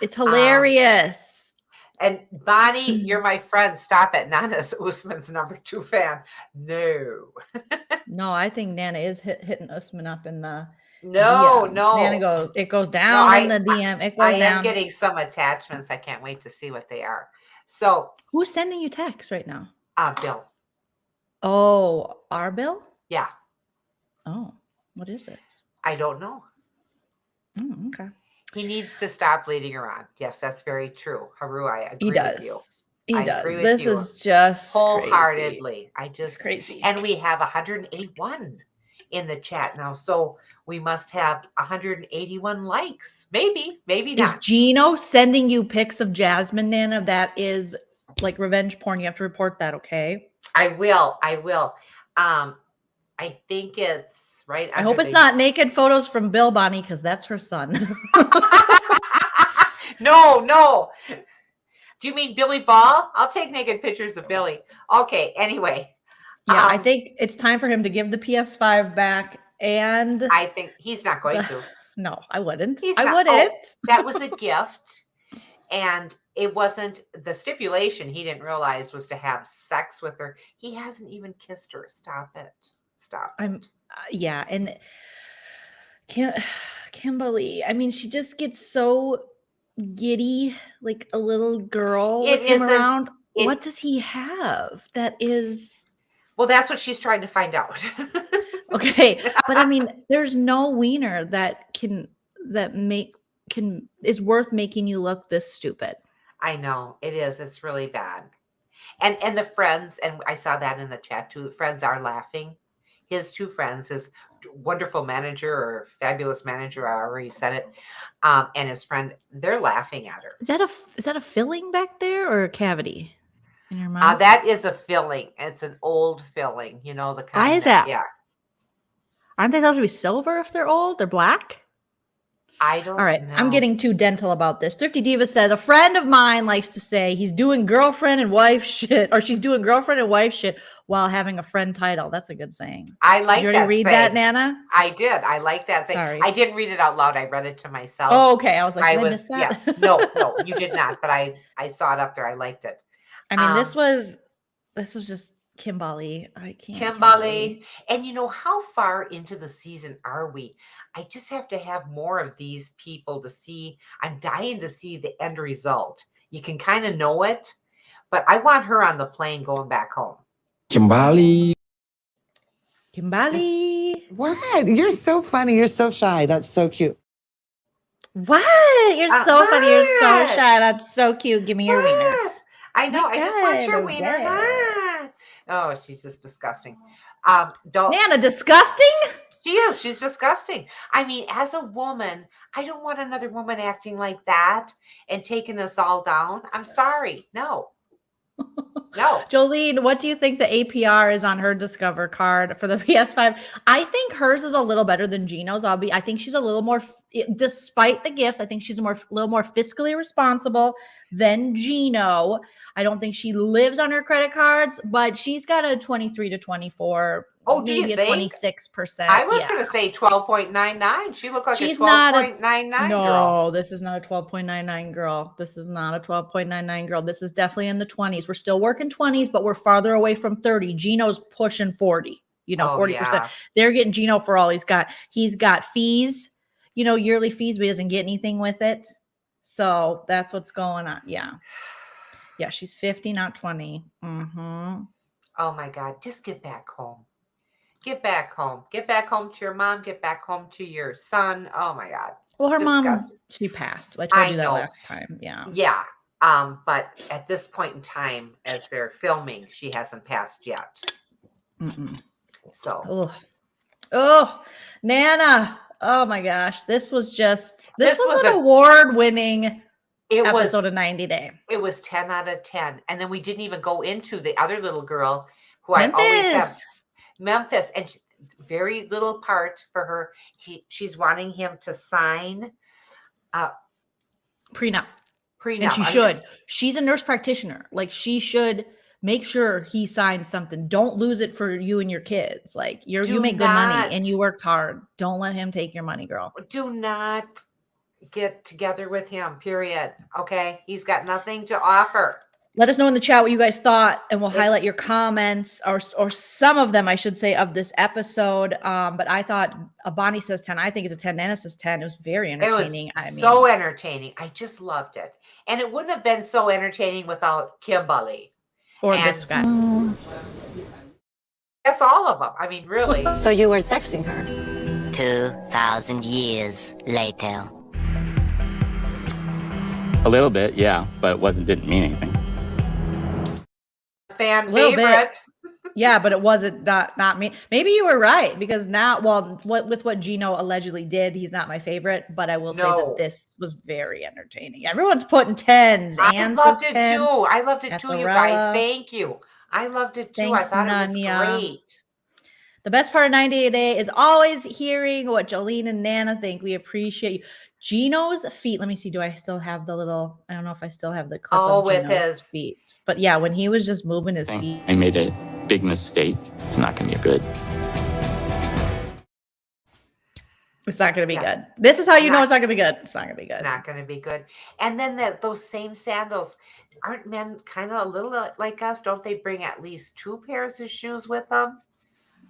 It's hilarious. And Bonnie, you're my friend. Stop it. Nana's Usman's number 2 fan. No. No, I think Nana is hitting Usman up in the DMs. Nana it goes down in the DM. It goes down. I am getting some attachments. I can't wait to see what they are. So who's sending you texts right now? Bill. Oh, our Bill? Yeah. Oh, what is it? I don't know. Oh, okay. He needs to stop leading her on. Yes, that's very true. Haru, I agree with you. He does. This is just wholeheartedly. It's crazy. And we have 181 in the chat now. So we must have 181 likes. Maybe not. Is Gino sending you pics of Jasmine, Nana? That is like revenge porn. You have to report that, okay? I will. I think it's right. I hope it's not naked photos from Bill, Bonnie, because that's her son. No. Do you mean Billy Ball? I'll take naked pictures of Billy. Okay, anyway. Yeah, I think it's time for him to give the PS5 back. And I think he's not going to. No, I wouldn't. I wouldn't. That was a gift. And it wasn't the stipulation he didn't realize was to have sex with her. He hasn't even kissed her. Stop it. Yeah. And Kimberly, I mean, she just gets so giddy, like a little girl with him around. What does he have that is? Well, that's what she's trying to find out. Okay. But I mean, there's no wiener that is worth making you look this stupid. I know it is. It's really bad. And the friends, and I saw that in the chat too, the friends are laughing. His 2 friends, his wonderful manager or fabulous manager, I already said it, and his friend, they're laughing at her. Is that a filling back there or a cavity in your mouth? That is a filling. It's an old filling, you know, the kind. Why is that? Yeah. Aren't they supposed to be silver if they're old? They're black? I don't know. All right. I'm getting too dental about this. Thrifty Diva says, a friend of mine likes to say he's doing girlfriend and wife shit, or she's doing girlfriend and wife shit while having a friend title. That's a good saying. I like that. Did you already read that, Nana? I did. I like that saying. Sorry. I didn't read it out loud. I read it to myself. Oh, okay. I was like, did I miss that? Yes. No, you did not. But I saw it up there. I liked it. I mean, this was just Kimberly. I can't. Kimberly. And you know, how far into the season are we? I just have to have more of these people to see. I'm dying to see the end result. You can kind of know it, but I want her on the plane going back home. Kimberly. What? You're so funny. You're so shy. That's so cute. What? You're so funny. You're so shy. That's so cute. Give me your wiener. I know. I just want your wiener. Okay. Oh, she's just disgusting. Don't. Nana, disgusting. She is. She's disgusting. I mean, as a woman, I don't want another woman acting like that and taking us all down. I'm sorry. No. No. Joleen, what do you think the APR is on her Discover card for the PS5? I think hers is a little better than Gino's. I think she's a little more, despite the gifts, I think she's a little more fiscally responsible than Gino. I don't think she lives on her credit cards, but she's got a 23 to 24. Oh, do maybe you a think? 26%. I was going to say 12.99. She looked like She's a not a 12.99 No, girl. this is not a 12.99 girl. This is not a 12.99 girl. This is definitely in the 20s. We're still working 20s, but we're farther away from 30. Gino's pushing 40, Oh, 40%. yeah. They're getting Gino for all he's got. He's got fees, yearly fees, but he doesn't get anything with it. So that's what's going on. Yeah. Yeah, she's 50, not 20. Mm-hmm. Oh, my God. Just get back home. Get back home. Get back home to your mom. Get back home to your son. Oh, my God. Well, her mom, Disgusting. she passed. I told I you that know. last time. Yeah. Yeah. But at this point in time, as they're filming, she hasn't passed yet. Mm-mm. So Oh, Nana. Oh my gosh. This was was an award-winning it episode was of 90 Day. it was 10 out of 10. And then we didn't even go into the other little girl who I always have, Memphis, and very little part for her. She's wanting him to sign Prenup. prenup. And she should. She's a nurse practitioner. Like, she should make sure he signs something. Don't lose it for you and your kids. Like, you make good money and you worked hard. Don't let him take your money, girl. Do not get together with him, period. Okay? He's got nothing to offer. Let us know in the chat what you guys thought, and we'll highlight your comments, or some of them, I should say, of this episode. But I thought Bonnie says 10. I think it's a 10. Nana says 10. It was very entertaining. It was so entertaining. I just loved it. And it wouldn't have been so entertaining without Kimberly. Or this guy. That's all of them. I mean, really. So you were texting her? 2,000 years later. A little bit, yeah, but didn't mean anything. Fan Little bit. favorite. Yeah, but it wasn't not me. Maybe you were right, because now, with what Gino allegedly did, he's not my favorite. But I will say that this was very entertaining. Everyone's putting 10s. I loved it too. I loved it too, you guys. Thank you. I loved it too. Thanks, I thought it was Nanya. great. The best part of 90 Day is always hearing what Joleen and Nana think. We appreciate you. Gino's feet. Let me see. Do I still have the little? I don't know if I still have the clip of with Gino's his feet. But yeah, when he was just moving his feet. I made a big mistake. It's not going to be good. It's not going to be good. This is how you know it's not going to be good. It's not going to be good. It's not going to be good. And then those same sandals, aren't men kind of a little like us? Don't they bring at least 2 pairs of shoes with them?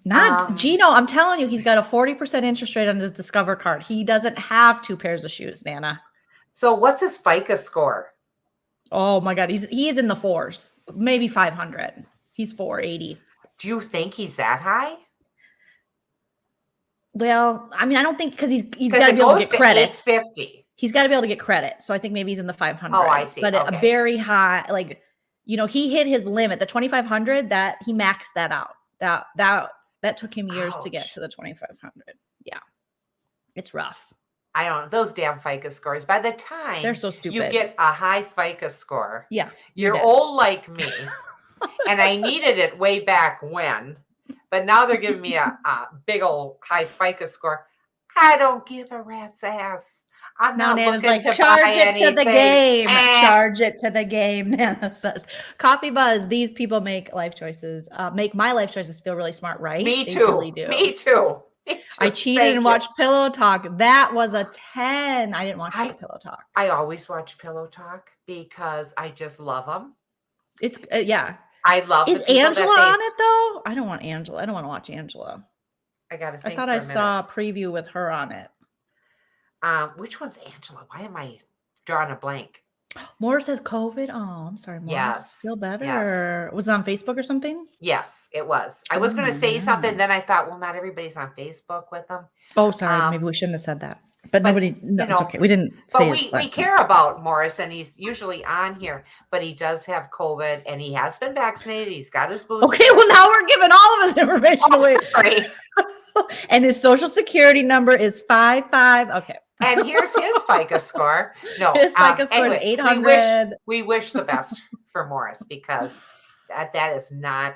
Not Gino. I'm telling you, he's got a 40% interest rate on his Discover card. He doesn't have 2 pairs of shoes, Nana. So what's his FICO score? Oh my God. He is in the 4s, maybe 500. He's 480. Do you think he's that high? Well, I mean, I don't think, because he's got to be able to get credit. 850. He's got to be able to get credit. So I think maybe he's in the 500. Oh, I see. But a very high, like, he hit his limit. The 2,500, that he maxed that out. That took him years to get to the 2,500. Yeah. It's rough. I don't know. Those damn FICO scores. By the time they're so stupid, you get a high FICO score. Yeah. You're old like me. And I needed it way back when. But now they're giving me a big old high FICO score. I don't give a rat's ass. I'm not Nana's looking to charge buy it anything. to the game. Charge it to the game, Nana says. Coffee Buzz, these people make life choices. Make my life choices feel really smart, right? Me They too. really do. Me too. I cheated and watched Pillow Talk. That was a 10. I didn't watch Pillow Talk. I always watch Pillow Talk because I just love them. It's yeah. I love. Is Angela on it though? I don't want Angela. I don't want to watch Angela. I gotta think. I thought I saw a preview with her on it. Which one's Angela? Why am I drawing a blank? Morris has COVID. Oh, I'm sorry, Morris. Yes. Feel better. Yes. Was it on Facebook or something? Yes, it was. I was going to say something. Then I thought, well, not everybody's on Facebook with them. Oh, sorry. Maybe we shouldn't have said that. But nobody, no, you it's know, okay. We didn't But say his we last name. care about Morris, and he's usually on here. But he does have COVID, and he has been vaccinated. He's got his booster. Okay, well now we're giving all of his information away. Sorry. And his social security number is 55. Okay. And here's his FICO score. No, His FICO score is anyway, 800. We wish the best for Morris because that is not.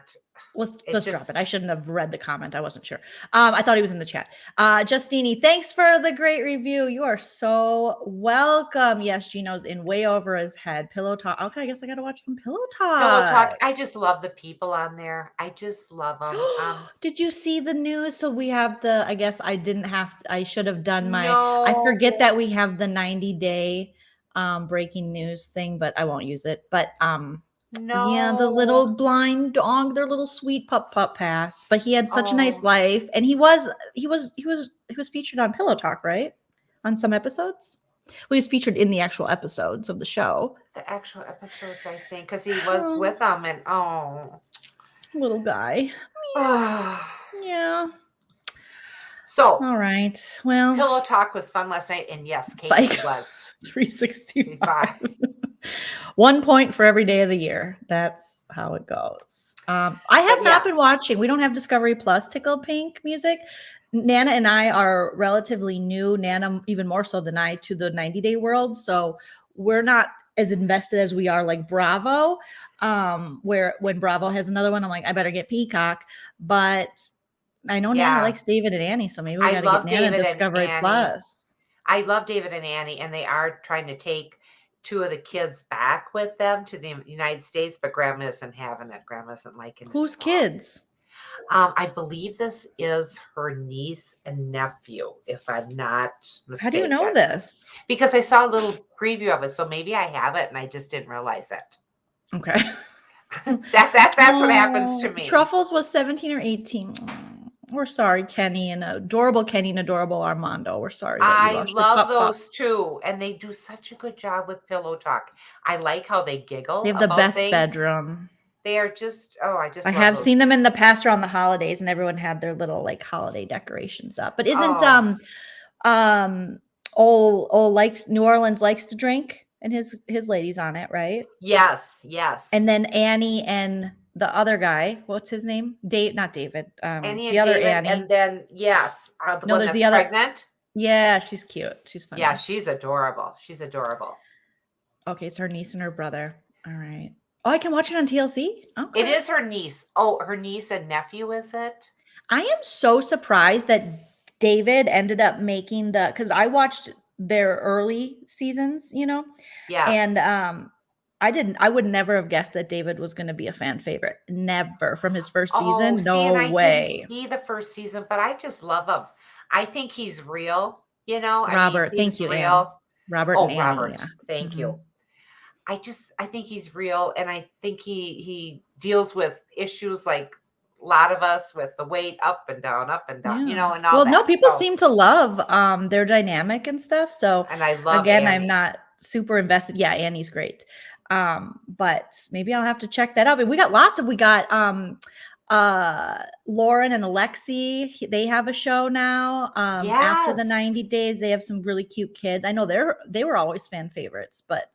Let's drop it. I shouldn't have read the comment. I wasn't sure. I thought he was in the chat. Justini, thanks for the great review. You are so welcome. Yes, Gino's in way over his head. Pillow Talk. Okay, I guess I got to watch some Pillow Talk. Pillow Talk. I just love the people on there. I just love them. Did you see the news? So we have I guess I didn't have to, I should have done No. I forget that we have the 90-day breaking news thing, but I won't use it. But No. yeah, the little blind dog, their little sweet pup passed, but he had such a nice life, and he was featured on Pillow Talk, right? On some episodes. Well, he was featured in the actual episodes of the show. The actual episodes, I think, because he was with them, and little guy. Yeah. So, all right. Well, Pillow Talk was fun last night, and yes, Kate was 365. 1 point for every day of the year. That's how it goes. I have not been watching. We don't have Discovery Plus Tickle Pink music. Nana and I are relatively new. Nana even more so than I to the 90-day world. So we're not as invested as we are like Bravo. Where when Bravo has another one, I'm like, I better get Peacock. But I know Nana likes David and Annie, so maybe we got to get Nana Discovery Plus. I love David and Annie, and they are trying to take 2 of the kids back with them to the United States, but Grandma isn't having it. Grandma isn't liking it. Whose kids? I believe this is her niece and nephew, if I'm not mistaken. How do you know this? Because I saw a little preview of it, so maybe I have it and I just didn't realize it. Okay. That's what happens to me. Truffles was 17 or 18. We're sorry, Kenny and adorable Armando. We're sorry. I love those two, and they do such a good job with Pillow Talk. I like how they giggle. They have the best bedroom. They are just I have seen them in the past around the holidays, and everyone had their little like holiday decorations up. But isn't old likes New Orleans likes to drink, and his ladies on it, right? Yes. And then Annie and the other guy, what's his name? Not David. Annie the and other David, Annie. and then the one there's that's the other pregnant. Yeah, she's cute. She's funny. Yeah, she's adorable. Okay, it's her niece and her brother. All right. Oh, I can watch it on TLC? Okay. It is her niece. Oh, her niece and nephew, is it? I am so surprised that David ended up making because I watched their early seasons, Yeah. And I would never have guessed that David was going to be a fan favorite. Never from his first season. No way. I didn't see the first season, but I just love him. I think he's real, Robert, thank you, real. Anne. Robert Oh, and Annie, Robert, yeah. thank you. I think he's real, and I think he deals with issues like a lot of us with the weight up and down, and all that. Well, no, people seem to love their dynamic and stuff. So, and I love again, Annie. I'm not super invested. Yeah, Annie's great. But maybe I'll have to check that out. But we got Lauren and Alexi, they have a show now. After the 90 days, they have some really cute kids. I know they were always fan favorites, but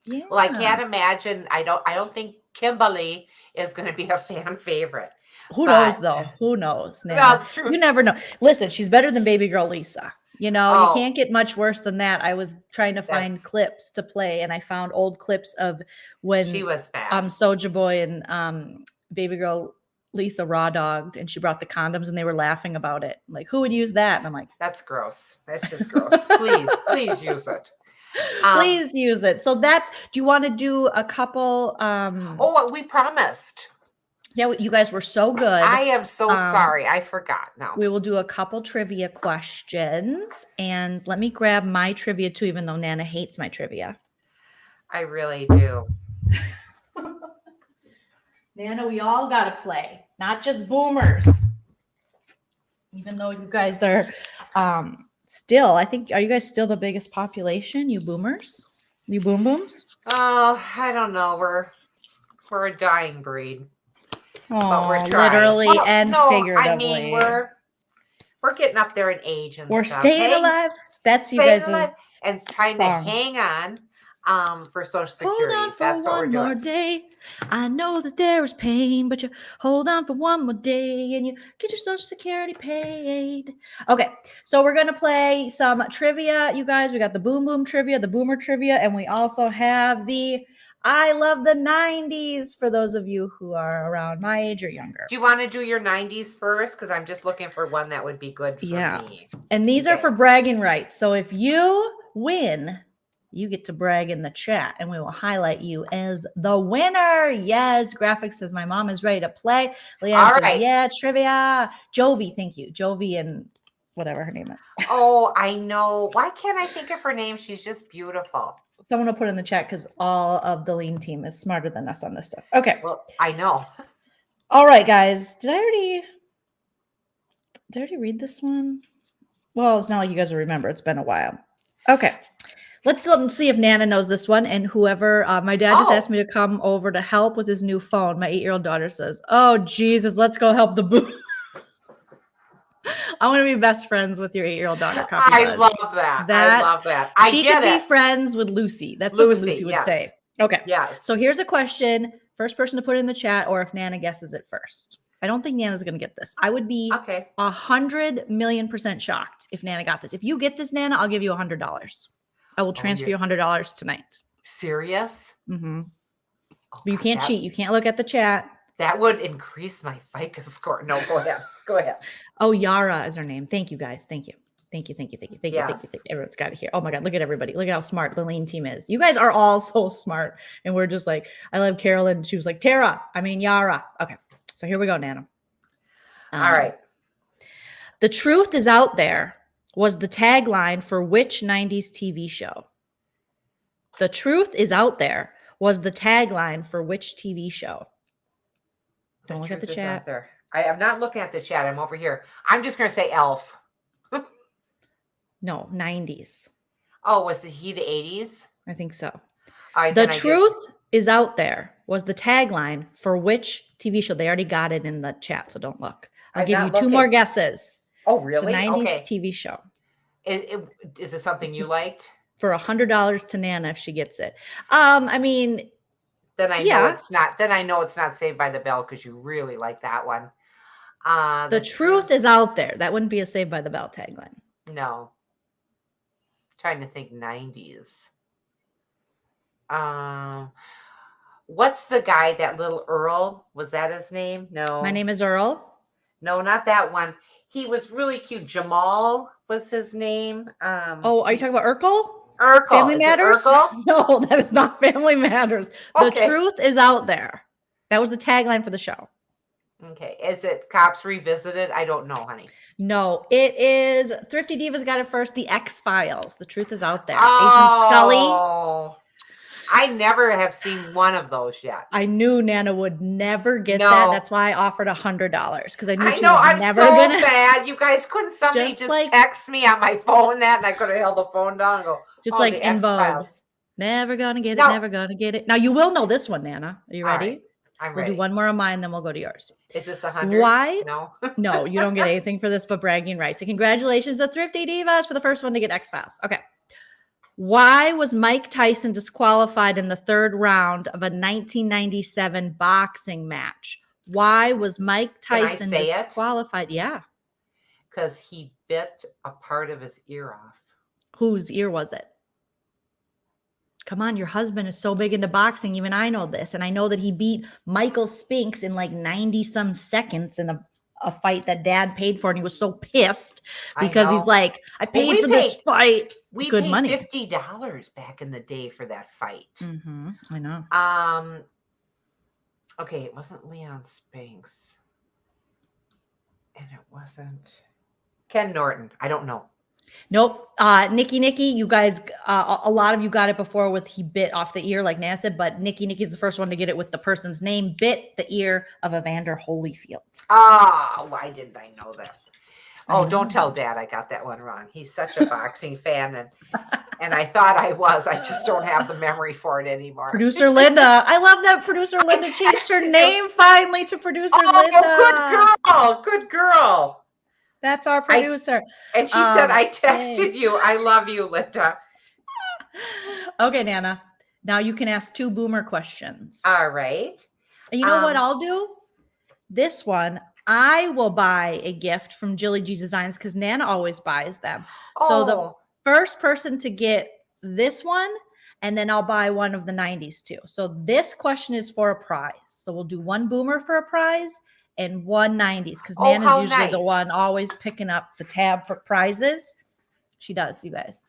yeah. Well, I can't imagine. I don't think Kimberly is going to be a fan favorite. Who knows though? Who knows? Well, true. You never know. Listen, she's better than baby girl Lisa. You can't get much worse than that. I was trying to find clips to play, and I found old clips of when she was bad. Soulja Boy and baby girl Lisa raw dogged, and she brought the condoms, and they were laughing about it. Like, who would use that? And I'm like, that's gross. That's just gross. Please use it. Please use it. So do you want to do a couple? We promised. Yeah, you guys were so good. I am so sorry. I forgot. No. We will do a couple trivia questions. And let me grab my trivia too, even though Nana hates my trivia. I really do. Nana, we all got to play, not just boomers. Even though you guys are still, I think, are you guys still the biggest population, you boomers? You boom booms? Oh, I don't know. We're a dying breed. Oh, we're trying. Literally and figuratively. I mean, we're getting up there in age and we're stuff. staying alive. That's you Staying guys' alive and trying to song. hang on for Social Hold Security. on for That's what we're one more doing. day. I know that there is pain, but you hold on for one more day and you get your Social Security paid. Okay, so we're going to play some trivia, you guys. We got the Boom Boom trivia, the Boomer trivia, and we also have the I Love the 90s for those of you who are around my age or younger. Do you want to do your 90s first? Because I'm just looking for one that would be good for me. And these are Okay. for bragging rights. So if you win, you get to brag in the chat and we will highlight you as the winner. Yes, Graphics says my mom is ready to play. Leanne All says, right. yeah, trivia. Jovi, thank you. Jovi and whatever her name is. Oh, I know. Why can't I think of her name? She's just beautiful. Someone will put in the chat because all of the Lean team is smarter than us on this stuff. Okay. Well, I know. All right, guys. Did I already read this one? Well, it's not like you guys will remember. It's been a while. Okay. Let's see if Nana knows this one. And whoever, my dad just asked me to come over to help with his new phone. My 8-year-old daughter says, oh, Jesus, let's go help the boo. I want to be best friends with your 8-year-old daughter. I love that. I love that. She could be friends with Lucy. That's something Lucy would say. Okay. Yes. So here's a question. First person to put it in the chat, or if Nana guesses it first. I don't think Nana's going to get this. I would be 100,000,000% shocked if Nana got this. If you get this, Nana, I'll give you $100. I will transfer you $100 tonight. Serious? Mm-hmm. But you can't cheat. You can't look at the chat. That would increase my FICO score. No, go ahead. Go ahead. Oh, Yara is her name. Thank you, guys. Thank you. Thank you. Everyone's got it here. Oh my God. Look at everybody. Look at how smart the Lean team is. You guys are all so smart. And we're just like, I love Carolyn. She was like, Yara. Okay. So here we go, Nana. All right. The truth is out there was the tagline for which 90s TV show? The truth is out there was the tagline for which TV show? Don't look at the chat. There. I am not looking at the chat. I'm over here. I'm just going to say Elf. No, 90s. Oh, was he the 80s? I think so. All right, the truth is out there was the tagline for which TV show? They already got it in the chat, so don't look. I'll give you two more guesses. Oh, really? It's a 90s TV show. Is it something you liked? For $100 to Nana if she gets it. I mean, then I know it's not. Then I know it's not Saved by the Bell because you really like that one. The truth is out there. That wouldn't be a Saved by the Bell tagline. No. Trying to think 90s. What's the guy, that little Earl? Was that his name? No. My name is Earl. No, not that one. He was really cute. Jamal was his name. Oh, are you talking about Urkel? Urkel. Family Matters? Urkel? No, that is not Family Matters. The truth is out there. That was the tagline for the show. Okay. Is it Cops Revisited? I don't know, honey. No, it is Thrifty Divas got it first. The X-Files. The truth is out there. Oh, Agent Scully. I never have seen one of those yet. I knew Nana would never get that. That's why I offered $100 because I knew she was I'm never so gonna. bad. You guys, couldn't somebody just text me on my phone that, and I could have held the phone down and go, just like in Vogue. Never gonna get it. Never gonna get it. Now you will know this one, Nana. Are you ready? Right. I'm ready. We'll do one more of mine, then we'll go to yours. Is this 100? Why? No. No, you don't get anything for this but bragging rights. So congratulations to Thrifty Divas for the first one to get X-Files. Okay. Why was Mike Tyson disqualified in the third round of a 1997 boxing match? Why was Mike Tyson disqualified? Yeah. Because he bit a part of his ear off. Whose ear was it? Come on, your husband is so big into boxing. Even I know this. And I know that he beat Michael Spinks in like 90-some seconds in a fight that dad paid for. And he was so pissed because he's like, I paid for this fight. We Good paid money. $50 back in the day for that fight. Mm-hmm, I know. Okay, it wasn't Leon Spinks. And it wasn't Ken Norton. I don't know. Nope. Nikki, you guys, a lot of you got it before with he bit off the ear like Nana said, but Nikki's the first one to get it with the person's name, bit the ear of Evander Holyfield. Oh, why didn't I know that? Oh, don't tell Dad I got that one wrong. He's such a boxing fan, and I thought I was. I just don't have the memory for it anymore. Producer Linda. I love that Producer Linda changed her name finally to Producer Linda. Oh, good girl. Good girl. That's our producer. And she said, I Yay. texted you. I love you, Linda. Okay, Nana. Now you can ask 2 boomer questions. All right. And you know what I'll do? This one, I will buy a gift from Jilly G Designs because Nana always buys them. So the Oh, first person to get this one, and then I'll buy one of the 90s too. So this question is for a prize. So we'll do 1 boomer for a prize and 1 90s because Oh, Nana's how usually the nice. one always picking up the tab for prizes. She does, you guys.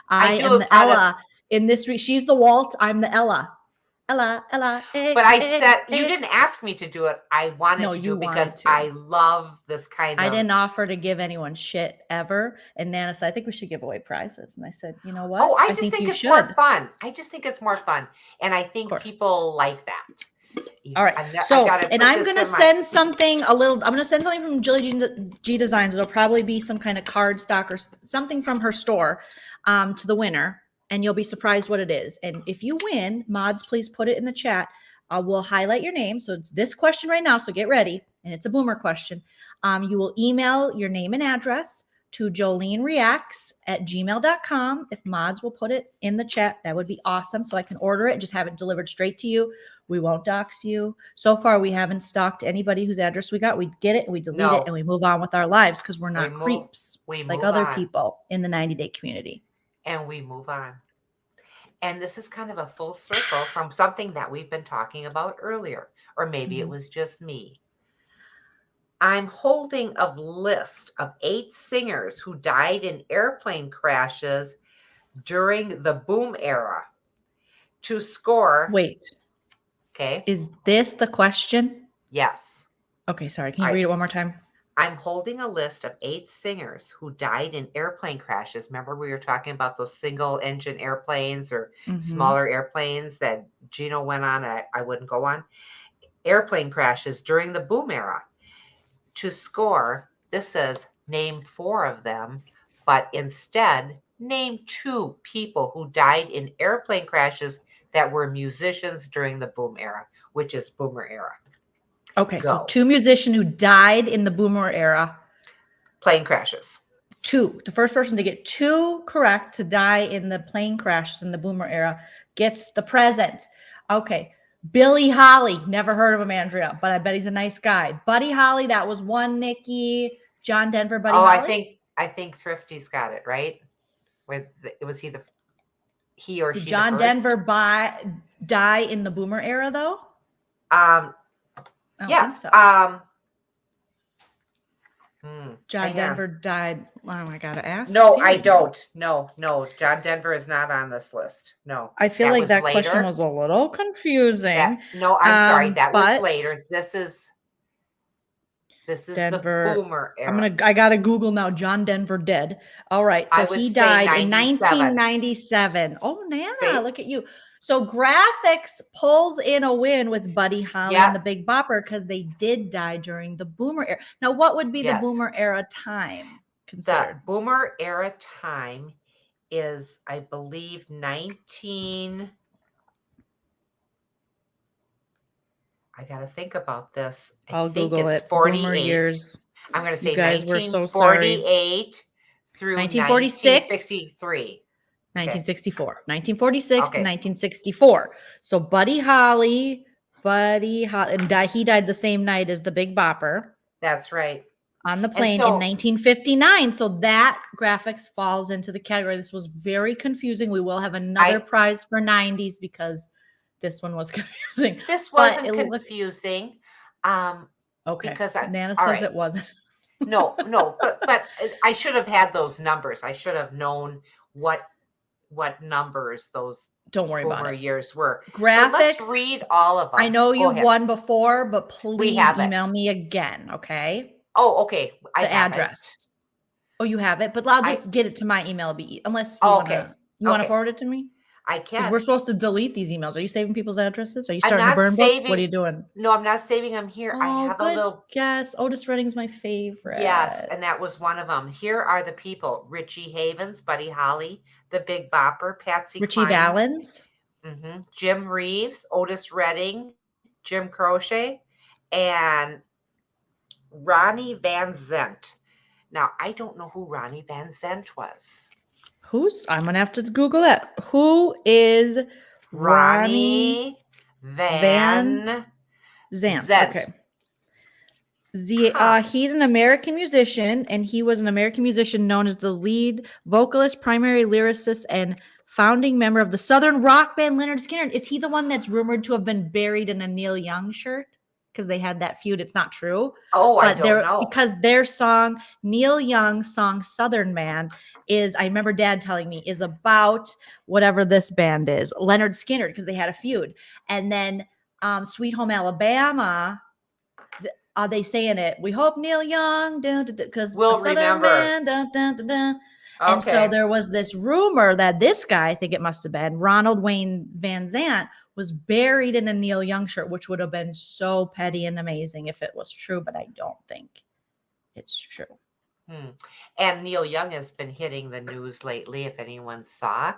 I I do am it the out of- Ella in this. She's the Walt. I'm the Ella. Ella. but I said you didn't ask me to do it. I wanted No, to do you it because wanted to. I love this kind I of. didn't offer to give anyone shit ever. And Nana said, I think we should give away prizes. And I said, you know what? Oh, I just think you it's should. more fun. I just think it's more fun. And I think course. people like that. All right. So, and I'm going to send something I'm going to send something from Jilly G Designs. It'll probably be some kind of card stock or something from her store to the winner. And you'll be surprised what it is. And if you win, mods, please put it in the chat. We'll highlight your name. So it's this question right now. So get ready. And it's a boomer question. You will email your name and address to jolenereacts@gmail.com. If mods will put it in the chat, that would be awesome. So I can order it and just have it delivered straight to you. We won't dox you. So far, we haven't stalked anybody whose address we got. We get it, and we delete it, and we move on with our lives because we're not creeps like other people in the 90-day community. And we move on. And this is kind of a full circle from something that we've been talking about earlier, or maybe it was just me. I'm holding a list of 8 singers who died in airplane crashes during the boom era. To score. Wait. Okay. Is this the question? Yes. Okay, sorry. Can you read it one more time? I'm holding a list of 8 singers who died in airplane crashes. Remember we were talking about those single engine airplanes or smaller airplanes that Gino went on, I wouldn't go on. Airplane crashes during the boom era. To score, this says name 4 of them, but instead name 2 people who died in airplane crashes that were musicians during the boom era, which is boomer era. Okay, so 2 musicians who died in the boomer era. Plane crashes. 2. The first person to get 2 correct to die in the plane crashes in the boomer era gets the present. Okay. Billy Holly. Never heard of him, Andrea, but I bet he's a nice guy. Buddy Holly, that was 1, Nikki. John Denver, Buddy Holly. I think Thrifty's got it, right? Was he or she? Did John Denver die in the boomer era though? Yes. So. John Denver died. Oh, I gotta ask. No, I don't. No. John Denver is not on this list. No. I feel like that question was a little confusing. No, I'm sorry. That was later. This is Denver, the boomer era. I gotta Google now. John Denver dead. All right. So he died in 1997. Oh, Nana, look at you. So graphics pulls in a win with Buddy Holly and the Big Bopper because they did die during the boomer era. Now, what would be the boomer era time considered? The boomer era time is, I believe, 19. I got to think about this. I'll Google it. 48 boomer years. I'm going to say you guys 1948 were so sorry. Through 1946. 1963. 1964. 1946 to 1964. So Buddy Holly, and he died the same night as the Big Bopper. That's right. On the plane in 1959. So that graphics falls into the category. This was very confusing. We will have another prize for 90s because this one was confusing. This wasn't confusing. Okay. Because Nana says it wasn't. No, but I should have had those numbers. I should have known what numbers those don't worry about it. Years were. Graphics. Let's read all of them. I know you've won before, but please email me again, okay? Oh, okay. The address. Oh, you have it, but I'll just get it to my email. Unless you want to forward it to me. I can. We're supposed to delete these emails. Are you saving people's addresses? Are you starting to burn book? What are you doing? No, I'm not saving them here. Oh, I have a little. Yes, Otis Redding's my favorite. Yes, and that was one of them. Here are the people: Richie Havens, Buddy Holly, the Big Bopper, Patsy Richie Valens, Jim Reeves, Otis Redding, Jim Croce, and Ronnie Van Zant. Now, I don't know who Ronnie Van Zant was. I'm gonna have to Google that. Who is Ronnie Van Van Zant? Zant. Okay. Huh. He's an American musician, and he was an American musician known as the lead vocalist, primary lyricist, and founding member of the Southern rock band Leonard Skinner. Is he the one that's rumored to have been buried in a Neil Young shirt? Because they had that feud. It's not true. Oh, I But don't know. because their song, Neil Young's song Southern Man, is, I remember Dad telling me, is about whatever this band is, Leonard Skinner, because they had a feud. And then Sweet Home Alabama, are they saying it? We hope Neil Young, because We'll a Southern remember. man, dun, dun, dun, dun. And so Okay. there was this rumor that this guy, I think it must have been Ronald Wayne Van Zant, was buried in a Neil Young shirt, which would have been so petty and amazing if it was true, but I don't think it's true. And Neil Young has been hitting the news lately, if anyone saw.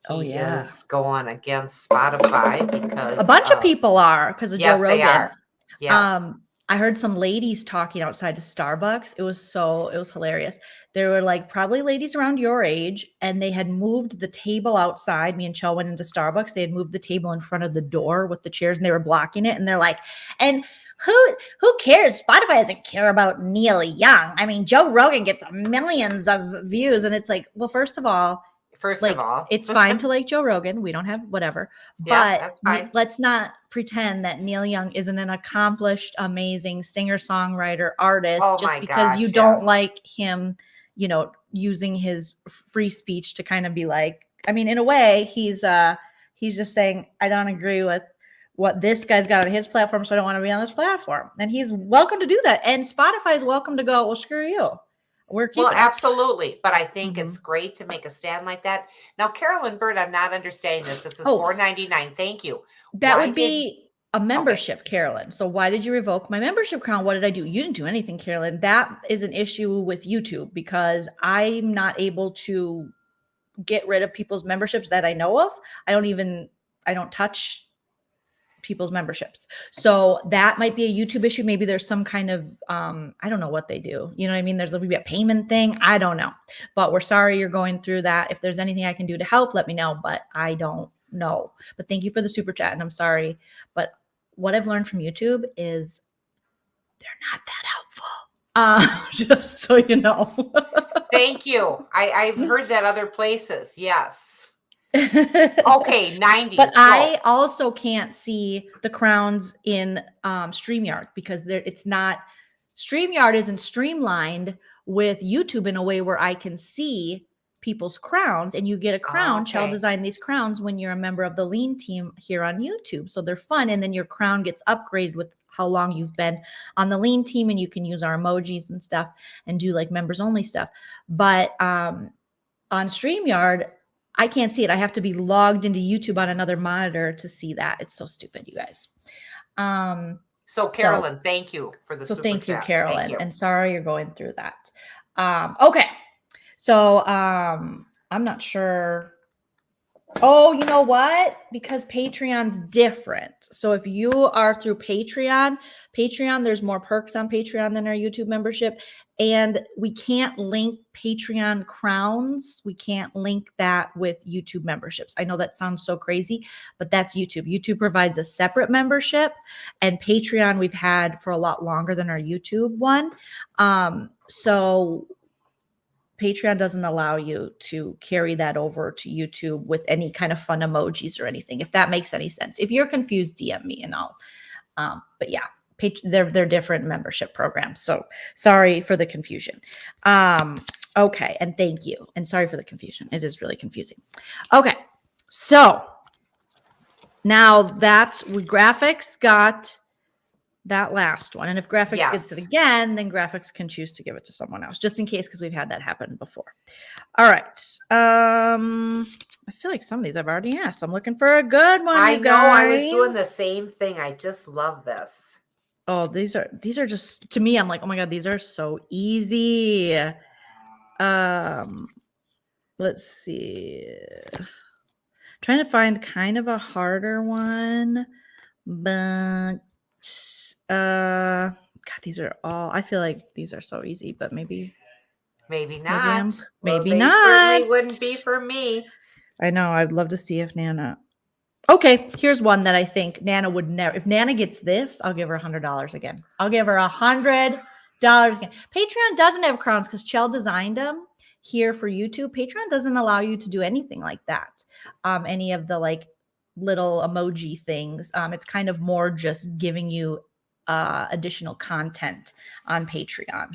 He is going against Spotify because a bunch of people are, because of Joe Yes, Rogan. they are. Yes. I heard some ladies talking outside of Starbucks. It was hilarious. There were like probably ladies around your age, and they had moved the table outside. Me and Chell went into Starbucks. They had moved the table in front of the door with the chairs, and they were blocking it. And they're like, and who cares? Spotify doesn't care about Neil Young. I mean, Joe Rogan gets millions of views. And it's like, well, first of all, it's fine to like Joe Rogan. We don't have whatever. Yeah, But that's fine. let's not pretend that Neil Young isn't an accomplished, amazing singer-songwriter artist Oh just my because gosh, you don't yes. like him, using his free speech to kind of be like, I mean, in a way, he's just saying, I don't agree with what this guy's got on his platform, so I don't want to be on this platform. And he's welcome to do that. And Spotify is welcome to go, well, screw you. We're keeping Well, it. absolutely. But I think it's great to make a stand like that. Now, Carolyn Bird, I'm not understanding this. This is $4.99. Thank you. That would be a membership, Carolyn. So why did you revoke my membership crown? What did I do? You didn't do anything, Carolyn. That is an issue with YouTube because I'm not able to get rid of people's memberships that I know of. I don't touch people's memberships. So that might be a YouTube issue. Maybe there's some kind of, I don't know what they do. You know what I mean? There's maybe a payment thing. I don't know, but we're sorry you're going through that. If there's anything I can do to help, let me know, but I don't know. But thank you for the super chat. And I'm sorry, but what I've learned from YouTube is they're not that helpful. Just so you know. Thank you. I've heard that other places. Yes. Okay, 90s. But I also can't see the crowns in StreamYard because StreamYard isn't streamlined with YouTube in a way where I can see people's crowns, and you get a crown. Chell designed these crowns when you're a member of the LEEN team here on YouTube. So they're fun. And then your crown gets upgraded with how long you've been on the LEEN team, and you can use our emojis and stuff and do like members only stuff. But on StreamYard, I can't see it. I have to be logged into YouTube on another monitor to see that. It's so stupid, you guys. So Carolyn, thank you for the super thank you, chat. Carolyn. Thank you. And sorry you're going through that. Okay. So I'm not sure. Oh, you know what? Because Patreon's different. So if you are through Patreon, there's more perks on Patreon than our YouTube membership. And we can't link Patreon crowns. We can't link that with YouTube memberships. I know that sounds so crazy, but that's YouTube. YouTube provides a separate membership, and Patreon we've had for a lot longer than our YouTube one. So Patreon doesn't allow you to carry that over to YouTube with any kind of fun emojis or anything, if that makes any sense. If you're confused, DM me and I'll, but yeah, they're different membership programs. So sorry for the confusion. Okay. And thank you. And sorry for the confusion. It is really confusing. Okay. So now that graphics got that last one. And if graphics gets it again, then graphics can choose to give it to someone else, just in case, because we've had that happen before. All right. I feel like some of these I've already asked. I'm looking for a good one. I know. I was doing the same thing. I just love this. Oh, these are just, to me, I'm like, oh my God, these are so easy. Let's see. Trying to find kind of a harder one, but God, these are all, I feel like these are so easy, but maybe Maybe not. Maybe they not. certainly wouldn't be for me. I know. I'd love to see if Nana. Okay, here's one that I think Nana would never. If Nana gets this, I'll give her $100 again. I'll give her $100 again. Patreon doesn't have crowns because Chell designed them here for YouTube. Patreon doesn't allow you to do anything like that. Any of the like little emoji things. It's kind of more just giving you additional content on Patreon.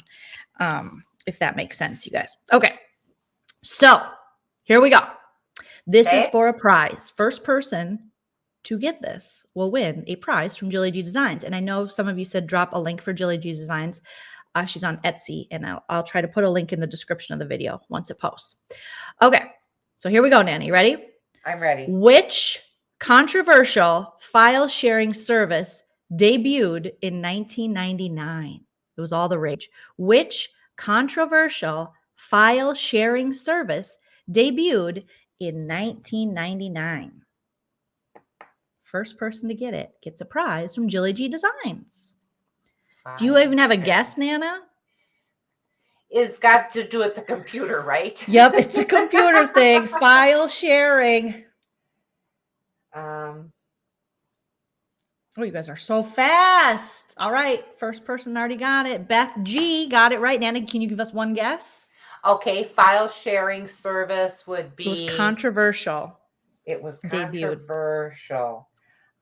If that makes sense, you guys. Okay, so here we go. This is for a prize. First person to get this will win a prize from Jolie G Designs. And I know some of you said drop a link for Jolie G Designs. She's on Etsy, and I'll try to put a link in the description of the video once it posts. Okay, so here we go, Nanny. Ready? I'm ready. Which controversial file sharing service debuted in 1999? It was all the rage. Which controversial file sharing service debuted in 1999? First person to get it gets a prize from Jolie G Designs. Do you even have a guess, Nana? It's got to do with the computer, right? Yep, it's a computer thing. File sharing. Oh, you guys are so fast. All right. First person already got it. Beth G got it right. Nana, can you give us one guess? Okay, file sharing service would be. It was controversial. It was Debuted. controversial.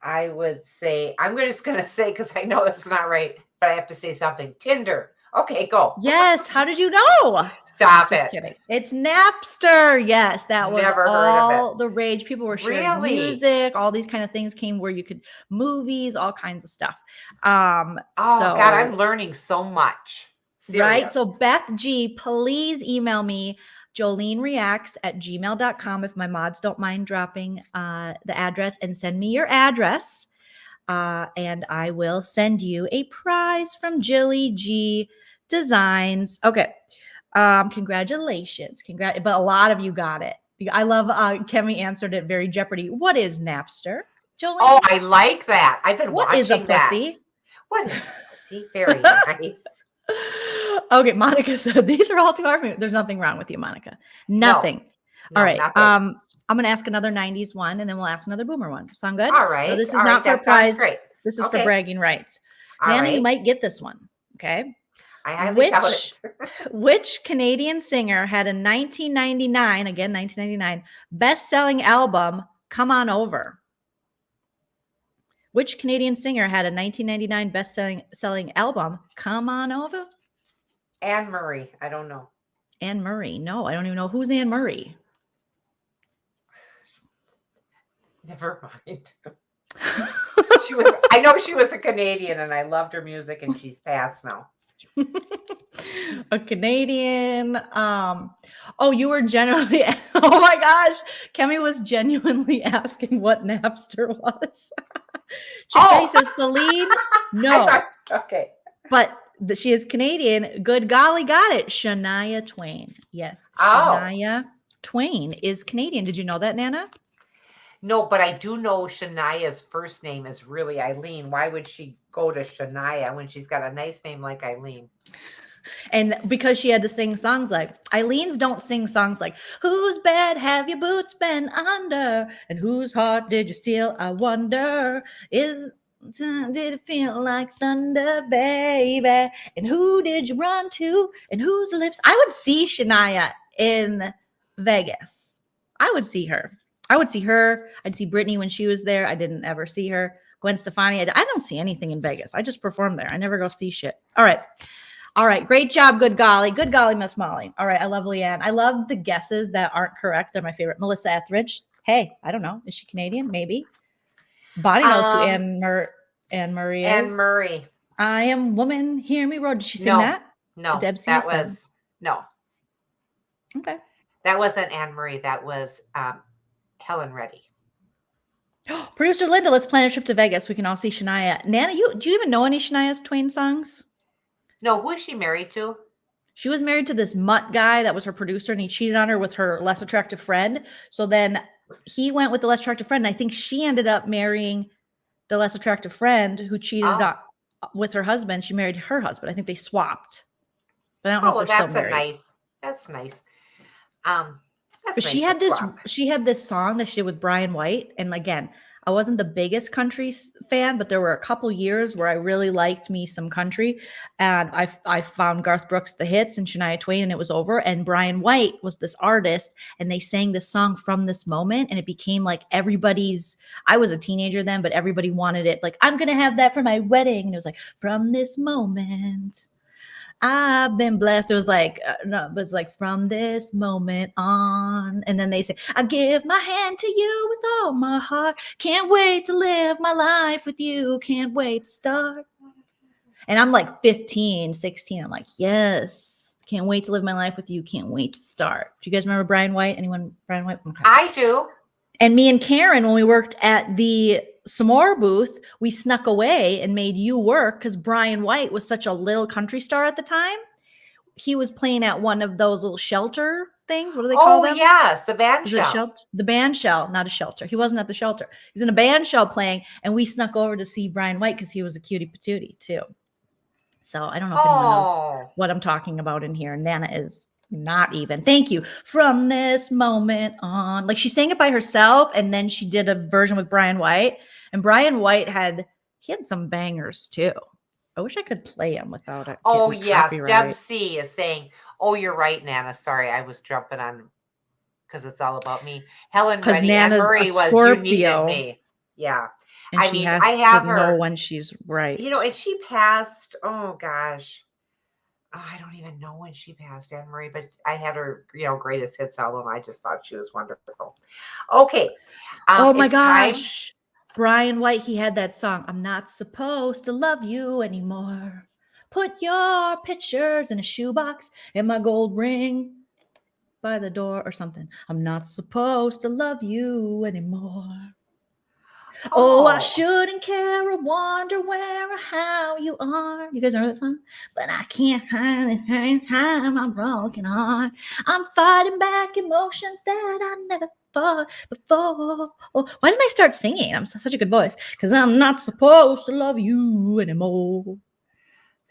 I would say, I'm just going to say, because I know it's not right, but I have to say something. Tinder. Okay, go. Yes. How did you know? Stop Just it. kidding. It's Napster. Yes, that was Never heard of all it. the rage. People were sharing Really? music. All these kind of things came where you could movies, all kinds of stuff. Oh, So, God, I'm learning so much. right. Serious. So Beth G, please email me jolenereacts@gmail.com if my mods don't mind dropping the address, and send me your address. And I will send you a prize from Jolie G Designs. Okay. Congratulations. But a lot of you got it. I love Kemi answered it very Jeopardy. What is Napster? Jolene? Oh, I like that. I've been What watching is a that. pussy? What is a pussy? Very nice. Okay, Monica said these are all too hard for me. There's nothing wrong with you, Monica. Nothing. No, all right. nothing. I'm gonna ask another 90s one, and then we'll ask another boomer one. Sound good? All right. No, this is all not right, for prize. Great. This is Okay. for bragging rights. All Nana, right. you might get this one. Okay. I highly doubt it. Which Canadian singer had a 1999 best-selling album, Come On Over? Which Canadian singer had a 1999 best-selling album, Come On Over? Anne Murray. I don't know. Anne Murray. No, I don't even know. Who's Anne Murray? Never mind. I know she was a Canadian, and I loved her music, and she's passed now. A Canadian. Oh, you were genuinely. Oh my gosh, Kemi was genuinely asking what Napster was. Chick says Celine. No, Okay. but she is Canadian. Good golly, got it. Shania Twain. Yes, Oh. Shania Twain is Canadian. Did you know that, Nana? No, but I do know Shania's first name is really Eileen. Why would she go to Shania when she's got a nice name like Eileen? And because she had to sing songs like Eileen's don't sing songs like whose bed have your boots been under and whose heart did you steal? I wonder did it feel like thunder, baby? And who did you run to? And whose lips? I would see Shania in Vegas. I would see her. I'd see Britney when she was there. I didn't ever see her. Gwen Stefani. I don't see anything in Vegas. I just perform there. I never go see shit. All right. Great job. Good golly. Good golly, Miss Molly. All right. I love Leanne. I love the guesses that aren't correct. They're my favorite. Melissa Etheridge. Hey, I don't know. Is she Canadian? Maybe. Bonnie knows who Anne Murray is. Anne Murray. I am woman. Hear me roar. Did she sing that? No. Deb C that said. was no. Okay. That wasn't Anne Murray. That was Helen Reddy. Producer Linda, let's plan a trip to Vegas. We can all see Shania. Nana, do you even know any Shania Twain songs? No, who is she married to? She was married to this mutt guy that was her producer, and he cheated on her with her less attractive friend. So then he went with the less attractive friend. And I think she ended up marrying the less attractive friend who cheated with her husband. She married her husband. I think they swapped. But I don't know if they're still married. That's nice. That's But nice she to had this swap. she had this song that she did with Brian White. And again, I wasn't the biggest country fan, but there were a couple years where I really liked me some country. And I found Garth Brooks the hits and Shania Twain, and it was over. And Brian White was this artist, and they sang this song From This Moment, and it became like everybody's. I was a teenager then, but everybody wanted it. Like, I'm gonna have that for my wedding. And it was like, from this moment, I've been blessed. It was like, no, it was like from this moment on. And then they say, I give my hand to you with all my heart. Can't wait to live my life with you. Can't wait to start. And I'm like 15, 16. I'm like, yes. Can't wait to live my life with you. Can't wait to start. Do you guys remember Brian White? Anyone? Brian White? Okay. I do. And me and Karen, when we worked at the S'more booth, we snuck away and made you work because Brian White was such a little country star at the time. He was playing at one of those little shelter things. What do they call them? Oh, yes, the band Is it shell. the band shell, not a shelter. He wasn't at the shelter. He was in a band shell playing, and we snuck over to see Brian White because he was a cutie patootie too. So I don't know if anyone knows Oh, what I'm talking about in here. Nana is not even. Thank you. From this moment on. Like, she sang it by herself, and then she did a version with Brian White. And Brian White had some bangers too. I wish I could play them without it. oh getting yes. copyright. Deb C is saying, "Oh, you're right, Nana. Sorry, I was jumping on because it's all about me." Helen 'Cause Reddy and Nana's a Marie was you needed Scorpio. me. Yeah, And I she mean, has I have to her. know when she's right. You know, and she passed. Oh gosh, I don't even know when she passed, Anne Marie. But I had her, greatest hits album. I just thought she was wonderful. Okay. Oh my it's time. gosh. Brian White, he had that song, I'm not supposed to love you anymore. Put your pictures in a shoebox and my gold ring by the door or something. I'm not supposed to love you anymore. Oh, I shouldn't care or wonder where or how you are. You guys remember that song? But I can't hide this time I'm broken heart. I'm fighting back emotions that I never fought before. Oh, why didn't I start singing? I'm such a good voice. Because I'm not supposed to love you anymore.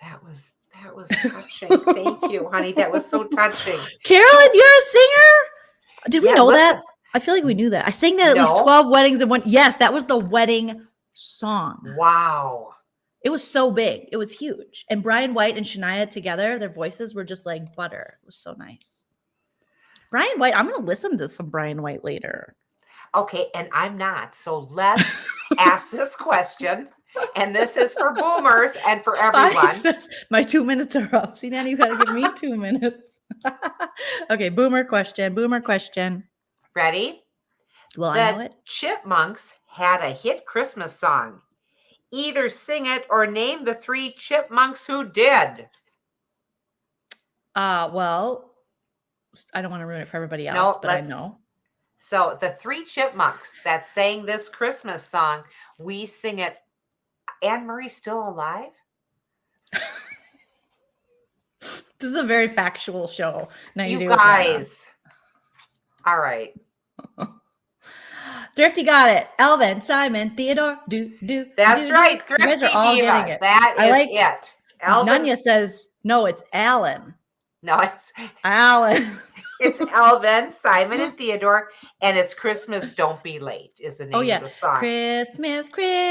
That was touching. Thank you, honey. That was so touching. Carolyn, you're a singer? Did we Yeah, know listen. that? I feel like we knew that. I sang that at least No. 12 weddings in one. Yes, that was the wedding song. Wow. It was so big. It was huge. And Brian White and Shania together, their voices were just like butter. It was so nice. Brian White, I'm going to listen to some Brian White later. Okay, and I'm not. So let's ask this question. And this is for boomers and for everyone. Says, my 2 minutes are up. See, now you got to give me 2 minutes. Okay, boomer question. Ready? Well, The I know it. Chipmunks had a hit Christmas song. Either sing it or name the 3 chipmunks who did. Well, I don't want to ruin it for everybody else, No, but I know. So the 3 chipmunks that sang this Christmas song, we sing it. Anne Marie's still alive? This is a very factual show. You guys. All right. Thrifty got it. Elvin, Simon, Theodore, That's right. Thrifty You guys are all Diva. getting it. That I is like it. Elvin. Nunya says, no, it's Alan. No, it's Alan. It's Elvin, Simon, and Theodore, and it's Christmas Don't Be Late is the name of the song. Christmas time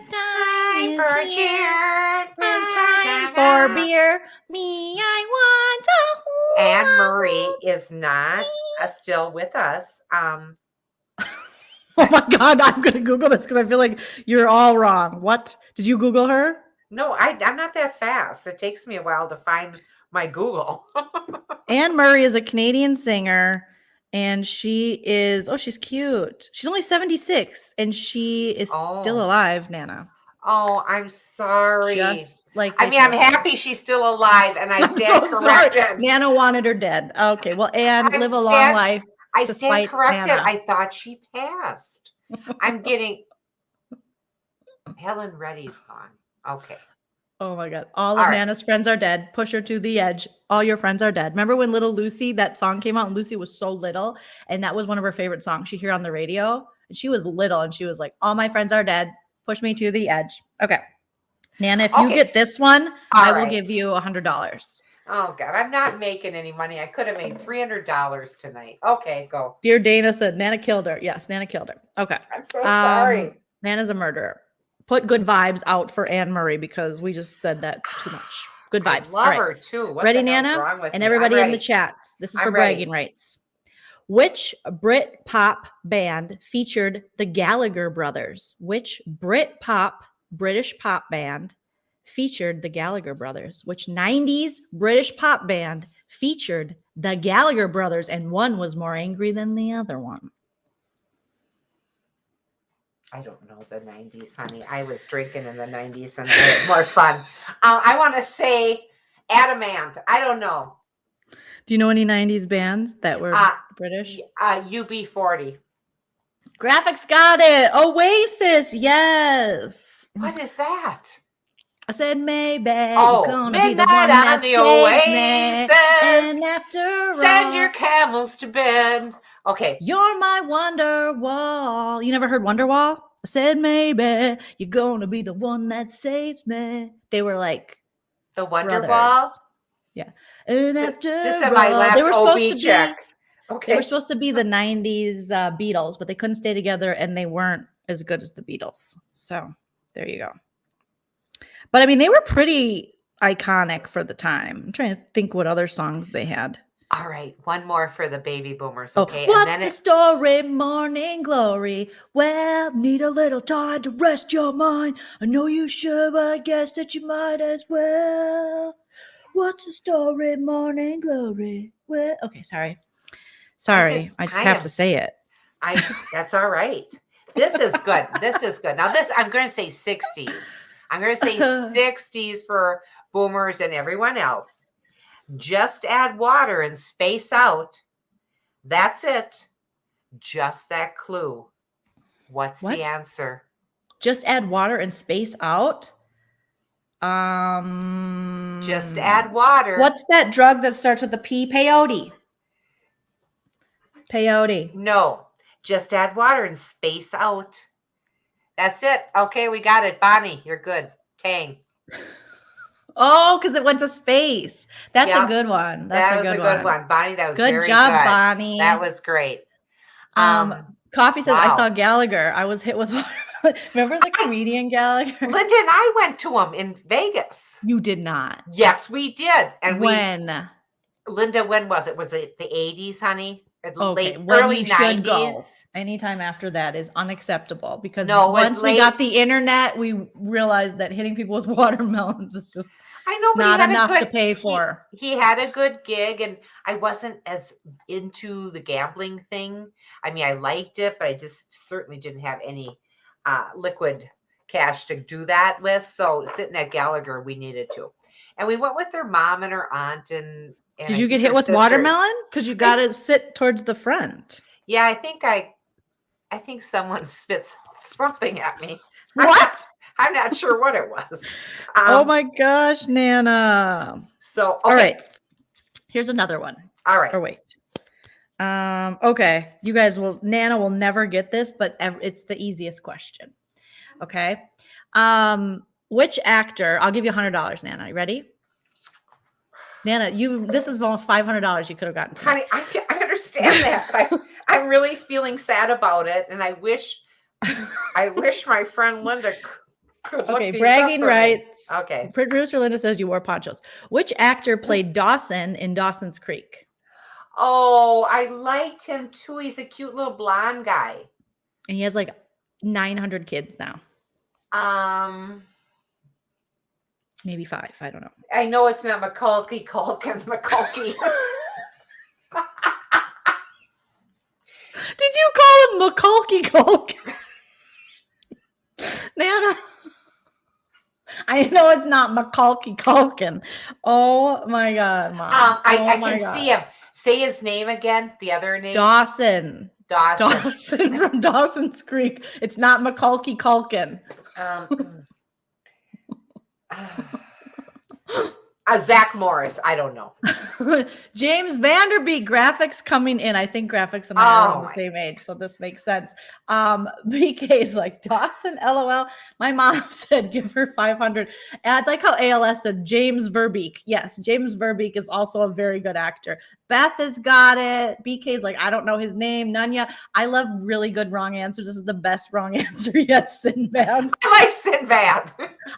Time is for here. cheer. Time for beer. Me, I want a Anne Marie is not still with us. Oh my God, I'm going to Google this because I feel like you're all wrong. What? Did you Google her? No, I'm not that fast. It takes me a while to find my Google. Anne Murray is a Canadian singer, and she is, she's cute. She's only 76, and she is still alive, Nana. Oh, I'm sorry. Just like I'm happy she's still alive, and I stand corrected. Sorry. Nana wanted her dead. Okay, well, Anne, live a long life. I stand corrected. Nana. I thought she passed. I'm getting Helen Reddy's gone. Okay. Oh my God. All of Nana's friends are dead. Push her to the edge. All your friends are dead. Remember when Little Lucy, that song came out, and Lucy was so little, and that was one of her favorite songs she'd hear on the radio. And she was little, and she was like, all my friends are dead. Push me to the edge. Okay. Nana, if you get this one, I will give you $100. Oh God, I'm not making any money. I could have made $300 tonight. Okay, go. Dear Dana said Nana killed her. Yes, Nana killed her. Okay. I'm so sorry. Nana's a murderer. Put good vibes out for Anne Marie because we just said that too much. Good vibes. I love All right. her too. What Ready, the hell's Nana? wrong with And me? everybody I'm in the ready. chat. This is I'm for ready. bragging rights. Which Brit pop band featured the Gallagher brothers? Which British pop band featured the Gallagher brothers? Which 90s British pop band featured the Gallagher brothers? And one was more angry than the other one. I don't know the 90s, honey. I was drinking in the 90s and had more fun. I want to say Adamant. I don't know. Do you know any 90s bands that were British? UB40. Graphics got it. Oasis, yes. What is that? I said maybe Oh, you're gonna be the Midnight one that on the saves me. Oasis. And after Send all, your camels to bed. Okay. you're my Wonderwall. You never heard Wonderwall? I said maybe you're gonna be the one that saves me. They were like The Wonderwall. brothers. Yeah. And after This is my all, last they were supposed OB to check. be. Okay. They were supposed to be the 90s Beatles, but they couldn't stay together and they weren't as good as the Beatles. So there you go. But I mean, they were pretty iconic for the time. I'm trying to think what other songs they had. All right. One more for the baby boomers. Okay. Oh, what's and the then story, Morning Glory? Well, need a little time to rest your mind. I know you should, but I guess that you might as well. What's the story, Morning Glory? Well, okay, sorry. I just have to say it. That's all right. This is good. This is good. Now I'm going to say 60s. I'm going to say 60s for boomers and everyone else. Just add water and space out. That's it. Just that clue. What's What? the answer? Just add water and space out. Just add water. What's that drug that starts with the P? Peyote. Peyote. No. Just add water and space out. That's it. Okay, we got it. Bonnie, you're good. Tang. Oh, because it went to space. That's Yep. a good one. That was a good one. Bonnie, that was Good very job, good. Bonnie. That was great. Coffee says, I wow. saw Gallagher. I was hit with remember the comedian Gallagher? Linda and I went to him in Vegas. You did not. Yes, we did. And when? Linda, when was it? Was it the 80s, honey? Okay, Early you should 90s? go. Anytime after that is unacceptable because No, it was once we late. got the internet, we realized that hitting people with watermelons is just I know, but not he had enough a good, to pay for. He had a good gig, and I wasn't as into the gambling thing. I mean, I liked it, but I just certainly didn't have any liquid cash to do that with. So sitting at Gallagher, we needed to. And we went with her mom and her aunt. And Did I you get think hit her with sisters. watermelon? Because you got to sit towards the front. Yeah, I think someone spit something at me. What? I'm not sure what it was. Oh my gosh, Nana. So, okay. All right. Here's another one. All right. Or wait. Okay. You guys Nana will never get this, but it's the easiest question. Okay. Which actor, I'll give you $100, Nana. You ready? Nana, this is almost $500 you could have gotten tonight. Honey, I understand that. I'm really feeling sad about it, and I wish my friend Linda could look these bragging up for me. rights. Okay. Producer Linda says you wore ponchos. Which actor played Dawson in Dawson's Creek? Oh, I liked him too. He's a cute little blonde guy. And he has like 900 kids now. Maybe 5. I don't know. I know it's not Macaulay Culkin. Macaulay. Did you call him Macaulay Culkin? Nana. I know it's not Macaulay Culkin. Oh my God, Mom. I can see him. Say his name again. The other name. Dawson. Dawson from Dawson's Creek. It's not Macaulay Culkin. Zach Morris. I don't know. James Vanderbeek, graphics coming in. I think graphics and I are around Oh, the same age, so this makes sense. BK is like, Dawson, LOL. My mom said give her 500. And I like how ALS said James Verbeek. Yes, James Verbeek is also a very good actor. Beth has got it. BK's like, I don't know his name. Nunya. I love really good wrong answers. This is the best wrong answer yet, Sinbad. I like Sinbad.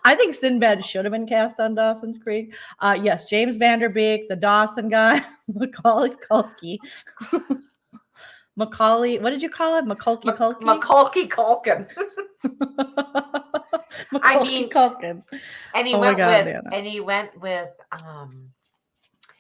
I think Sinbad should have been cast on Dawson's Creek. Yes, James Vanderbeek, the Dawson guy, Macaulay Culkin. Macaulay, what did you call it? Macaulay Culkin? Macaulay Culkin. Macaulay Culkin. And he Oh my went God, with Nana. and he went with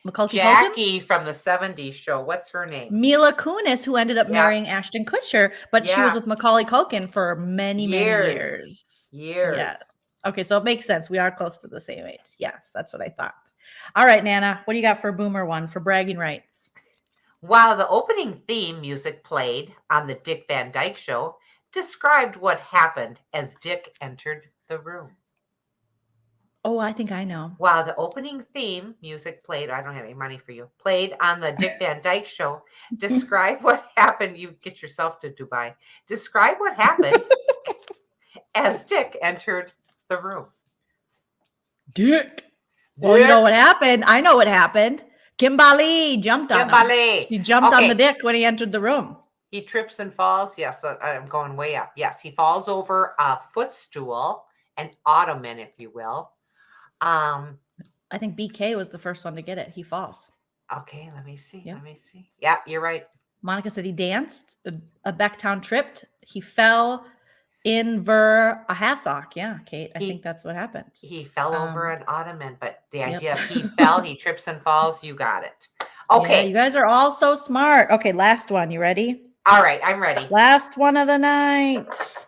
Macaulay Culkin? Jackie from the 70s show. What's her name? Mila Kunis, who ended up Yeah. marrying Ashton Kutcher, but she was Yeah. with Macaulay Culkin for many years. Years. Yes. Okay, so it makes sense. We are close to the same age. Yes, that's what I thought. All right, Nana, what do you got for Boomer One for bragging rights? While the opening theme music played on the Dick Van Dyke Show described what happened as Dick entered the room. Oh, I think I know. While the opening theme music played, I don't have any money for you, played on the Dick Van Dyke Show, describe what happened. You get yourself to Dubai. Describe what happened as Dick entered the room. Dick. Well, you know what happened? I know what happened. Kimberly jumped on him. Kimberly. She jumped on Okay. the dick when he entered the room. He trips and falls. Yes, I'm going way up. Yes, he falls over a footstool, an ottoman, if you will. I think BK was the first one to get it. He falls. Okay, let me see. Yep. Let me see. Yeah, you're right. Monica said he danced. A Becktown tripped. He fell in a hassock. Yeah, Kate. I think that's what happened. He fell over an ottoman, but the Yep. idea of he fell, he trips and falls, you got it. Yeah, Okay. you guys are all so smart. Okay, last one. You ready? All right, I'm ready. Last one of the night.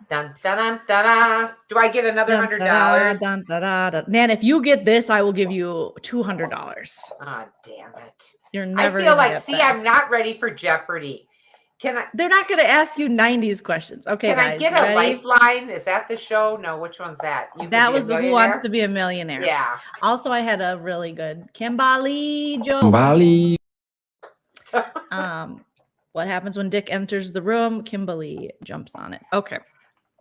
Dun, dun, dun, dun, dun. Do I get another Dun, $100? dun, dun, dun, dun. Man, if you get this, I will give you $200. Oh, damn it. You're I never feel gonna like, get see, this. I'm not ready for Jeopardy. They're not going to ask you 90s questions. Okay, Can guys. I get you a ready? lifeline? Is that the show? No, which one's that? You Could That Be a was Who Wants Millionaire? to Be a Millionaire. Yeah. Also, I had a really good Kimberly Joe. Bali. What happens when Dick enters the room? Kimberly jumps on it. Okay.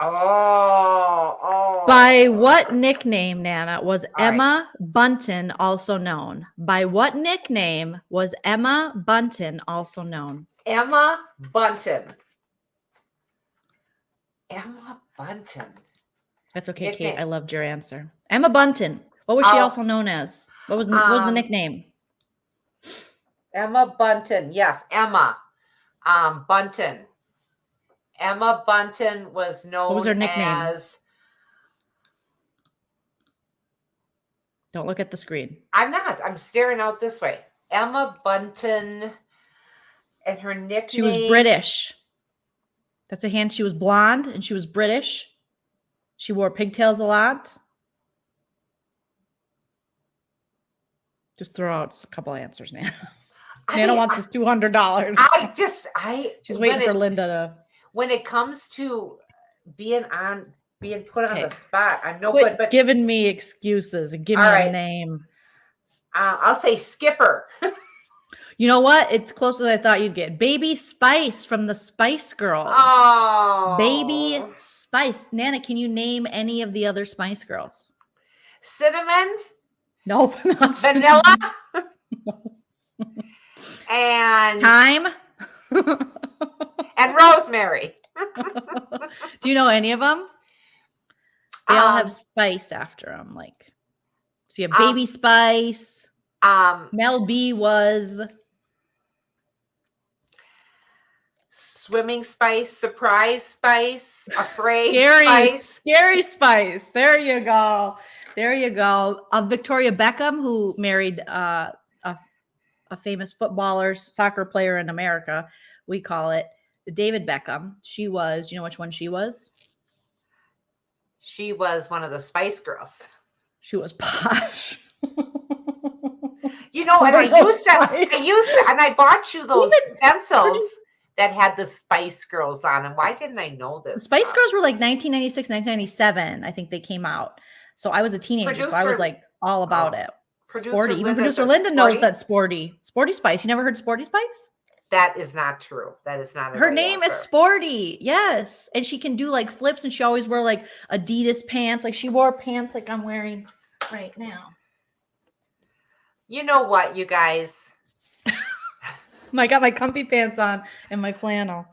Oh. By what nickname, Nana, was right. Emma Bunton also known? By what nickname was Emma Bunton also known? Emma Bunton. Emma Bunton. That's okay, Nickname. Kate. I loved your answer. Emma Bunton. What was she Oh. also known as? What was the nickname? Emma Bunton. Yes, Emma. Bunton. Emma Bunton was known What was her nickname? as. Don't look at the screen. I'm not. I'm staring out this way. Emma Bunton. And her nickname. She was British. That's a hint. She was blonde and she was British. She wore pigtails a lot. Just throw out a couple answers, Nana. Nana wants his $200. She's waiting for Linda to. When it comes to being put on Okay. the spot, I'm no Quit good. But giving me excuses and give me All a right. name. I'll say Skipper. You know what? It's closer than I thought you'd get. Baby Spice from the Spice Girls. Oh, Baby Spice. Nana, can you name any of the other Spice Girls? Cinnamon, Nope. Not vanilla, and Time. and rosemary. Do you know any of them? They all Um, have spice after them. Like, so you have Baby Spice. Mel B was Swimming Spice, Surprise Spice, Afraid Scary. Spice. Scary Spice. There you go. There you go. Victoria Beckham, who married a famous footballer, soccer player in America, we call it David Beckham. She was, you know which one she was? She was one of the Spice Girls. She was posh. You know, and I used to, and I bought you those pencils that had the Spice Girls on them. Why didn't I know this? Spice stuff? Girls were like 1996, 1997. I think they came out. So I was a teenager, so I was Producer- like all about it. Sporty. Even Linda's producer a Linda knows sporty? that Sporty. Sporty Spice. You never heard Sporty Spice? That is not true. That is not Her name is Sporty. Yes. And she can do like flips, and she always wear like Adidas pants. Like she wore pants like I'm wearing right now. You know what, you guys? I got my comfy pants on and my flannel.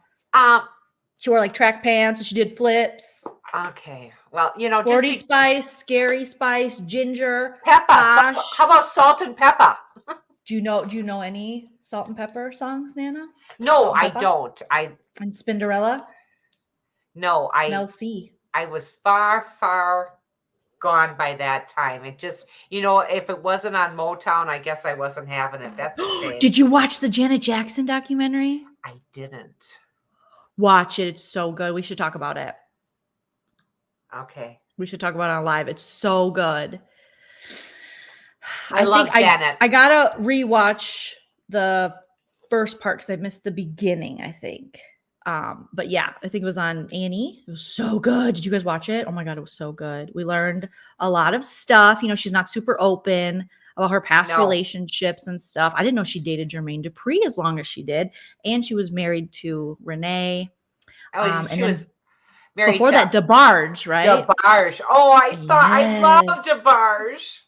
She wore like track pants and she did flips. Okay. Well, you know, Sporty Spice, Scary Spice, Ginger, Peppa. Posh. How about Salt and Pepper? Do you know any Salt and Pepper songs, Nana? No, I don't. And Spinderella? No, Mel C. I was far gone by that time. It just, you know, if it wasn't on Motown, I guess I wasn't having it. That's okay. Did you watch the Janet Jackson documentary? I didn't. Watch it. It's so good. We should talk about it. Okay. We should talk about it on live. It's so good. I love Janet. I gotta rewatch the first part because I missed the beginning, I think. But yeah, I think it was on Annie. It was so good. Did you guys watch it? Oh my God, it was so good. We learned a lot of stuff. You know, she's not super open about her past relationships and stuff. I didn't know she dated Jermaine Dupri as long as she did. And she was married to Renee. She was married before that, DeBarge, right? DeBarge. Oh, I love DeBarge.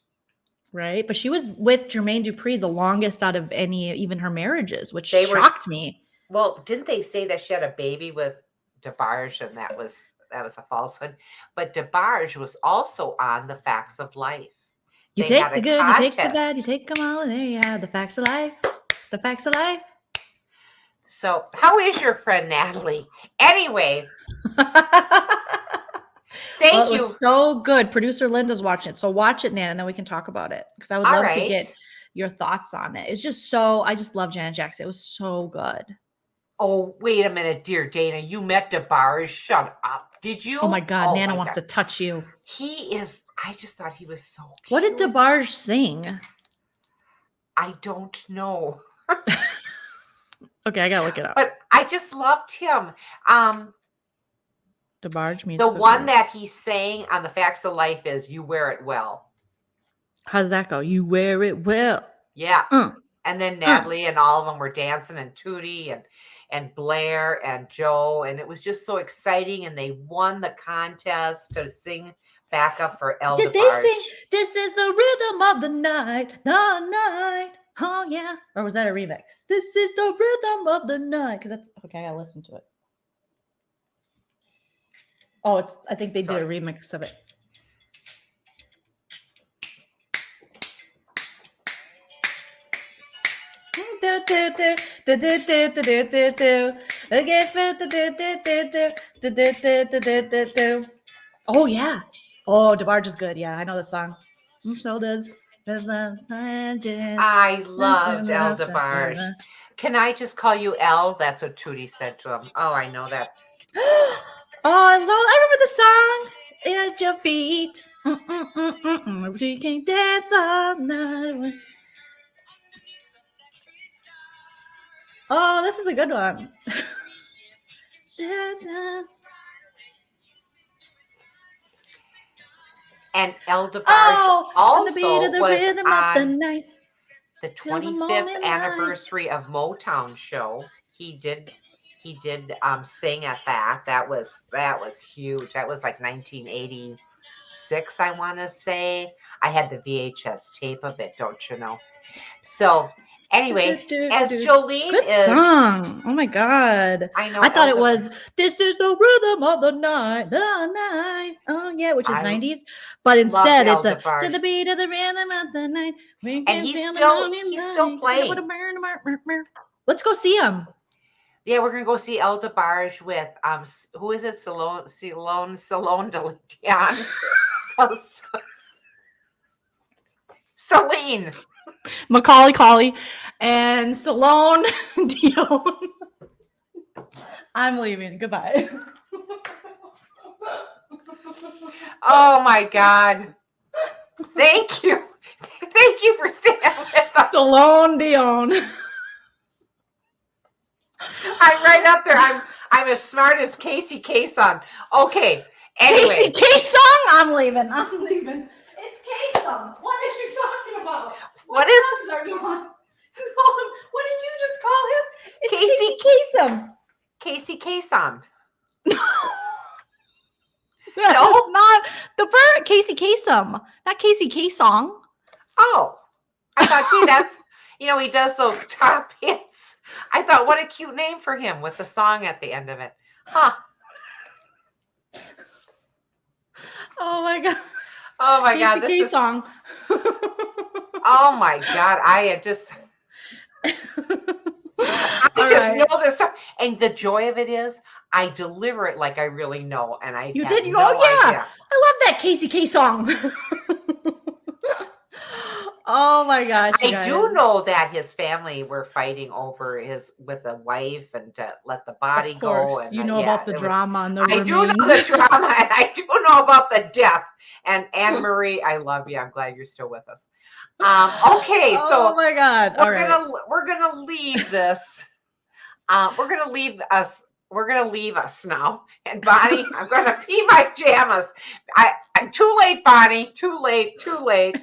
Right. But she was with Jermaine Dupri the longest out of even her marriages, which shocked me. Well, didn't they say that she had a baby with DeBarge and that was a falsehood? But DeBarge was also on The Facts of Life. You take the good, you take the bad, you take them all, and there you have The Facts of Life. The Facts of Life. So how is your friend Natalie? Anyway. Thank you. It was so good. Producer Linda's watching it. So watch it, Nan, and then we can talk about it. Because I would love to get your thoughts on it. It's just I just love Janet Jackson. It was so good. Oh, wait a minute, dear Dana. You met DeBarge. Shut up. Did you? Oh my God, Nana wants to touch you. I just thought he was so cute. What did DeBarge sing? I don't know. Okay, I gotta look it up. But I just loved him. DeBarge music. The one that he sang on The Facts of Life is "You Wear It Well." How does that go? You wear it well. Yeah. And then Natalie and all of them were dancing, and Tootie and Blair and Joe, and it was just so exciting. And they won the contest to sing backup for El Did DeBarge. they sing "This is the rhythm of the night, the night"? Oh yeah. Or was that a remix? This is the rhythm of the night. Because that's okay. I gotta listen to it. Oh, I think they did a remix of it. Oh yeah. Oh, DeBarge is good. Yeah, I know the song. So does. I loved El DeBarge. Can I just call you El? That's what Tootie said to him. Oh, I know that. I remember the song. At your feet. She can dance all night. Oh, this is a good one. And El DeBarge also was on the 25th anniversary of Motown show. He did sing at that. That was huge. That was like 1986, I want to say. I had the VHS tape of it, don't you know? So anyway, as Joleen good song. Oh my God. I know. I thought it was "This is the rhythm of the night, the night." Oh yeah, which is 90s. But instead it's a "To the beat of the rhythm of the night." And he's still playing. Let's go see him. Yeah, we're gonna go see El DeBarge with who is it? Salone DeLeon. Celine. Macaulay Culkin and Celine Dion. I'm leaving. Goodbye. Oh my God. Thank you. Thank you for staying with us. Celine Dion. I'm right up there. I'm as smart as Casey Kasem. Okay. Anyway. Casey Kasem? I'm leaving. It's Kasem. What is you talking about? about? What is songs are gone? You call him, what did you just call him? It's Casey- Casey Kasem. Casey Kasem? That No? is not the bird. Casey Kasem, not Casey Kasong. Oh, I thought, gee, that's, he does those top hits. I thought, what a cute name for him with the song at the end of it. Huh. Oh my god. Oh my God. Casey This is, Kasong. oh my God. I have just, I just know this stuff. And the joy of it is I deliver it like I really know. And I You have did? no Oh yeah. idea. I love that Casey K song. Oh my gosh. you I guys. do know that his family were fighting over with the wife and to let the body Of go. course. And You know yeah, about the it was- drama and the I do know remains. the drama and I do know about the death. And Anne Marie, I love you. I'm glad you're still with us. Okay, Oh so my god. All right. we're gonna leave this. We're gonna leave us. We're gonna leave us now. And Bonnie, I'm gonna pee my pajamas. I'm too late, Bonnie. Too late. Too late.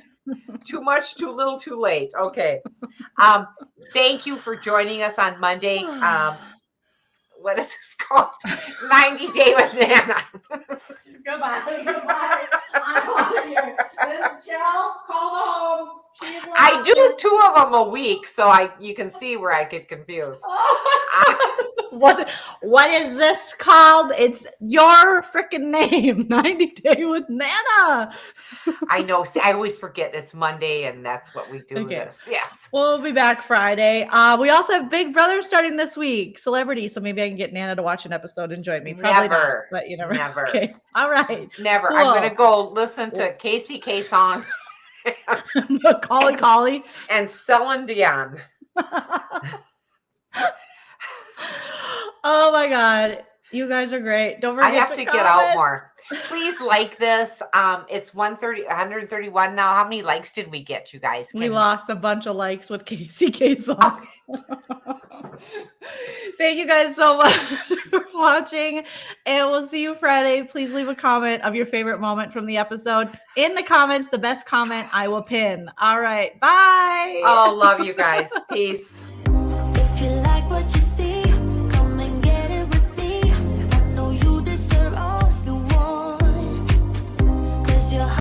Too much. Too little. Too late. Okay. Thank you for joining us on Monday. What is this called? 90 Day with Nana. Goodbye. Goodbye. I'm out of here. This Jill, call home. She's I lost do it. 2 of them a week, so you can see where I get confused. What is this called? It's your freaking name. 90 Day with Nana. I know. See, I always forget it's Monday, and that's what we do. Okay. This, yes. We'll be back Friday. We also have Big Brother starting this week, Celebrity. So maybe I can get Nana to watch an episode and join me. Probably Never. not, but you never. Never. Okay. All right. Never. Cool. I'm gonna go listen to Casey K song Collie. and Celine Dion. Oh my god, you guys are great. Don't forget I have to get out comment. more. Please like this. It's 131 now. How many likes did we get, you guys? We lost a bunch of likes with KCK song. Thank you guys so much for watching, and we'll see you Friday. Please leave a comment of your favorite moment from the episode in the comments. The best comment I will pin. All right, bye. Oh, love you guys. Peace.